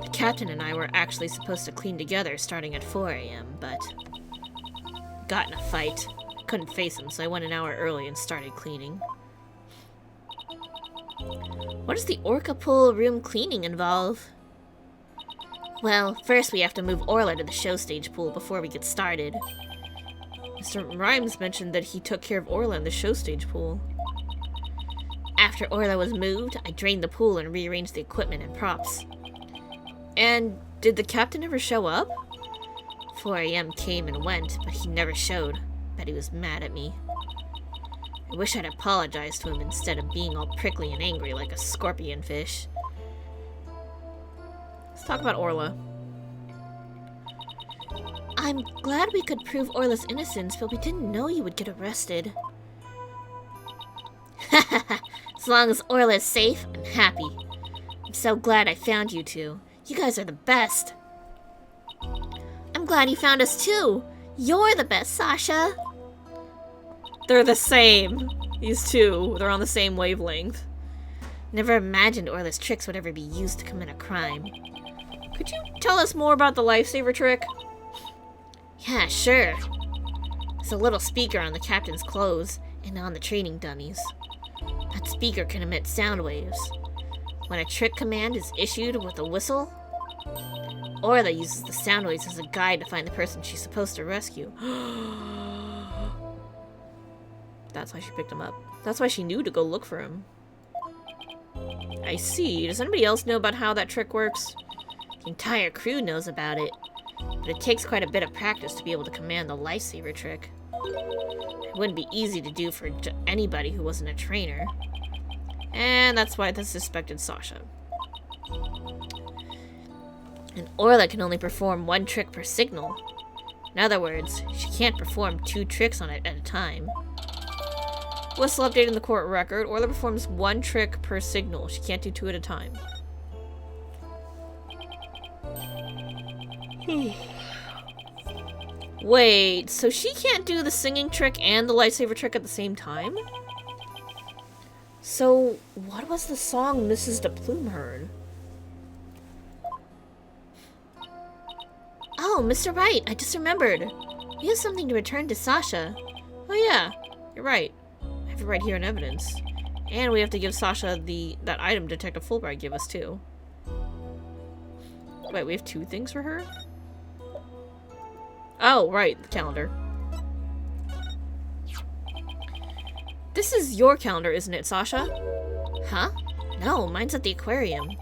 S2: The captain and I were actually supposed to clean together starting at 4 a.m., but got in a fight. I couldn't face him, so I went an hour early and started cleaning. What does the Orca pool room cleaning involve? Well, first we have to move Orla to the show stage pool before we get started.
S1: Mr. Rhymes mentioned that he took care of Orla in the show stage pool.
S2: After Orla was moved, I drained the pool and rearranged the equipment and props.
S1: And did the captain ever show up?
S2: 4 a.m. came and went, but he never showed. Bet he was mad at me. I wish I'd apologized to him instead of being all prickly and angry like a scorpion fish.
S1: Let's talk about Orla.
S2: I'm glad we could prove Orla's innocence, but we didn't know you would get arrested. As long as Orla is safe, I'm happy. I'm so glad I found you two. You guys are the best. I'm glad you found us too. You're the best, Sasha.
S1: They're the same. These two, they're on the same wavelength.
S2: Never imagined Orla's tricks would ever be used to commit a crime.
S1: Could you tell us more about the lifesaver trick?
S2: Yeah, sure. There's a little speaker on the captain's clothes and on the training dummies. That speaker can emit sound waves. When a trick command is issued with a whistle, Orla uses the sound waves as a guide to find the person she's supposed to rescue.
S1: That's why she picked him up. That's why she knew to go look for him. I see. Does anybody else know about how that trick works?
S2: The entire crew knows about it, but it takes quite a bit of practice to be able to command the lifesaver trick. It wouldn't be easy to do for anybody who wasn't a trainer.
S1: And that's why they suspected Sasha.
S2: And Orla can only perform 1 trick per signal. In other words, she can't perform 2 tricks on it at a time.
S1: Whistle updating the court record. Orla performs 1 trick per signal. She can't do 2 at a time. Wait, so she can't do the singing trick and the lightsaber trick at the same time? So, what was the song Mrs. De Plume heard?
S2: Oh, Mr. Wright, I just remembered. We have something to return to Sasha.
S1: Oh yeah, you're right. I have it right here in evidence. And we have to give Sasha that item Detective Fulbright gave us too. Wait, we have 2 things for her? Oh, right, the calendar. This is your calendar, isn't it, Sasha?
S2: Huh? No, mine's at the aquarium.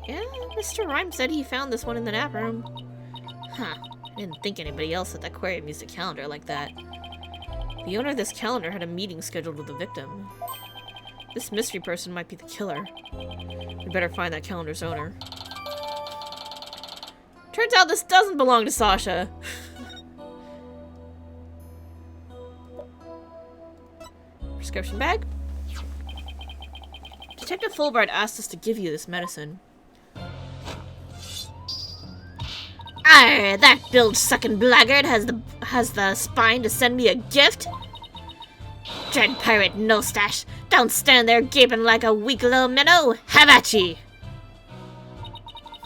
S1: Yeah, Mr. Rhyme said he found this one in the nap room.
S2: Huh. I didn't think anybody else at the aquarium used a calendar like that.
S1: The owner of this calendar had a meeting scheduled with the victim. This mystery person might be the killer. We better find that calendar's owner. Turns out this doesn't belong to Sasha. Prescription bag? Detective Fulbright asked us to give you this medicine.
S2: Arr, that bilge-sucking blackguard has the spine to send me a gift? Dread pirate Nostache, don't stand there gaping like a weak little minnow. Have at ye!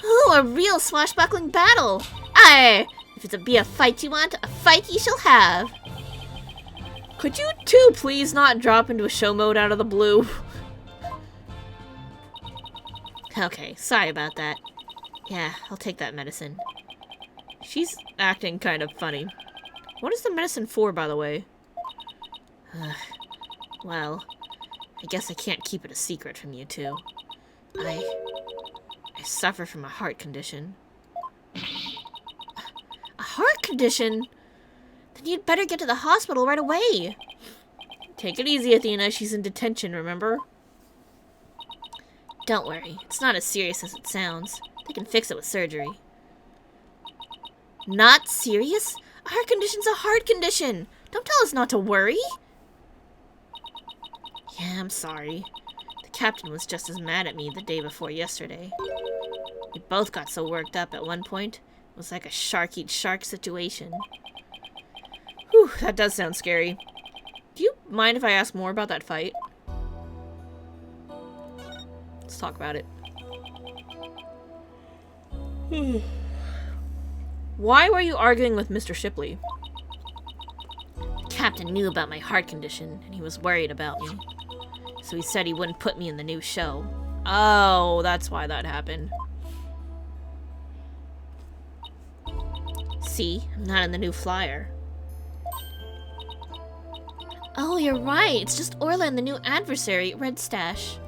S2: Ooh, a real swashbuckling battle! Arr! If it's be a fight you want, a fight ye shall have!
S1: Could you two please not drop into a show mode out of the blue?
S2: Okay, sorry about that. Yeah, I'll take that medicine.
S1: She's acting kind of funny. What is the medicine for, by the way?
S2: Well, I guess I can't keep it a secret from you two. I suffer from a heart condition. A heart condition? Then you'd better get to the hospital right away.
S1: Take it easy, Athena. She's in detention, remember?
S2: Don't worry. It's not as serious as it sounds. They can fix it with surgery. Not serious? A heart condition's a heart condition. Don't tell us not to worry. Yeah, I'm sorry. The captain was just as mad at me the day before yesterday. We both got so worked up at one point. It was like a shark-eat-shark situation.
S1: Whew, that does sound scary. Do you mind if I ask more about that fight? Let's talk about it. Why were you arguing with Mr. Shipley?
S2: The captain knew about my heart condition, and he was worried about me. So he said he wouldn't put me in the new show.
S1: Oh, that's why that happened.
S2: See, I'm not in the new flyer. Oh, you're right. It's just Orla and the new adversary, Red Stash.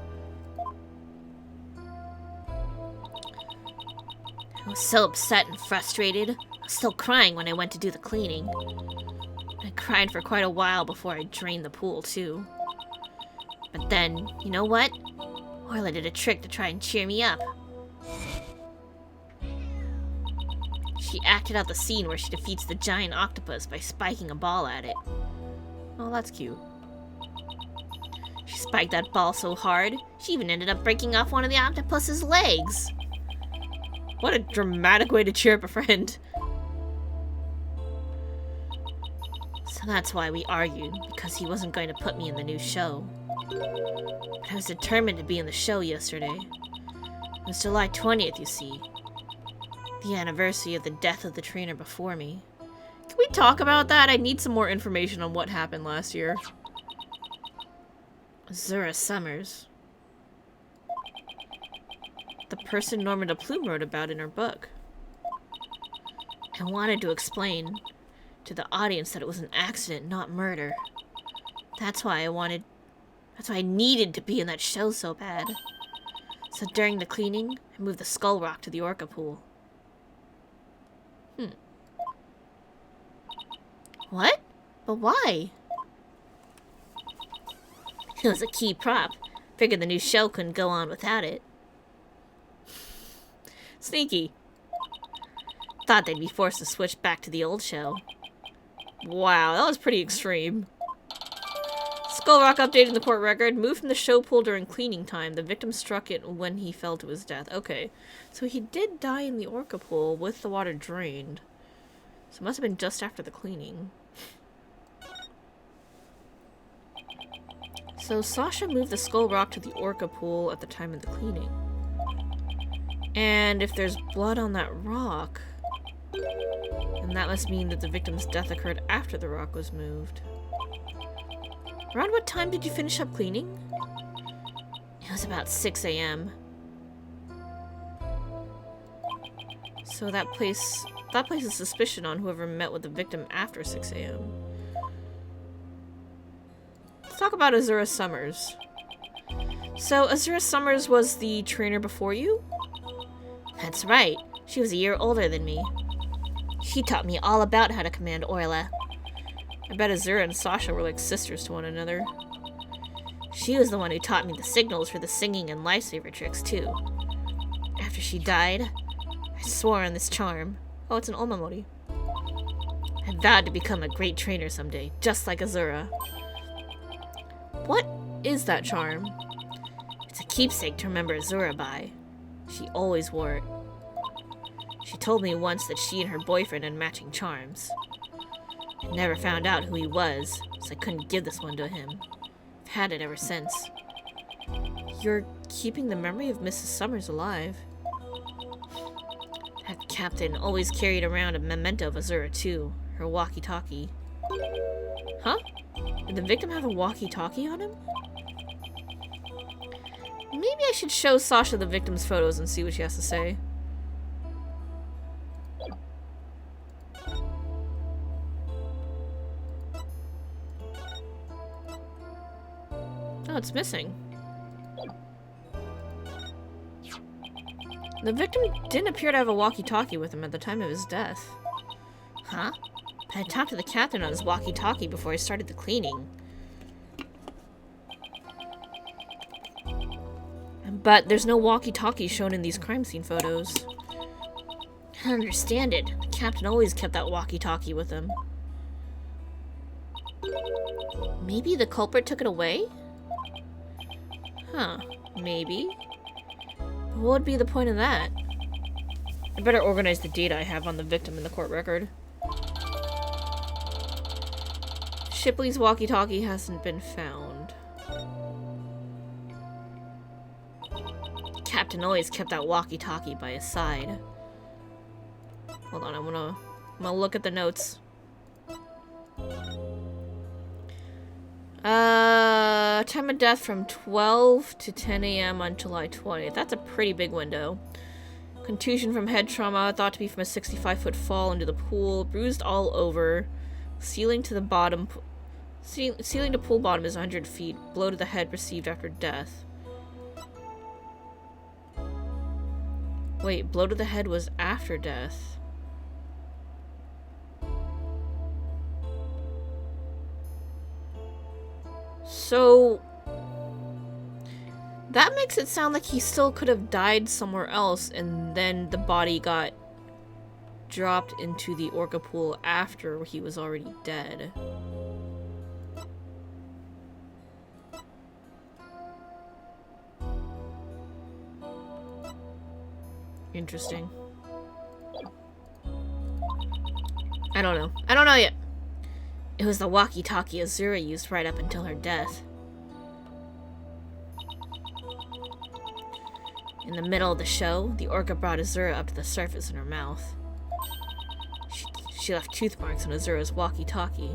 S2: I was so upset and frustrated. I was still crying when I went to do the cleaning. I cried for quite a while before I drained the pool, too. But then, you know what? Orla did a trick to try and cheer me up. She acted out the scene where she defeats the giant octopus by spiking a ball at it. Oh, that's cute. She spiked that ball so hard, she even ended up breaking off one of the octopus's legs. What a dramatic way to cheer up a friend. So that's why we argued, because he wasn't going to put me in the new show. But I was determined to be in the show yesterday. It was July 20th, you see. The anniversary of the death of the trainer before me.
S1: Can we talk about that? I need some more information on what happened last year.
S2: Azura Summers.
S1: The person Norma de Plume wrote about in her book.
S2: I wanted to explain to the audience that it was an accident, not murder. That's why I needed to be in that show so bad. So during the cleaning, I moved the skull rock to the orca pool. What? But why? It was a key prop. Figured the new show couldn't go on without it.
S1: Sneaky.
S2: Thought they'd be forced to switch back to the old show.
S1: Wow, that was pretty extreme. Skull Rock updated in the court record. Moved from the show pool during cleaning time. The victim struck it when he fell to his death. Okay, so he did die in the orca pool with the water drained. So it must have been just after the cleaning. So Sasha moved the skull rock to the orca pool at the time of the cleaning. And if there's blood on that rock, then that must mean that the victim's death occurred after the rock was moved. Around what time did you finish up cleaning?
S2: It was about 6 a.m.
S1: So that places suspicion on whoever met with the victim after 6 a.m. Let's talk about Azura Summers. So Azura Summers was the trainer before you?
S2: That's right. She was a year older than me. She taught me all about how to command Orla.
S1: I bet Azura and Sasha were like sisters to one another.
S2: She was the one who taught me the signals for the singing and lifesaver tricks, too. After she died, I swore on this charm.
S1: Oh, it's an Omamori.
S2: I vowed to become a great trainer someday, just like Azura.
S1: What is that charm?
S2: It's a keepsake to remember Azura by. She always wore it. She told me once that she and her boyfriend had matching charms. I never found out who he was, so I couldn't give this one to him. I've had it ever since.
S1: You're keeping the memory of Mrs. Summers alive.
S2: That captain always carried around a memento of Azura too, her walkie-talkie.
S1: Huh? Did the victim have a walkie-talkie on him? Maybe I should show Sasha the victim's photos and see what she has to say. Oh, it's missing. The victim didn't appear to have a walkie-talkie with him at the time of his death.
S2: Huh? But I talked to the captain on his walkie-talkie before I started the cleaning.
S1: But there's no walkie-talkie shown in these crime scene photos.
S2: I don't understand it. The captain always kept that walkie-talkie with him. Maybe the culprit took it away?
S1: Huh, maybe. But what would be the point of that? I better organize the data I have on the victim in the court record. Shipley's walkie-talkie hasn't been found.
S2: The captain always kept that walkie-talkie by his side.
S1: Hold on, I'm gonna look at the notes. Time of death from 12 to 10 a.m. on July 20th. That's a pretty big window. Contusion from head trauma, thought to be from a 65-foot fall into the pool. Bruised all over. Ceiling to the bottom. Ceiling to pool bottom is 100 feet. Blow to the head received after death. Wait, blow to the head was after death. So that makes it sound like he still could have died somewhere else and then the body got dropped into the orca pool after he was already dead. Interesting. I don't know. I don't know yet. It was the walkie-talkie Azura used right up until her death. In the middle of the show, the orca brought Azura up to the surface in her mouth. She left tooth marks on Azura's walkie-talkie.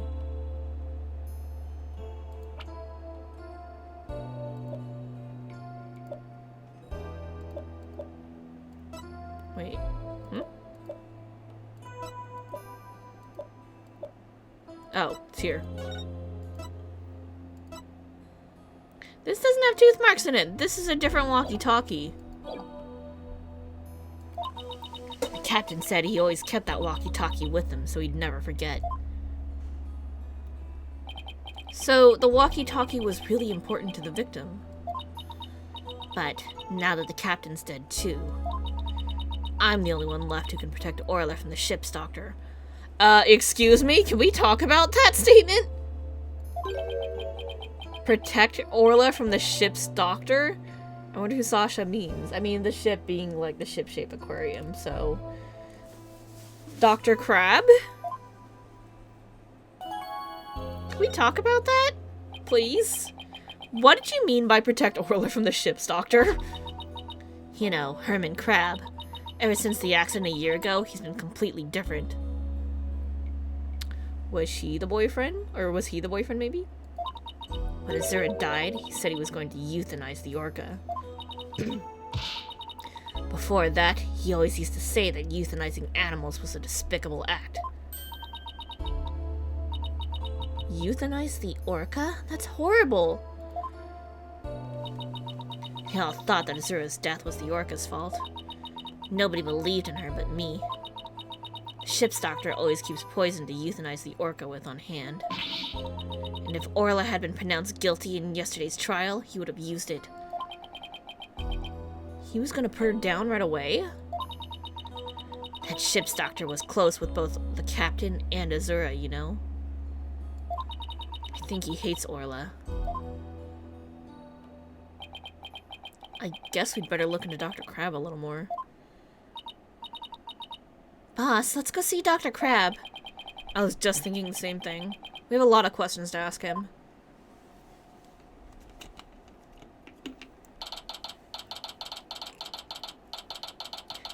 S1: Wait. Oh, it's here. This doesn't have tooth marks in it. This is a different walkie-talkie. The captain said he always kept that walkie-talkie with him so he'd never forget. So the walkie-talkie was really important to the victim. But now that the captain's dead too, I'm the only one left who can protect Orla from the ship's doctor. Excuse me? Can we talk about that statement? Protect Orla from the ship's doctor? I wonder who Sasha means. I mean, the ship being like the ship-shaped aquarium, so... Dr. Crab? Can we talk about that? Please? What did you mean by protect Orla from the ship's doctor? You know, Herman Crab. Ever since the accident a year ago, he's been completely different. Was she the boyfriend? Or was he the boyfriend, maybe? When Azura died, he said he was going to euthanize the orca. Before that, he always used to say that euthanizing animals was a despicable act. Euthanize the orca? That's horrible! They all thought that Azura's death was the orca's fault. Nobody believed in her but me. The ship's doctor always keeps poison to euthanize the orca with on hand. And if Orla had been pronounced guilty in yesterday's trial, he would have used it. He was gonna put her down right away? That ship's doctor was close with both the captain and Azura, you know? I think he hates Orla. I guess we'd better look into Dr. Crab a little more. Boss, let's go see Dr. Crab. I was just thinking the same thing. We have a lot of questions to ask him.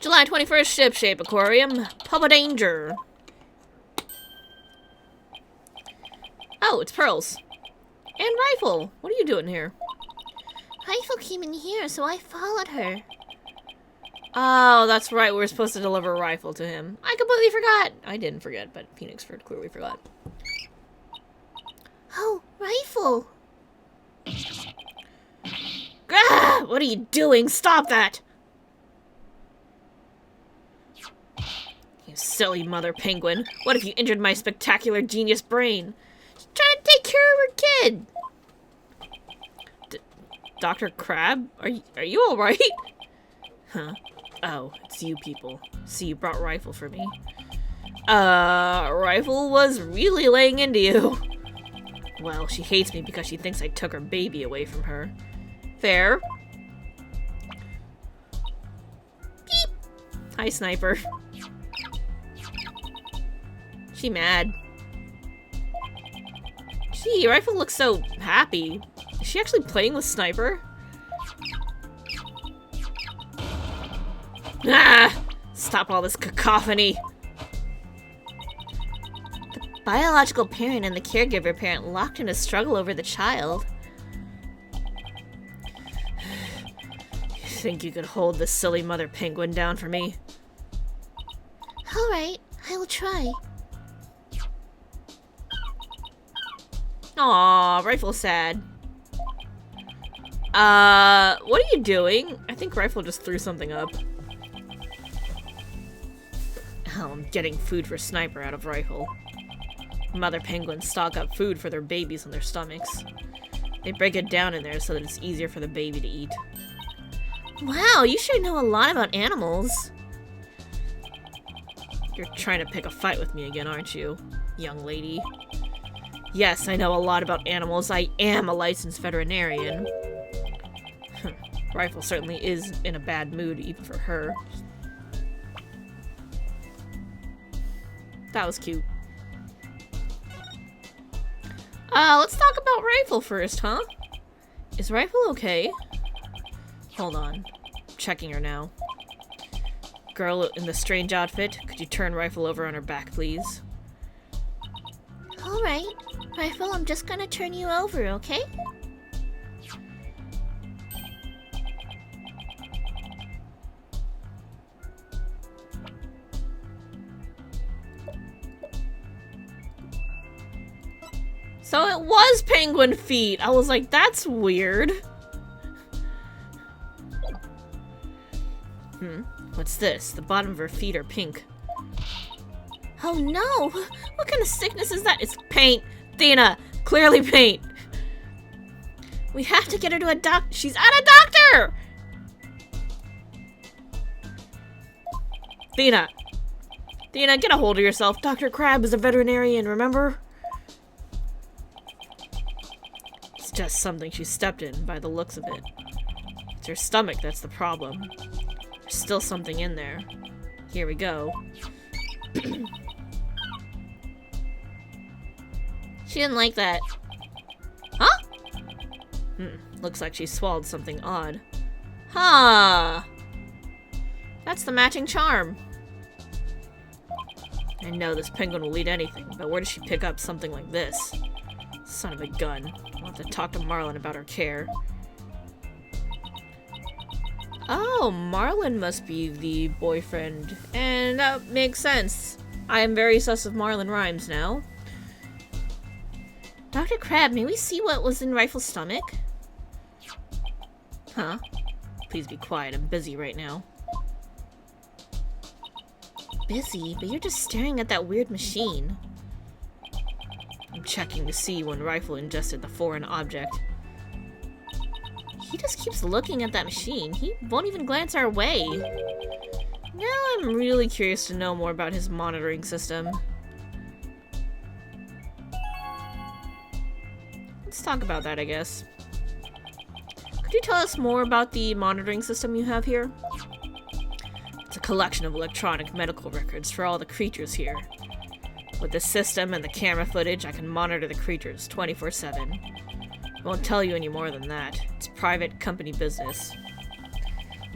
S1: July 21st, Ship-Shape Aquarium. Papa Danger. Oh, it's Pearls. And Rifle. What are you doing here?
S2: Rifle came in here, so I followed her.
S1: Oh, that's right. We were supposed to deliver a rifle to him. I completely forgot. I didn't forget, but Phoenix clearly forgot.
S2: Oh, Rifle!
S1: Ah! What are you doing? Stop that! You silly mother penguin. What if you injured my spectacular genius brain? She's trying to take care of her kid. Dr. Crab? Are you alright? Huh. Oh, it's you people. See, you brought Rifle for me. Rifle was really laying into you. Well, she hates me because she thinks I took her baby away from her. Fair. Beep! Hi, Sniper. She mad. Gee, Rifle looks so happy. Is she actually playing with Sniper? Ah! Stop all this cacophony.
S2: The biological parent and the caregiver parent locked in a struggle over the child.
S1: You think you could hold this silly mother penguin down for me?
S2: Alright, I will try.
S1: Aw, Rifle's sad. What are you doing? I think Rifle just threw something up. Oh, I'm getting food for Sniper out of Rifle. Mother penguins stock up food for their babies on their stomachs. They break it down in there so that it's easier for the baby to eat.
S2: Wow, you sure know a lot about animals.
S1: You're trying to pick a fight with me again, aren't you, young lady? Yes, I know a lot about animals. I am a licensed veterinarian. Rifle certainly is in a bad mood, even for her. That was cute. Let's talk about Rifle first, huh? Is Rifle okay? Hold on. I'm checking her now. Girl in the strange outfit, could you turn Rifle over on her back, please?
S2: Alright. Rifle, I'm just gonna turn you over, okay?
S1: So it was penguin feet! I was like, that's weird. What's this? The bottom of her feet are pink.
S2: Oh no!
S1: What kind of sickness is that? It's paint! Athena! Clearly paint!
S2: We have to get her to a doctor.
S1: She's at a doctor! Athena! Athena, get a hold of yourself. Dr. Crab is a veterinarian, remember? It's just something she stepped in, by the looks of it. It's her stomach that's the problem. There's still something in there. Here we go.
S2: She didn't like that.
S1: Huh? Looks like she swallowed something odd. Huh. That's the matching charm. I know this penguin will eat anything, but where does she pick up something like this? Son of a gun. I'll have to talk to Marlin about her care. Oh, Marlin must be the boyfriend. And that makes sense. I am very sus of Marlin rhymes now.
S2: Dr. Crab, may we see what was in Rifle's stomach?
S1: Huh? Please be quiet, I'm busy right now.
S2: Busy, but you're just staring at that weird machine.
S1: I'm checking to see when Rifle ingested the foreign object.
S2: He just keeps looking at that machine. He won't even glance our way.
S1: Now I'm really curious to know more about his monitoring system. Let's talk about that, I guess. Could you tell us more about the monitoring system you have here? It's a collection of electronic medical records for all the creatures here. With the system and the camera footage, I can monitor the creatures 24/7. I won't tell you any more than that. It's private company business.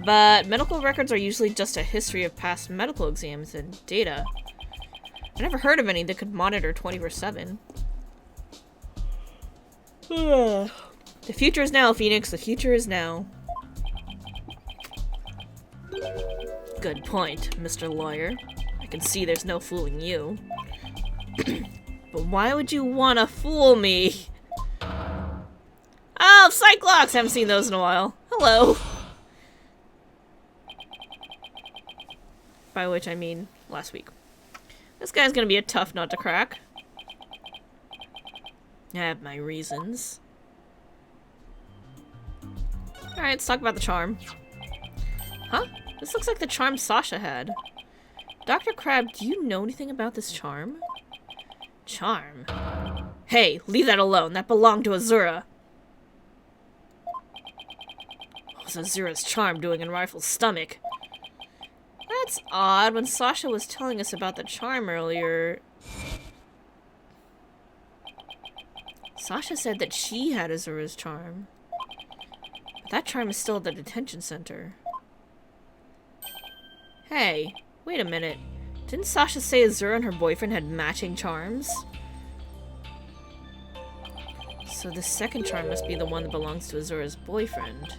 S1: But medical records are usually just a history of past medical exams and data. I never heard of any that could monitor 24/7. The future is now, Phoenix. The future is now. Good point, Mr. Lawyer. I can see there's no fooling you. But why would you want to fool me? Oh, Cyclops! Haven't seen those in a while. Hello. By which I mean last week. This guy's gonna be a tough nut to crack. I have my reasons. Alright, let's talk about the charm. Huh? This looks like the charm Sasha had. Dr. Crab, do you know anything about this charm? Charm? Hey, leave that alone. That belonged to Azura. What's Azura's charm doing in Rifle's stomach? That's odd. When Sasha was telling us about the charm earlier... Sasha said that she had Azura's charm. But that charm is still at the detention center. Hey, wait a minute. Didn't Sasha say Azura and her boyfriend had matching charms? So the second charm must be the one that belongs to Azura's boyfriend.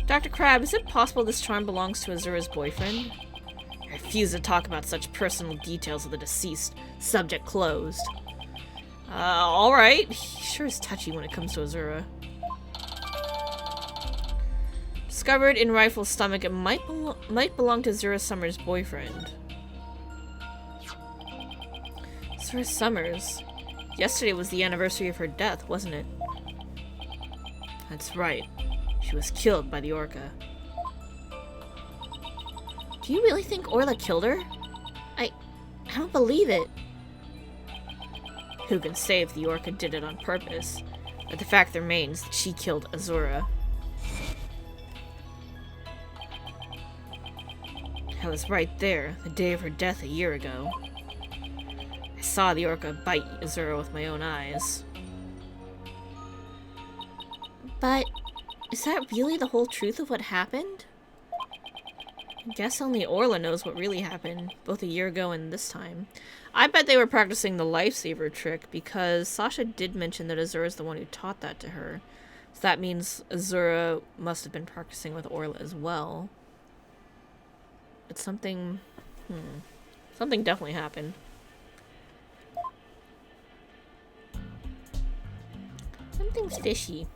S1: Dr. Crab, is it possible this charm belongs to Azura's boyfriend? I refuse to talk about such personal details of the deceased. Subject closed. Alright. He sure is touchy when it comes to Azura. Discovered in Rifle's stomach, it might belong to Azura Summers' boyfriend. Azura Summers? Yesterday was the anniversary of her death, wasn't it? That's right. She was killed by the Orca.
S2: Do you really think Orla killed her? I don't believe it.
S1: Who can say if the Orca did it on purpose? But the fact remains that she killed Azura. I was right there, the day of her death a year ago. I saw the Orca bite Azura with my own eyes.
S2: But is that really the whole truth of what happened?
S1: I guess only Orla knows what really happened, both a year ago and this time. I bet they were practicing the lifesaver trick, because Sasha did mention that Azura's the one who taught that to her. So that means Azura must have been practicing with Orla as well. But something... something definitely happened.
S2: Something's fishy.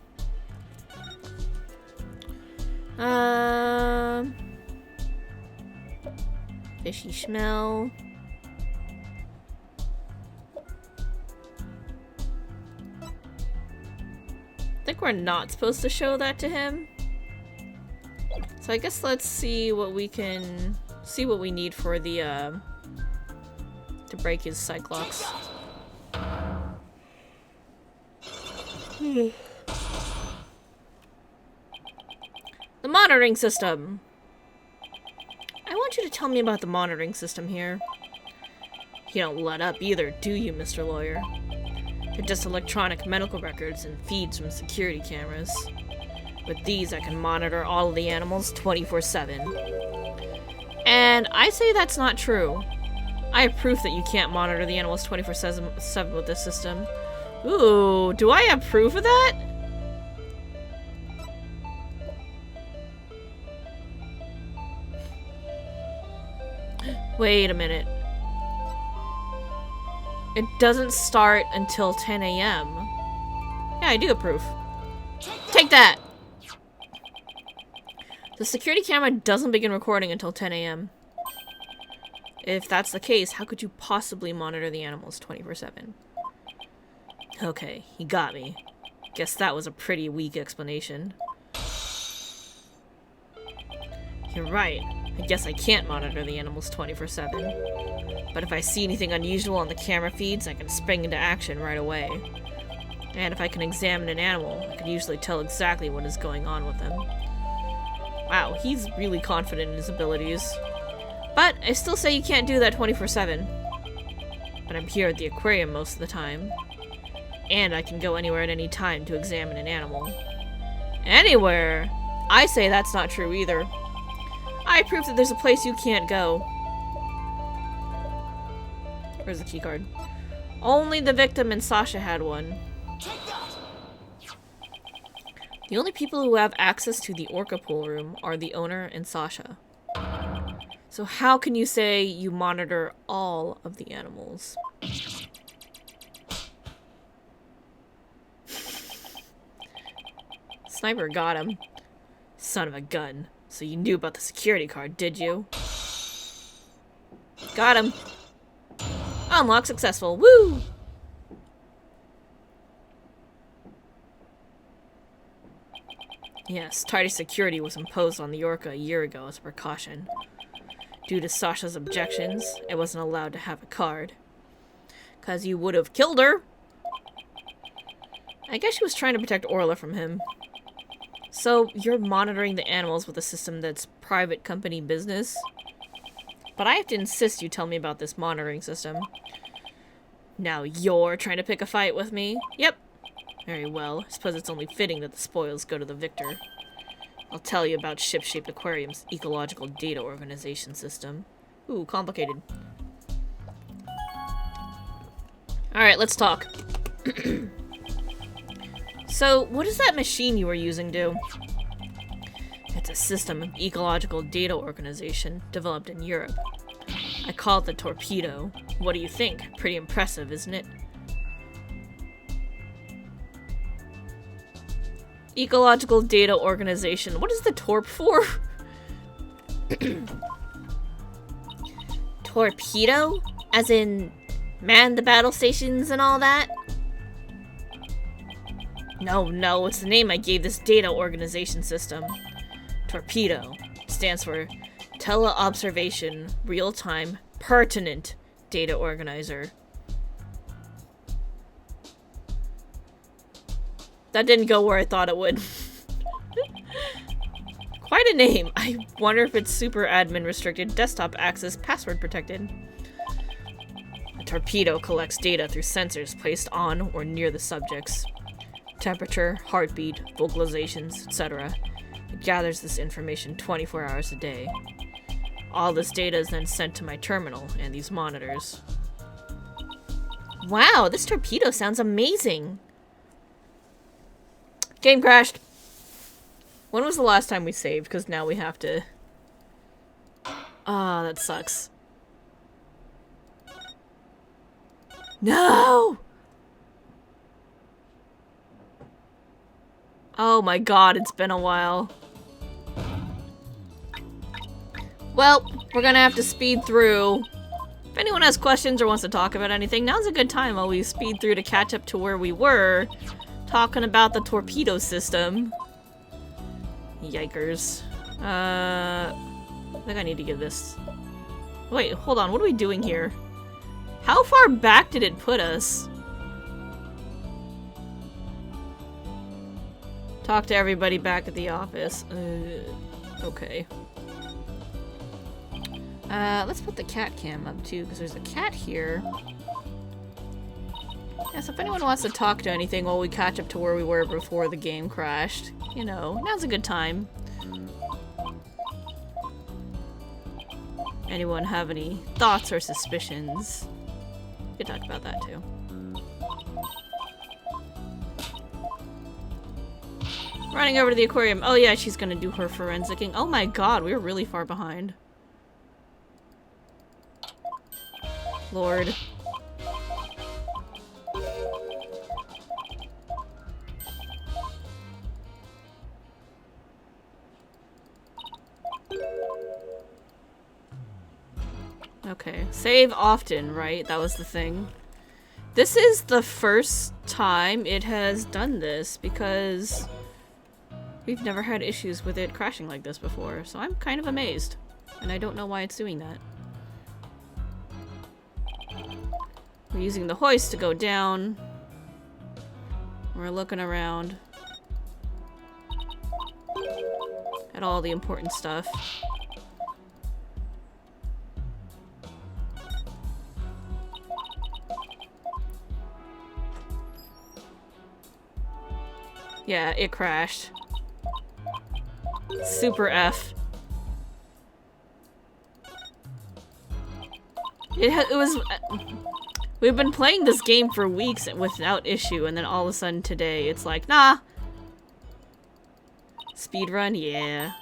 S1: Fishy smell. I think we're not supposed to show that to him. So I guess let's see what we can... see what we need for the, to break his Cyclops. The monitoring system! I want you to tell me about the monitoring system here. You don't let up either, do you, Mr. Lawyer? They're just electronic medical records and feeds from security cameras. With these, I can monitor all of the animals 24/7. And I say that's not true. I have proof that you can't monitor the animals 24/7 with this system. Ooh, do I have proof of that? Wait a minute. It doesn't start until 10 a.m. Yeah, I do have proof. Take that! The security camera doesn't begin recording until 10 a.m. If that's the case, how could you possibly monitor the animals 24/7? Okay, he got me. Guess that was a pretty weak explanation. You're right. I guess I can't monitor the animals 24/7. But if I see anything unusual on the camera feeds, I can spring into action right away. And if I can examine an animal, I can usually tell exactly what is going on with them. Wow, he's really confident in his abilities. But I still say you can't do that 24/7. But I'm here at the aquarium most of the time. And I can go anywhere at any time to examine an animal. Anywhere? I say that's not true either. I prove that there's a place you can't go. Where's the keycard? Only the victim and Sasha had one. The only people who have access to the Orca pool room are the owner and Sasha. So how can you say you monitor all of the animals? Sniper got him. Son of a gun. So you knew about the security card, did you? Got him. Unlock successful. Woo! Yes, tighter security was imposed on the Orca a year ago as a precaution. Due to Sasha's objections, it wasn't allowed to have a card. 'Cause you would have killed her! I guess she was trying to protect Orla from him. So, you're monitoring the animals with a system that's private company business? But I have to insist you tell me about this monitoring system. Now you're trying to pick a fight with me? Yep. Very well. I suppose it's only fitting that the spoils go to the victor. I'll tell you about Ship-Shaped Aquarium's ecological data organization system. Ooh, complicated. Alright, let's talk. So, what does that machine you were using do? It's a system of ecological data organization developed in Europe. I call it the Torpedo. What do you think? Pretty impressive, isn't it? Ecological Data Organization. What is the TORP for?
S2: Torpedo? As in, man the battle stations and all that?
S1: No, it's the name I gave this data organization system. Torpedo stands for Teleobservation Real-Time Pertinent Data Organizer. That didn't go where I thought it would. Quite a name. I wonder if it's super admin restricted, desktop access, password protected. A torpedo collects data through sensors placed on or near the subjects. Temperature, heartbeat, vocalizations, etc. It gathers this information 24 hours a day. All this data is then sent to my terminal and these monitors.
S2: Wow, this torpedo sounds amazing.
S1: Game crashed. When was the last time we saved? Because now we have to... Ah, that sucks. No! Oh my god, it's been a while. Well, we're gonna have to speed through. If anyone has questions or wants to talk about anything, now's a good time while we speed through to catch up to where we were. Talking about the torpedo system. Yikers. I think I need to give this... Wait, hold on, what are we doing here? How far back did it put us? Talk to everybody back at the office. Okay. Let's put the cat cam up too, because there's a cat here. Yeah, so if anyone wants to talk to anything while we catch up to where we were before the game crashed, you know, now's a good time. Anyone have any thoughts or suspicions? We could talk about that too. Running over to the aquarium. Oh yeah, she's gonna do her forensicing. Oh my god, we were really far behind. Lord. Okay, save often, right? That was the thing. This is the first time it has done this because we've never had issues with it crashing like this before, so I'm kind of amazed. And I don't know why it's doing that. We're using the hoist to go down. We're looking around at all the important stuff. Yeah, it crashed. Super F. It was... We've been playing this game for weeks without issue, and then all of a sudden today, it's like, nah. Speedrun? Yeah.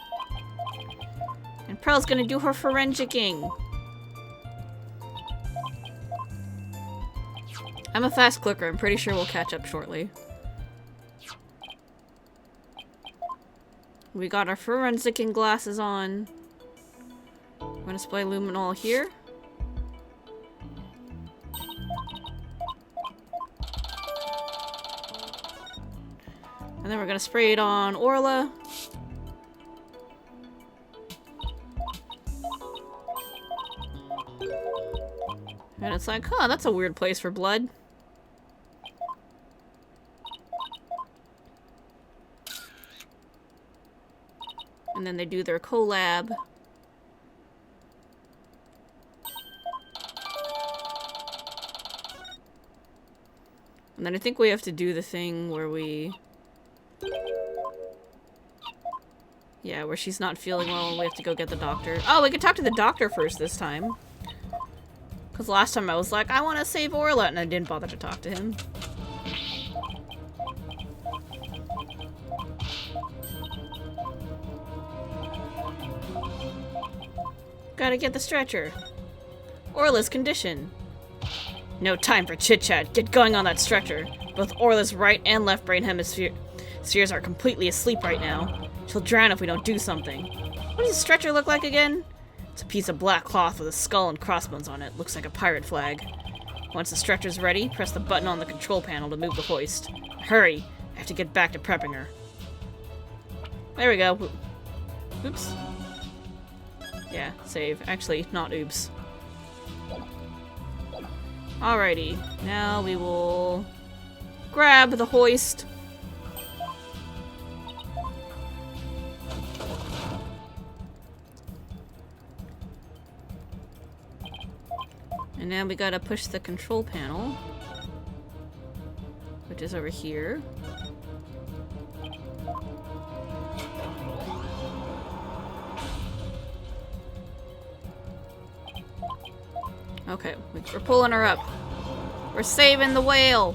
S1: And Pearl's gonna do her forensicing. I'm a fast clicker. I'm pretty sure we'll catch up shortly. We got our forensicing glasses on. We're gonna display luminol here. And then we're gonna spray it on Orla. And it's like, huh, that's a weird place for blood. And then they do their collab. And then I think we have to do the thing where we... Yeah, where she's not feeling well and we have to go get the doctor. Oh, we could talk to the doctor first this time. Because last time I was like, I want to save Orla, and I didn't bother to talk to him. Gotta get the stretcher. Orla's condition. No time for chit-chat. Get going on that stretcher. Both Orla's right and left brain hemisphere Sears are completely asleep right now. She'll drown if we don't do something. What does the stretcher look like again? It's a piece of black cloth with a skull and crossbones on it. Looks like a pirate flag. Once the stretcher's ready, press the button on the control panel to move the hoist. Hurry! I have to get back to prepping her. There we go. Oops. Yeah, save. Actually, not oops. Alrighty. Now we will grab the hoist. And now we gotta push the control panel, which is over here. Okay, we're pulling her up. We're saving the whale!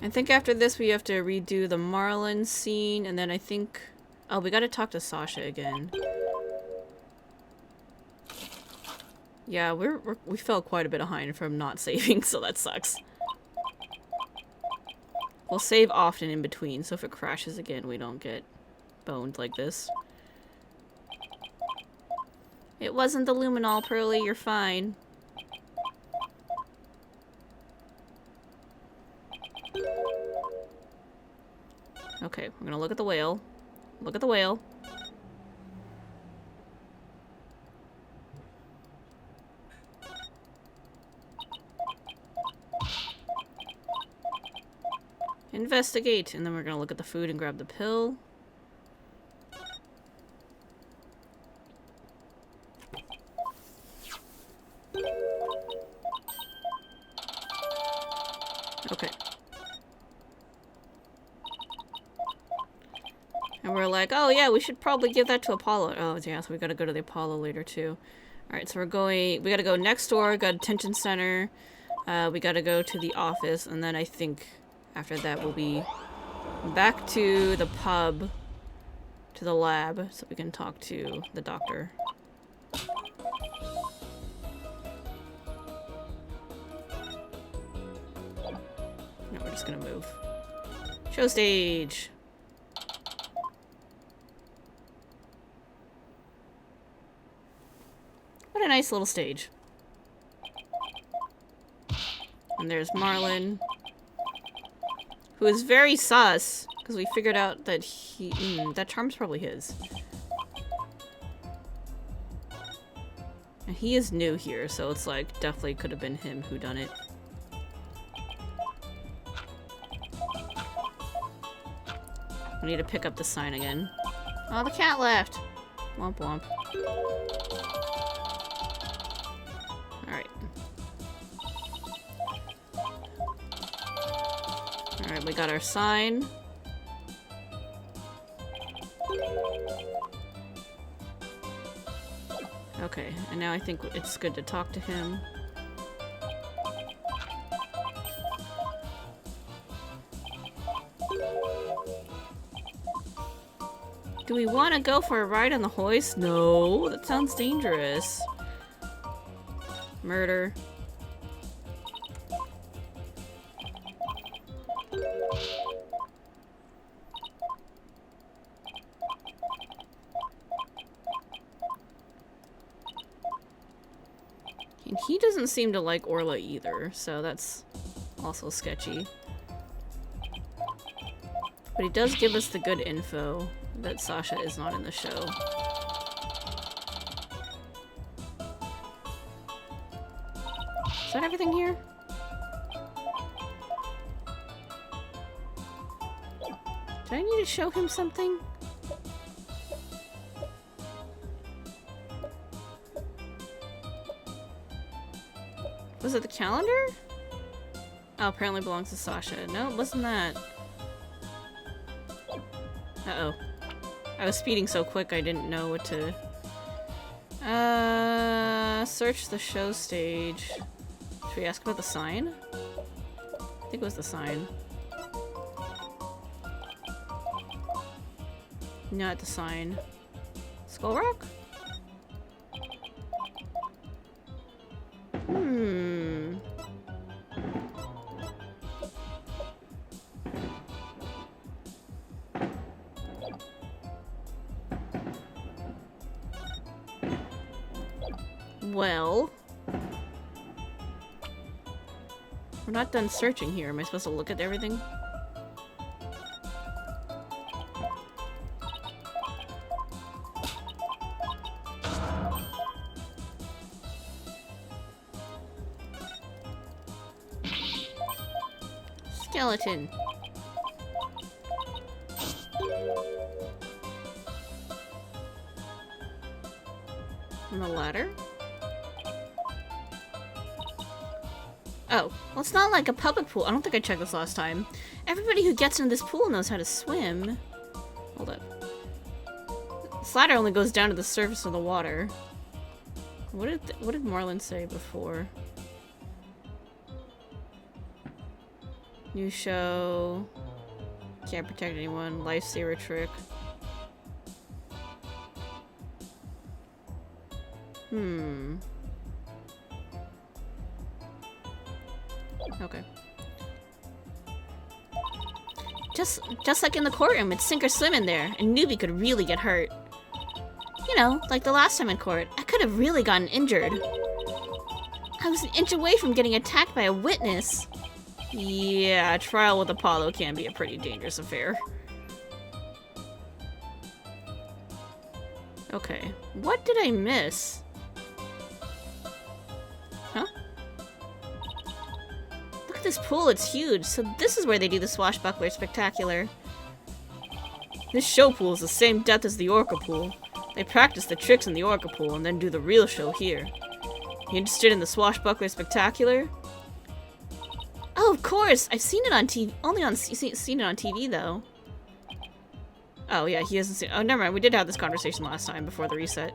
S1: I think after this we have to redo the Marlin scene, and then I think... Oh, we gotta talk to Sasha again. Yeah, we fell quite a bit behind from not saving, so that sucks. We'll save often in between, so if it crashes again, we don't get boned like this. It wasn't the luminol, Pearly, you're fine. Okay, we're gonna look at the whale. Look at the whale. Investigate, and then we're gonna look at the food and grab the pill. Okay. And we're like, oh yeah, we should probably give that to Apollo. Oh yeah, so we gotta go to the Apollo later too. Alright, so we gotta go next door, got a detention center, we gotta go to the office, and then I think after that we'll be back to the pub, to the lab, so we can talk to the doctor. No, we're just gonna move. Show stage! What a nice little stage. And there's Marlin, who is very sus, because we figured out that that charm's probably his. And he is new here, so it's like, definitely could have been him who done it. We need to pick up the sign again. Oh, the cat left! Womp womp. Alright. Alright, we got our sign. Okay, and now I think it's good to talk to him. Do we want to go for a ride on the hoist? No, that sounds dangerous. Murder. And he doesn't seem to like Orla either, so that's also sketchy. But he does give us the good info that Sasha is not in the show. Is that everything here? Do I need to show him something? Was it the calendar? Oh, apparently belongs to Sasha. No, it wasn't that. Uh-oh. I was speeding so quick I didn't know what to... search the show stage. Should we ask about the sign? I think it was the sign. Not the sign. Skull Rock? Well... We're not done searching here. Am I supposed to look at everything? Skeleton. On the ladder? Oh, well, it's not like a public pool. I don't think I checked this last time. Everybody who gets into this pool knows how to swim. Hold up. The slider only goes down to the surface of the water. What did Marlin say before? New show. Can't protect anyone. Lifesaver trick. Okay. Just like in the courtroom, it's sink or swim in there. A newbie could really get hurt. You know, like the last time in court, I could have really gotten injured. I was an inch away from getting attacked by a witness. Yeah, a trial with Apollo can be a pretty dangerous affair. Okay, what did I miss? Huh? Look at this pool, it's huge. So this is where they do the swashbuckler spectacular. This show pool is the same depth as the Orca pool. They practice the tricks in the Orca pool and then do the real show here. You interested in the swashbuckler spectacular? Oh, of course! I've seen it on TV. Seen it on TV, though. Oh, yeah, he hasn't seen... Oh, never mind. We did have this conversation last time before the reset.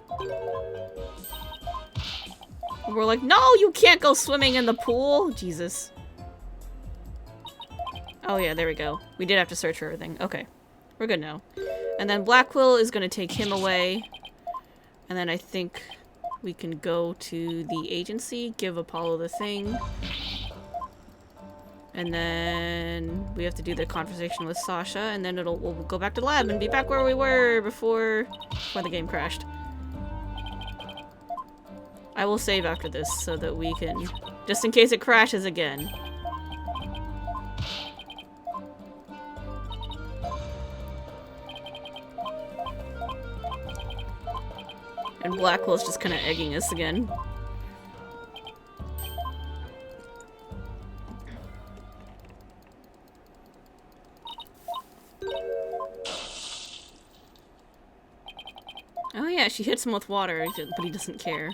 S1: We're like, no, you can't go swimming in the pool! Jesus. Oh, yeah, there we go. We did have to search for everything. Okay. We're good now. And then Blackquill is going to take him away. And then I think we can go to the agency, give Apollo the thing. And then we have to do the conversation with Sasha, and then we'll go back to the lab and be back where we were before the game crashed. I will save after this so that we can, just in case it crashes again. And Blackwell's just kind of egging us again. Oh yeah, she hits him with water, but he doesn't care.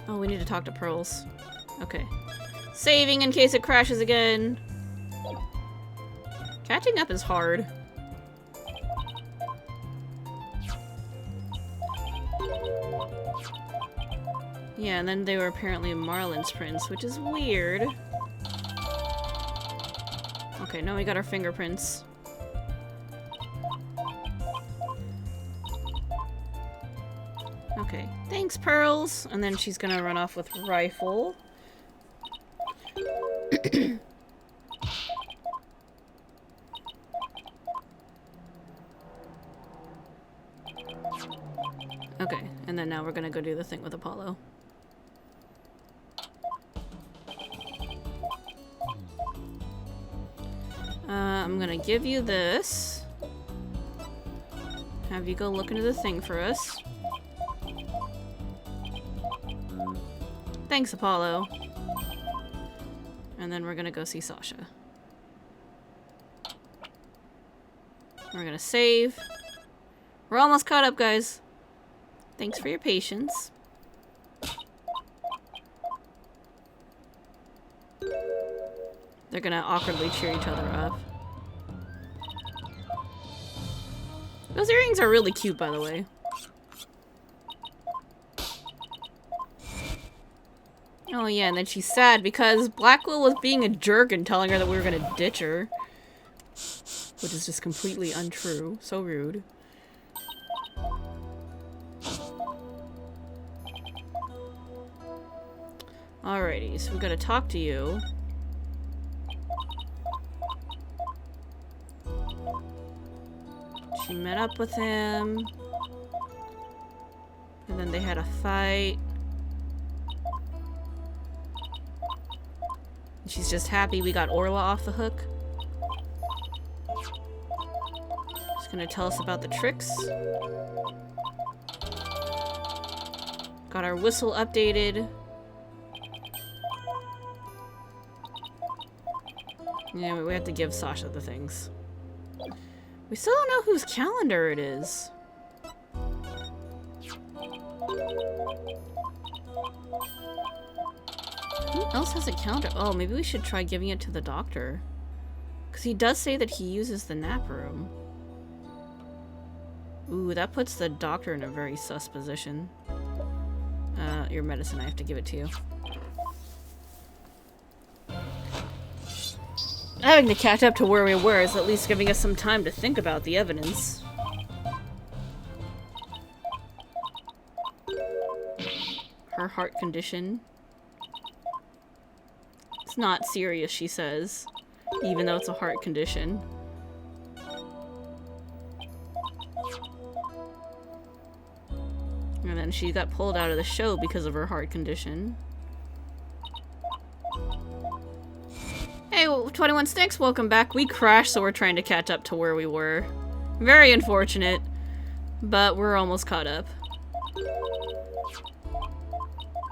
S1: Oh, we need to talk to Pearls. Okay. Saving in case it crashes again. Catching up is hard. Yeah, and then they were apparently Marlin's prints, which is weird. Okay, now we got our fingerprints. Okay, thanks, Pearls. And then she's gonna run off with Rifle. Okay, and then now we're gonna go do the thing with Apollo. I'm gonna give you this. Have you go look into the thing for us. Thanks, Apollo. And then we're gonna go see Sasha. We're gonna save. We're almost caught up, guys. Thanks for your patience. They're gonna awkwardly cheer each other up. Those earrings are really cute, by the way. Oh yeah, and then she's sad because Blackquill was being a jerk and telling her that we were gonna ditch her. Which is just completely untrue. So rude. Alrighty, so we gotta talk to you. She met up with him. And then they had a fight. She's just happy we got Orla off the hook. She's gonna tell us about the tricks. Got our whistle updated. Yeah, we have to give Sasha the things. We still don't know whose calendar it is. Who else has a calendar? Oh, maybe we should try giving it to the doctor. Because he does say that he uses the nap room. Ooh, that puts the doctor in a very sus position. Your medicine, I have to give it to you. Having to catch up to where we were is at least giving us some time to think about the evidence. Her heart condition. It's not serious, she says, even though it's a heart condition. And then she got pulled out of the show because of her heart condition. Hey, 21 Sticks, welcome back. We crashed, so we're trying to catch up to where we were. Very unfortunate, but we're almost caught up.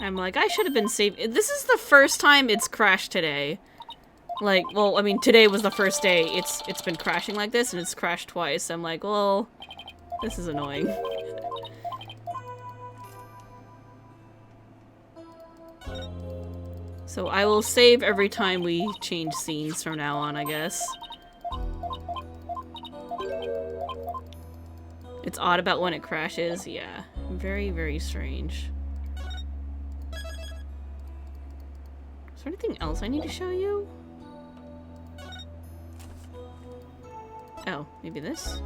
S1: I'm like, I should have been saved. This is the first time it's crashed today. Like, well, I mean, today was the first day it's been crashing like this, and it's crashed twice. I'm like, well, this is annoying. So I will save every time we change scenes from now on, I guess. It's odd about when it crashes, yeah. Very, very strange. Is there anything else I need to show you? Oh, maybe this?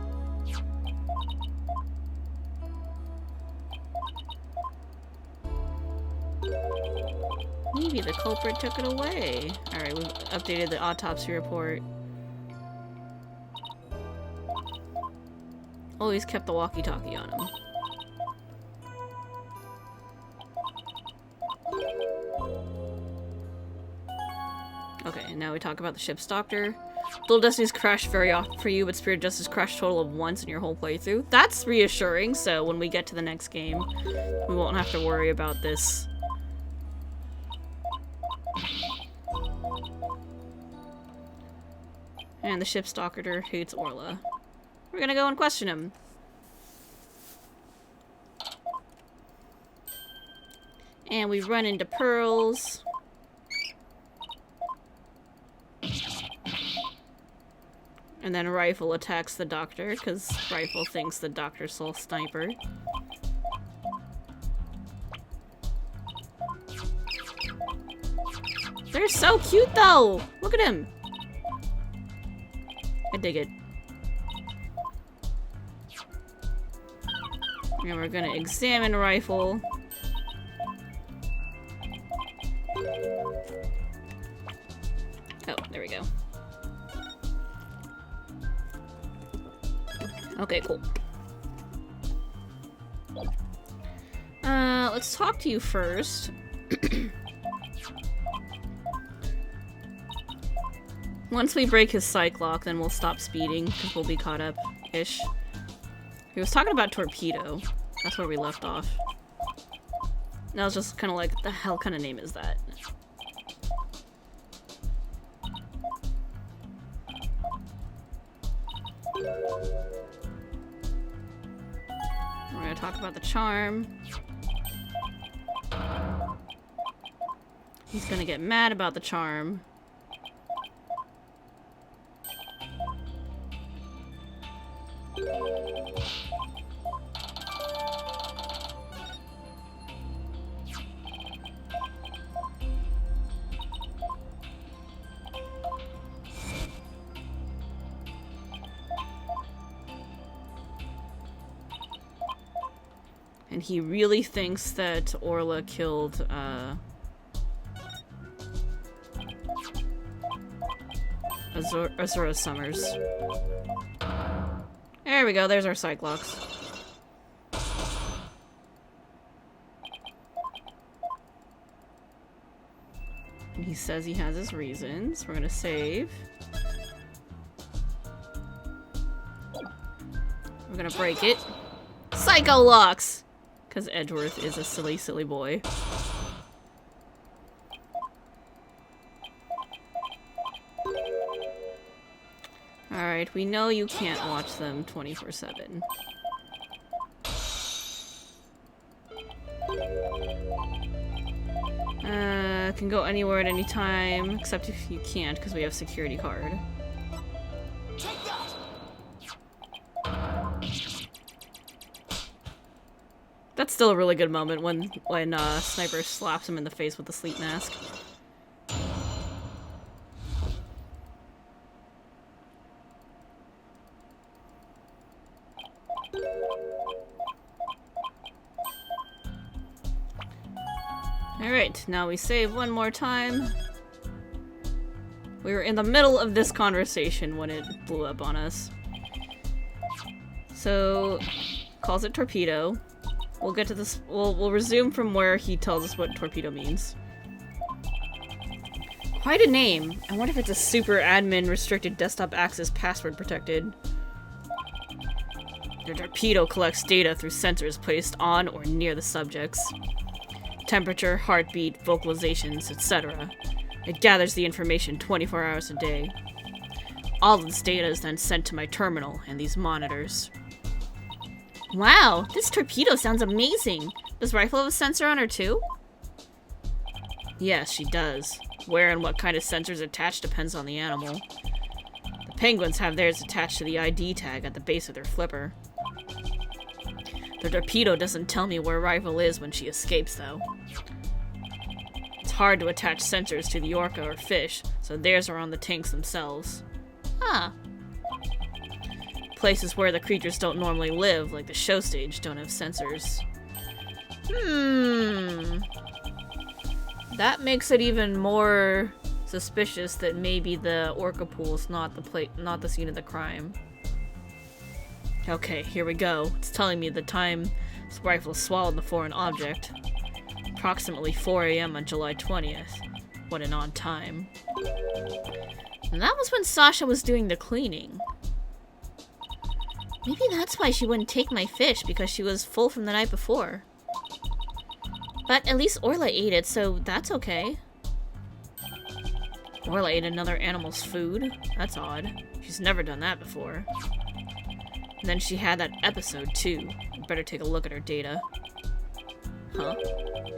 S1: Maybe the culprit took it away. Alright, we've updated the autopsy report. Always kept the walkie-talkie on him. Okay, and now we talk about the ship's doctor. Little Destinies crashed very often for you, but Spirit Justice crashed a total of once in your whole playthrough. That's reassuring, so when we get to the next game, we won't have to worry about this. And the ship's doctor hates Orla. We're gonna go and question him. And we run into Pearls. And then Rifle attacks the doctor, because Rifle thinks the doctor's sole sniper. They're so cute, though! Look at him! I dig it. And we're gonna examine Rifle. Oh, there we go. Okay, cool. Let's talk to you first. Once we break his psych lock, then we'll stop speeding, because we'll be caught up-ish. He was talking about Torpedo. That's where we left off. And I was just kind of like, the hell kind of name is that? We're gonna talk about the charm. He's gonna get mad about the charm. And he really thinks that Orla killed, Azura Summers. There we go, there's our Cyclops. He says he has his reasons. We're gonna save. We're gonna break it. Psycho locks! Because Edgeworth is a silly, silly boy. Alright, we know you can't watch them 24/7. Can go anywhere at any time, except if you can't, because we have security card. That's still a really good moment when Sniper slaps him in the face with the sleep mask. Alright, now we save one more time. We were in the middle of this conversation when it blew up on us. So, calls it torpedo. We'll get to this. We'll resume from where he tells us what torpedo means. Quite a name. I wonder if it's a super admin restricted desktop access password protected. The torpedo collects data through sensors placed on or near the subjects. Temperature, heartbeat, vocalizations, etc. It gathers the information 24 hours a day. All of this data is then sent to my terminal and these monitors.
S2: Wow, this torpedo sounds amazing. Does Rifle have a sensor on her too?
S1: Yes, she does. Where and what kind of sensors attached depends on the animal. The penguins have theirs attached to the ID tag at the base of their flipper. The torpedo doesn't tell me where Rifle is when she escapes, though. It's hard to attach sensors to the orca or fish, so theirs are on the tanks themselves.
S2: Huh.
S1: Places where the creatures don't normally live, like the show stage, don't have sensors. That makes it even more suspicious that maybe the orca pool's not the scene of the crime. Okay, here we go. It's telling me the time this Rifle swallowed the foreign object. Approximately 4 AM on July 20th. What an odd time.
S2: And that was when Sasha was doing the cleaning. Maybe that's why she wouldn't take my fish, because she was full from the night before. But at least Orla ate it, so that's okay.
S1: Orla ate another animal's food? That's odd. She's never done that before. And then she had that episode, too. I'd better take a look at her data. Huh?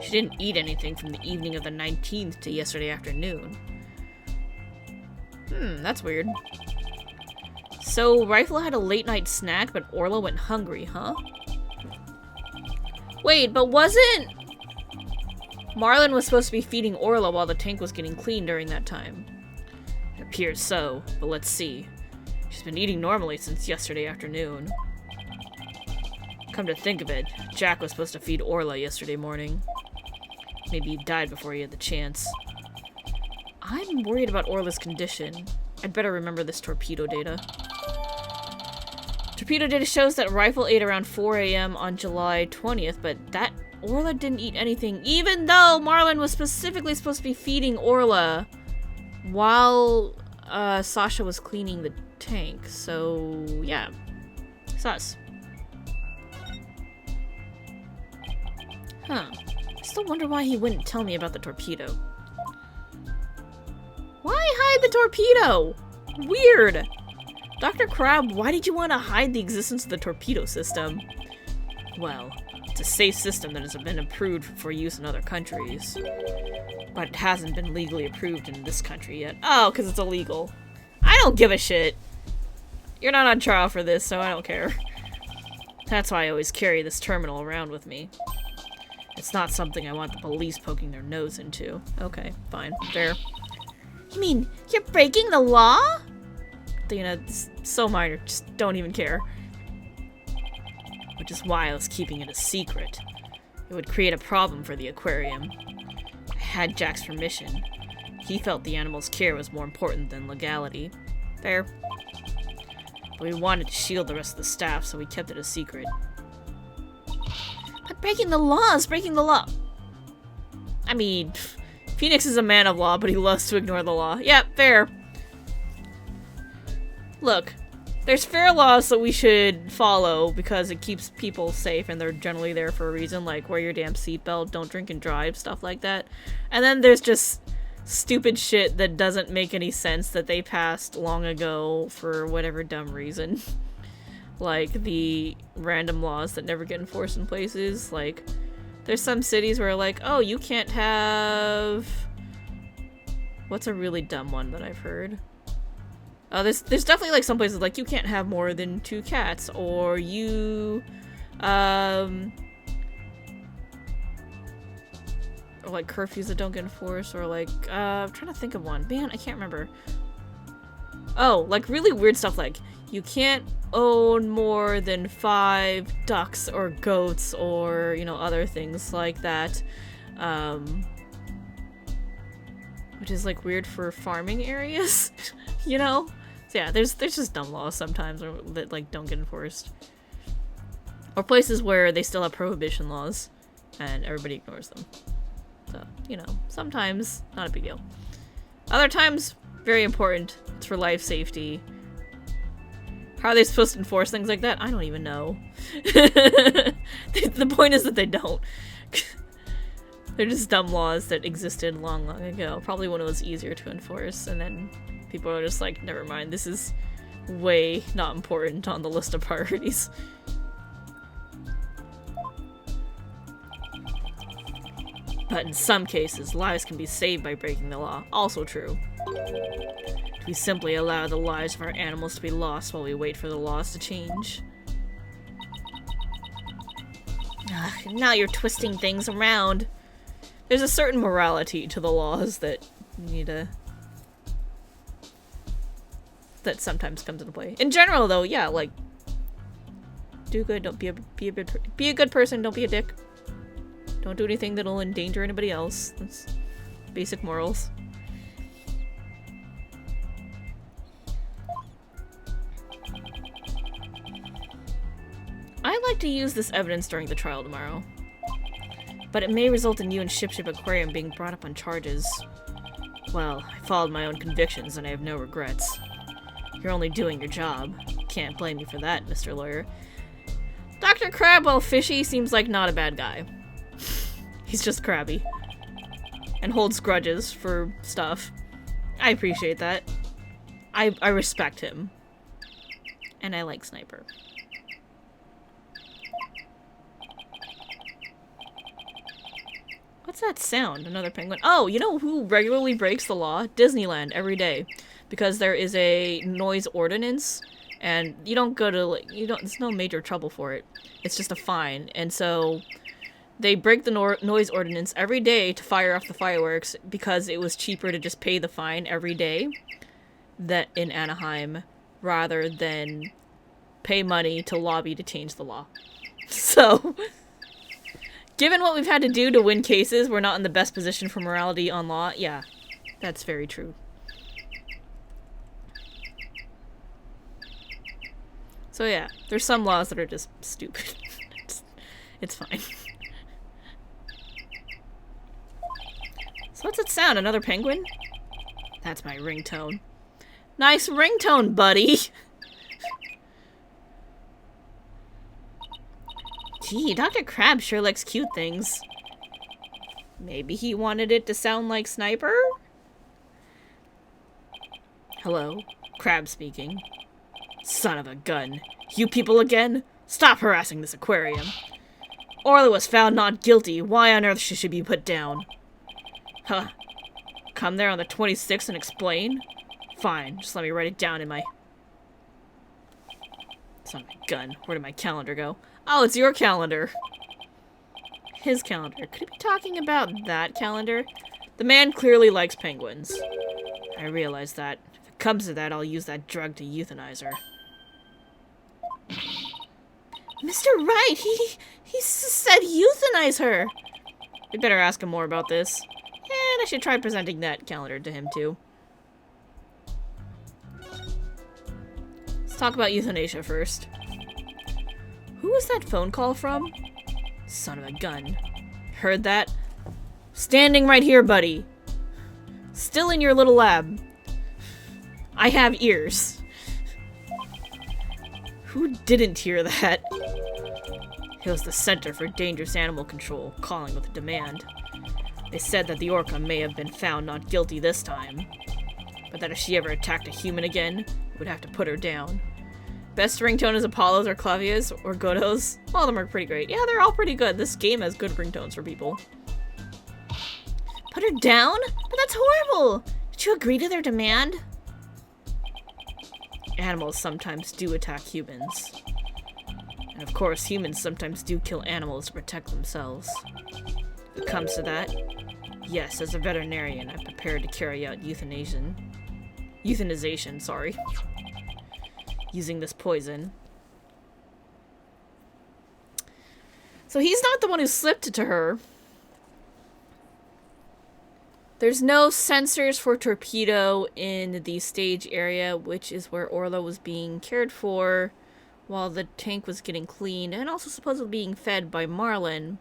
S1: She didn't eat anything from the evening of the 19th to yesterday afternoon. That's weird. So, Rifle had a late-night snack, but Orla went hungry, huh? Wait, but wasn't... Marlin was supposed to be feeding Orla while the tank was getting clean during that time. It appears so, but let's see. She's been eating normally since yesterday afternoon. Come to think of it, Jack was supposed to feed Orla yesterday morning. Maybe he died before he had the chance. I'm worried about Orla's condition. I'd better remember this torpedo data. Torpedo data shows that Rifle ate around 4 AM on July 20th, but that Orla didn't eat anything, even though Marlin was specifically supposed to be feeding Orla while Sasha was cleaning the tank. So, yeah. Sus. Huh. I still wonder why he wouldn't tell me about the torpedo. Why hide the torpedo? Weird! Dr. Crab, why did you want to hide the existence of the torpedo system? Well, it's a safe system that has been approved for use in other countries. But it hasn't been legally approved in this country yet. Oh, because it's illegal. I don't give a shit. You're not on trial for this, so I don't care. That's why I always carry this terminal around with me. It's not something I want the police poking their nose into. Okay, fine. Fair.
S2: You mean, you're breaking the law?
S1: Dana, it's so minor, just don't even care. Which is why I was keeping it a secret. It would create a problem for the aquarium. I had Jack's permission. He felt the animal's care was more important than legality. Fair. But we wanted to shield the rest of the staff, so we kept it a secret.
S2: But breaking the law is breaking the law.
S1: I mean, if Phoenix is a man of law, but he loves to ignore the law. Yeah, fair. Look, there's fair laws that we should follow because it keeps people safe and they're generally there for a reason, like wear your damn seatbelt, don't drink and drive, stuff like that. And then there's just stupid shit that doesn't make any sense that they passed long ago for whatever dumb reason. Like the random laws that never get enforced in places. Like, there's some cities where like, oh, you can't have... What's a really dumb one that I've heard? There's definitely like some places like you can't have more than 2 cats, or you, or like curfews that don't get enforced, or like, I'm trying to think of one. Man, I can't remember. Oh, like really weird stuff like, you can't own more than 5 ducks or goats or, you know, other things like that. Which is like weird for farming areas, you know? So yeah, there's just dumb laws sometimes that like don't get enforced. Or places where they still have prohibition laws and everybody ignores them. So, you know, sometimes not a big deal. Other times, very important. It's for life safety. How are they supposed to enforce things like that? I don't even know. The point is that they don't. They're just dumb laws that existed long, long ago. Probably when it was easier to enforce, and then people are just like, never mind, this is way not important on the list of priorities. But in some cases, lives can be saved by breaking the law. Also true. We simply allow the lives of our animals to be lost while we wait for the laws to change. Ugh, now you're twisting things around. There's a certain morality to the laws that need to... that sometimes comes into play. In general, though, yeah, like... do good, don't be a good person, don't be a dick. Don't do anything that'll endanger anybody else. That's basic morals. I'd like to use this evidence during the trial tomorrow. But it may result in you and Ship Aquarium being brought up on charges. Well, I followed my own convictions and I have no regrets. You're only doing your job. Can't blame you for that, Mr. Lawyer. Dr. Crabwell Fishy seems like not a bad guy. He's just crabby. And holds grudges for stuff. I appreciate that. I respect him. And I like Sniper. What's that sound? Another penguin? Oh, you know who regularly breaks the law? Disneyland, every day. Because there is a noise ordinance, and you don't go to, like, there's no major trouble for it. It's just a fine. And so, they break the noise ordinance every day to fire off the fireworks because it was cheaper to just pay the fine every day in Anaheim, rather than pay money to lobby to change the law. So... given what we've had to do to win cases, we're not in the best position for morality on law. Yeah, that's very true. So yeah, there's some laws that are just stupid. It's fine. So what's that sound? Another penguin? That's my ringtone. Nice ringtone, buddy! Gee, Dr. Crab sure likes cute things. Maybe he wanted it to sound like Sniper? Hello, Crab speaking. Son of a gun. You people again? Stop harassing this aquarium. Orla was found not guilty. Why on earth should she be put down? Huh. Come there on the 26th and explain? Fine, just let me write it down in my... Son of a gun. Where did my calendar go? Oh, it's your calendar. His calendar. Could he be talking about that calendar? The man clearly likes penguins. I realize that. If it comes to that, I'll use that drug to euthanize her. Mr. Wright, he said euthanize her. We better ask him more about this. And I should try presenting that calendar to him, too. Let's talk about euthanasia first. Who was that phone call from? Son of a gun. Heard that? Standing right here, buddy. Still in your little lab. I have ears. Who didn't hear that? It was the Center for Dangerous Animal Control calling with a demand. They said that the orca may have been found not guilty this time, but that if she ever attacked a human again, we'd have to put her down. Best ringtone is Apollo's or Clavia's or Godot's. All of them are pretty great. Yeah, they're all pretty good. This game has good ringtones for people.
S2: Put her down? But that's horrible! Did you agree to their demand?
S1: Animals sometimes do attack humans. And of course, humans sometimes do kill animals to protect themselves. If it comes to that, yes, as a veterinarian, I'm prepared to carry out euthanization, using this poison. So he's not the one who slipped it to her. There's no sensors for torpedo in the stage area, which is where Orla was being cared for while the tank was getting cleaned and also supposedly being fed by Marlin.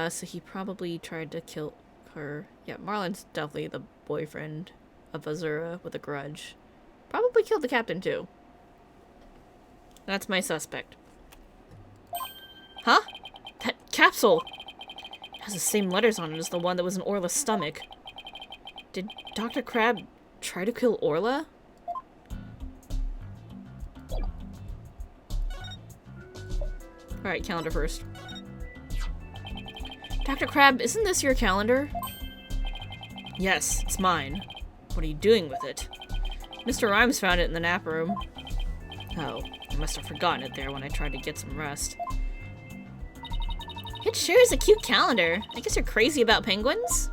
S1: So he probably tried to kill her. Yeah, Marlin's definitely the boyfriend of Azura with a grudge. Probably killed the captain too. That's my suspect. Huh? That capsule has the same letters on it as the one that was in Orla's stomach. Did Dr. Crab try to kill Orla? Alright, calendar first. Dr. Crab, isn't this your calendar? Yes, it's mine. What are you doing with it? Mr. Rhymes found it in the nap room. Oh, I must have forgotten it there when I tried to get some rest.
S2: It sure is a cute calendar. I guess you're crazy about penguins?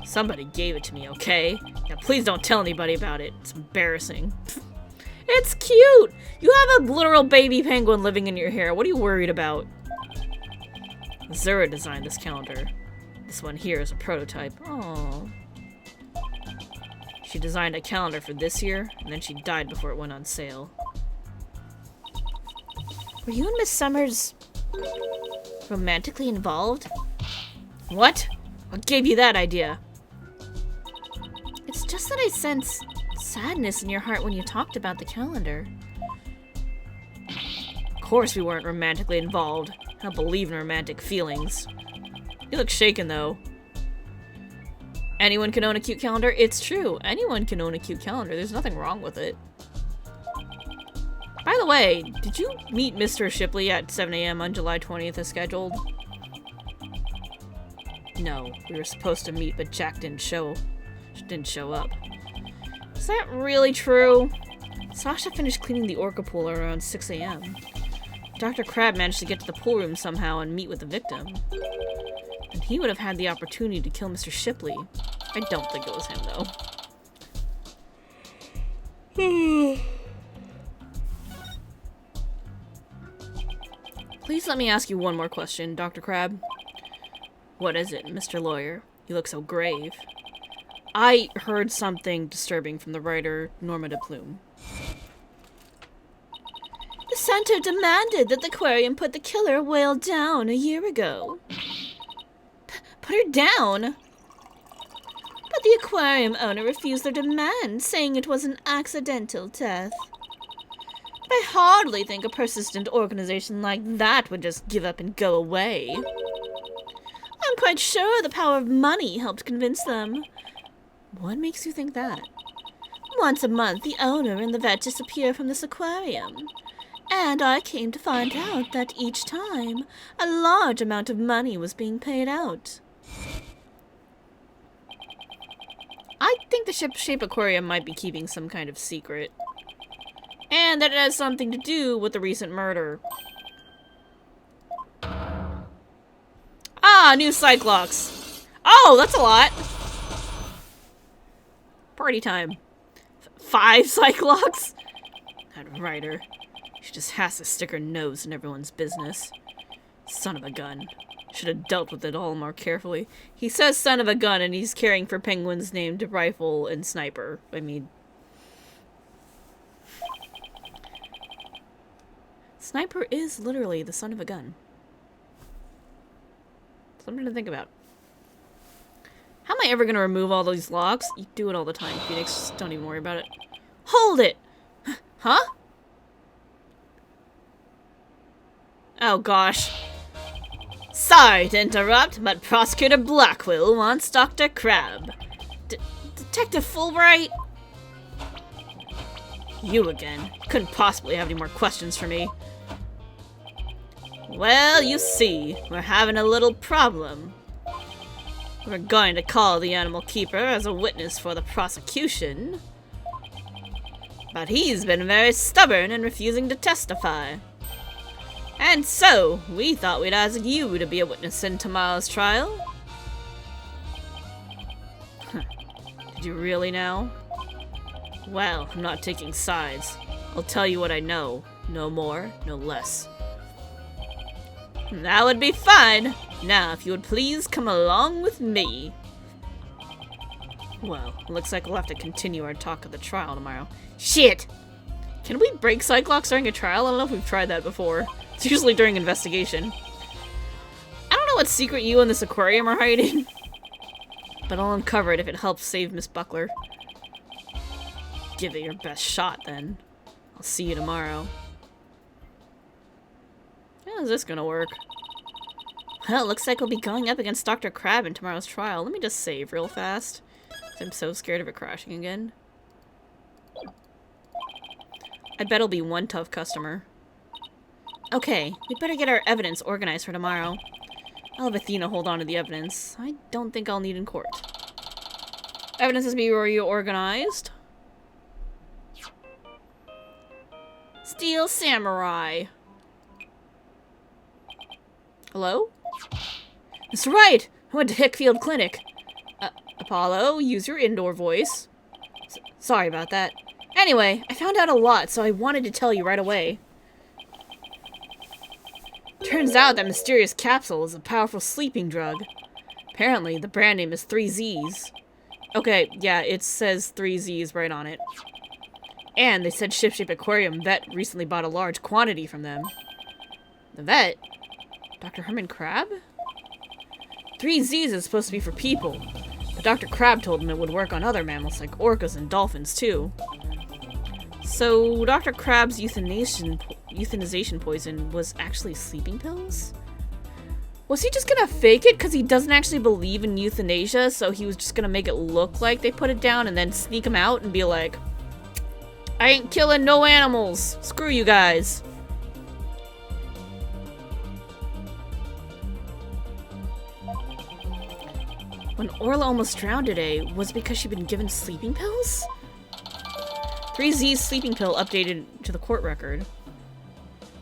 S1: Somebody gave it to me, okay? Now please don't tell anybody about it. It's embarrassing. It's cute! You have a literal baby penguin living in your hair. What are you worried about? Zura designed this calendar. This one here is a prototype. Oh. She designed a calendar for this year, and then she died before it went on sale.
S2: Were you and Miss Summers romantically involved?
S1: What? What gave you that idea?
S2: It's just that I sense sadness in your heart when you talked about the calendar.
S1: Of course we weren't romantically involved. I don't believe in romantic feelings. You look shaken, though. Anyone can own a cute calendar? It's true. Anyone can own a cute calendar. There's nothing wrong with it. By the way, did you meet Mr. Shipley at 7 a.m. on July 20th as scheduled? No, we were supposed to meet, but Jack didn't show up. Is that really true? Sasha finished cleaning the orca pool around 6 a.m. Dr. Crab managed to get to the pool room somehow and meet with the victim. And he would have had the opportunity to kill Mr. Shipley. I don't think it was him, though. Please let me ask you one more question, Dr. Crab. What is it, Mr. Lawyer? You look so grave. I heard something disturbing from the writer Norma de Plume.
S2: The center demanded that the aquarium put the killer whale down a year ago. Put her down? But the aquarium owner refused their demand, saying it was an accidental death. But I hardly think a persistent organization like that would just give up and go away. I'm quite sure the power of money helped convince them.
S1: What makes you think that?
S2: Once a month, the owner and the vet disappear from this aquarium. And I came to find out that each time, a large amount of money was being paid out.
S1: I think the ship-shape aquarium might be keeping some kind of secret. And that it has something to do with the recent murder. Ah, new Cyclops. Oh, that's a lot. Party time. 5 Cyclops? That writer. She just has to stick her nose in everyone's business. Son of a gun. Should have dealt with it all more carefully. He says son of a gun and he's caring for penguins named Rifle and Sniper. I mean... Sniper is literally the son of a gun. Something to think about. How am I ever gonna remove all these locks? You do it all the time, Phoenix. Just don't even worry about it. Hold it! Huh? Oh gosh. Sorry to interrupt, but Prosecutor Blackwell wants Dr. Crab. Detective Fulbright? You again. Couldn't possibly have any more questions for me. Well, you see, we're having a little problem. We're going to call the animal keeper as a witness for the prosecution. But he's been very stubborn in refusing to testify. And so, we thought we'd ask you to be a witness in tomorrow's trial. Did you really now? Well, I'm not taking sides. I'll tell you what I know. No more, no less. That would be fine. Now, if you would please come along with me. Well, looks like we'll have to continue our talk of the trial tomorrow. Shit! Can we break Cyclops during a trial? I don't know if we've tried that before. It's usually during investigation. I don't know what secret you and this aquarium are hiding. But I'll uncover it if it helps save Miss Buckler. Give it your best shot, then. I'll see you tomorrow. How is this gonna work? Well, it looks like we'll be going up against Dr. Crab in tomorrow's trial. Let me just save real fast. I'm so scared of it crashing again. I bet it'll be one tough customer. Okay, we'd better get our evidence organized for tomorrow. I'll have Athena hold on to the evidence. I don't think I'll need in court. Evidence has to be reorganized. Steel Samurai. Hello? That's right! I went to Hickfield Clinic. Apollo, use your indoor voice. Sorry about that. Anyway, I found out a lot, so I wanted to tell you right away. Turns out that mysterious capsule is a powerful sleeping drug. Apparently, the brand name is 3Zs. Okay, yeah, it says 3Zs right on it. And they said Ship Shape Aquarium vet recently bought a large quantity from them. The vet? Dr. Herman Crab? 3Zs is supposed to be for people, but Dr. Crab told him it would work on other mammals like orcas and dolphins too. So Dr. Crab's euthanization poison was actually sleeping pills? Was he just gonna fake it because he doesn't actually believe in euthanasia, so he was just gonna make it look like they put it down and then sneak him out and be like, I ain't killing no animals, screw you guys. When Orla almost drowned today, was it because she'd been given sleeping pills? 3Z's sleeping pill updated to the court record.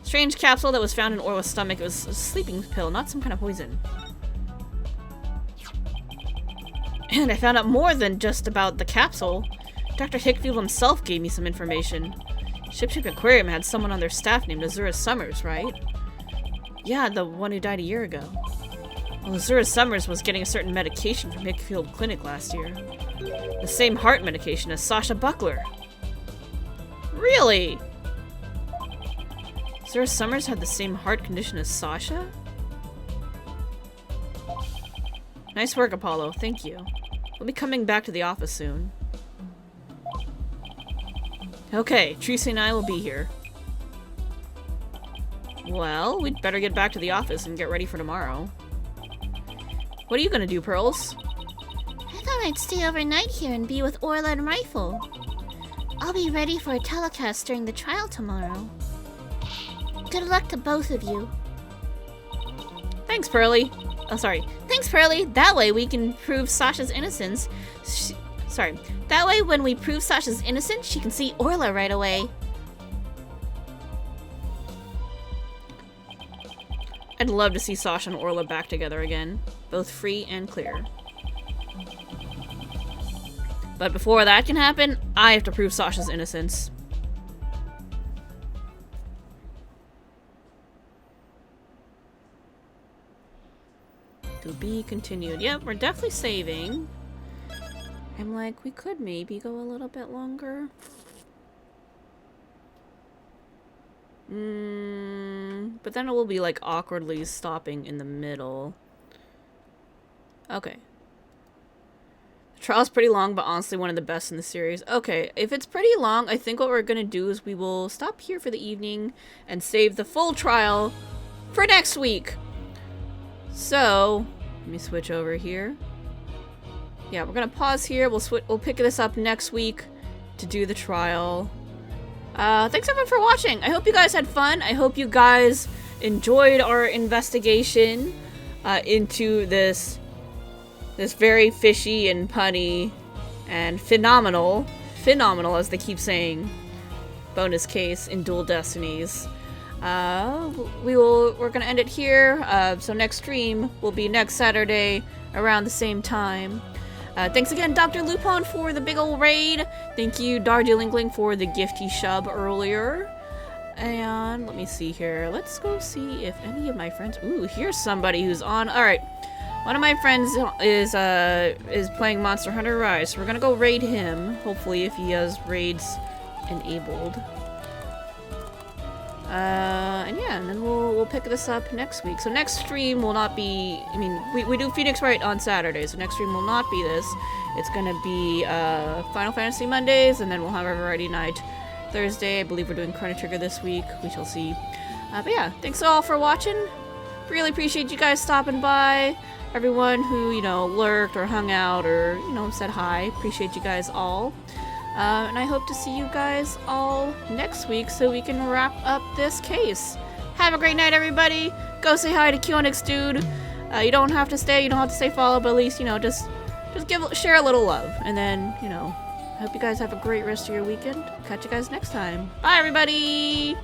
S1: Strange capsule that was found in Orla's stomach. It was a sleeping pill, not some kind of poison. And I found out more than just about the capsule. Dr. Hickfield himself gave me some information. Ship Shape Aquarium had someone on their staff named Azura Summers, right? Yeah, the one who died a year ago. Well, Azura Summers was getting a certain medication from Hickfield Clinic last year. The same heart medication as Sasha Buckler. Really? Azura Summers had the same heart condition as Sasha? Nice work, Apollo. Thank you. We'll be coming back to the office soon. Okay, Tracy and I will be here. Well, we'd better get back to the office and get ready for tomorrow. What are you gonna do, Pearls?
S2: I thought I'd stay overnight here and be with Orla and Rifle. I'll be ready for a telecast during the trial tomorrow. Good luck to both of you.
S1: Thanks, Pearly. Oh, sorry. Thanks, Pearly. That way we can prove Sasha's innocence. That way when we prove Sasha's innocence, she can see Orla right away. I'd love to see Sasha and Orla back together again. Both free and clear. But before that can happen, I have to prove Sasha's innocence. To be continued. Yep, we're definitely saving. I'm like, we could maybe go a little bit longer. But then it will be like awkwardly stopping in the middle. Okay. trial's pretty long, but honestly one of the best in the series. Okay, if it's pretty long, I think what we're gonna do is we will stop here for the evening and save the full trial for next week. So, let me switch over here. Yeah, we're gonna pause here. We'll pick this up next week to do the trial. Thanks everyone for watching. I hope you guys had fun. I hope you guys enjoyed our investigation into this very fishy and punny and phenomenal as they keep saying, bonus case in Dual Destinies. We're gonna end it here. So next stream will be next Saturday around the same time. Thanks again, Dr. Lupon, for the big ol' raid. Thank you, Darjeelingling, for the gifty shub earlier. And let me see here. Let's go see if any of my friends. Ooh, here's somebody who's on. All right, one of my friends is playing Monster Hunter Rise. So we're gonna go raid him. Hopefully, if he has raids enabled. And yeah, and then we'll pick this up next week. So next stream will not be, I mean, we do Phoenix Wright on Saturdays, so next stream will not be this. It's gonna be Final Fantasy Mondays, and then we'll have our Variety Night Thursday. I believe we're doing Chrono Trigger this week. We shall see. But yeah, thanks all for watching. Really appreciate you guys stopping by. Everyone who, you know, lurked or hung out or, you know, said hi. Appreciate you guys all. And I hope to see you guys all next week so we can wrap up this case. Have a great night, everybody. Go say hi to QNX Dude. You don't have to stay, you don't have to say follow, but at least, you know, just share a little love. And then, you know, I hope you guys have a great rest of your weekend. Catch you guys next time. Bye, everybody!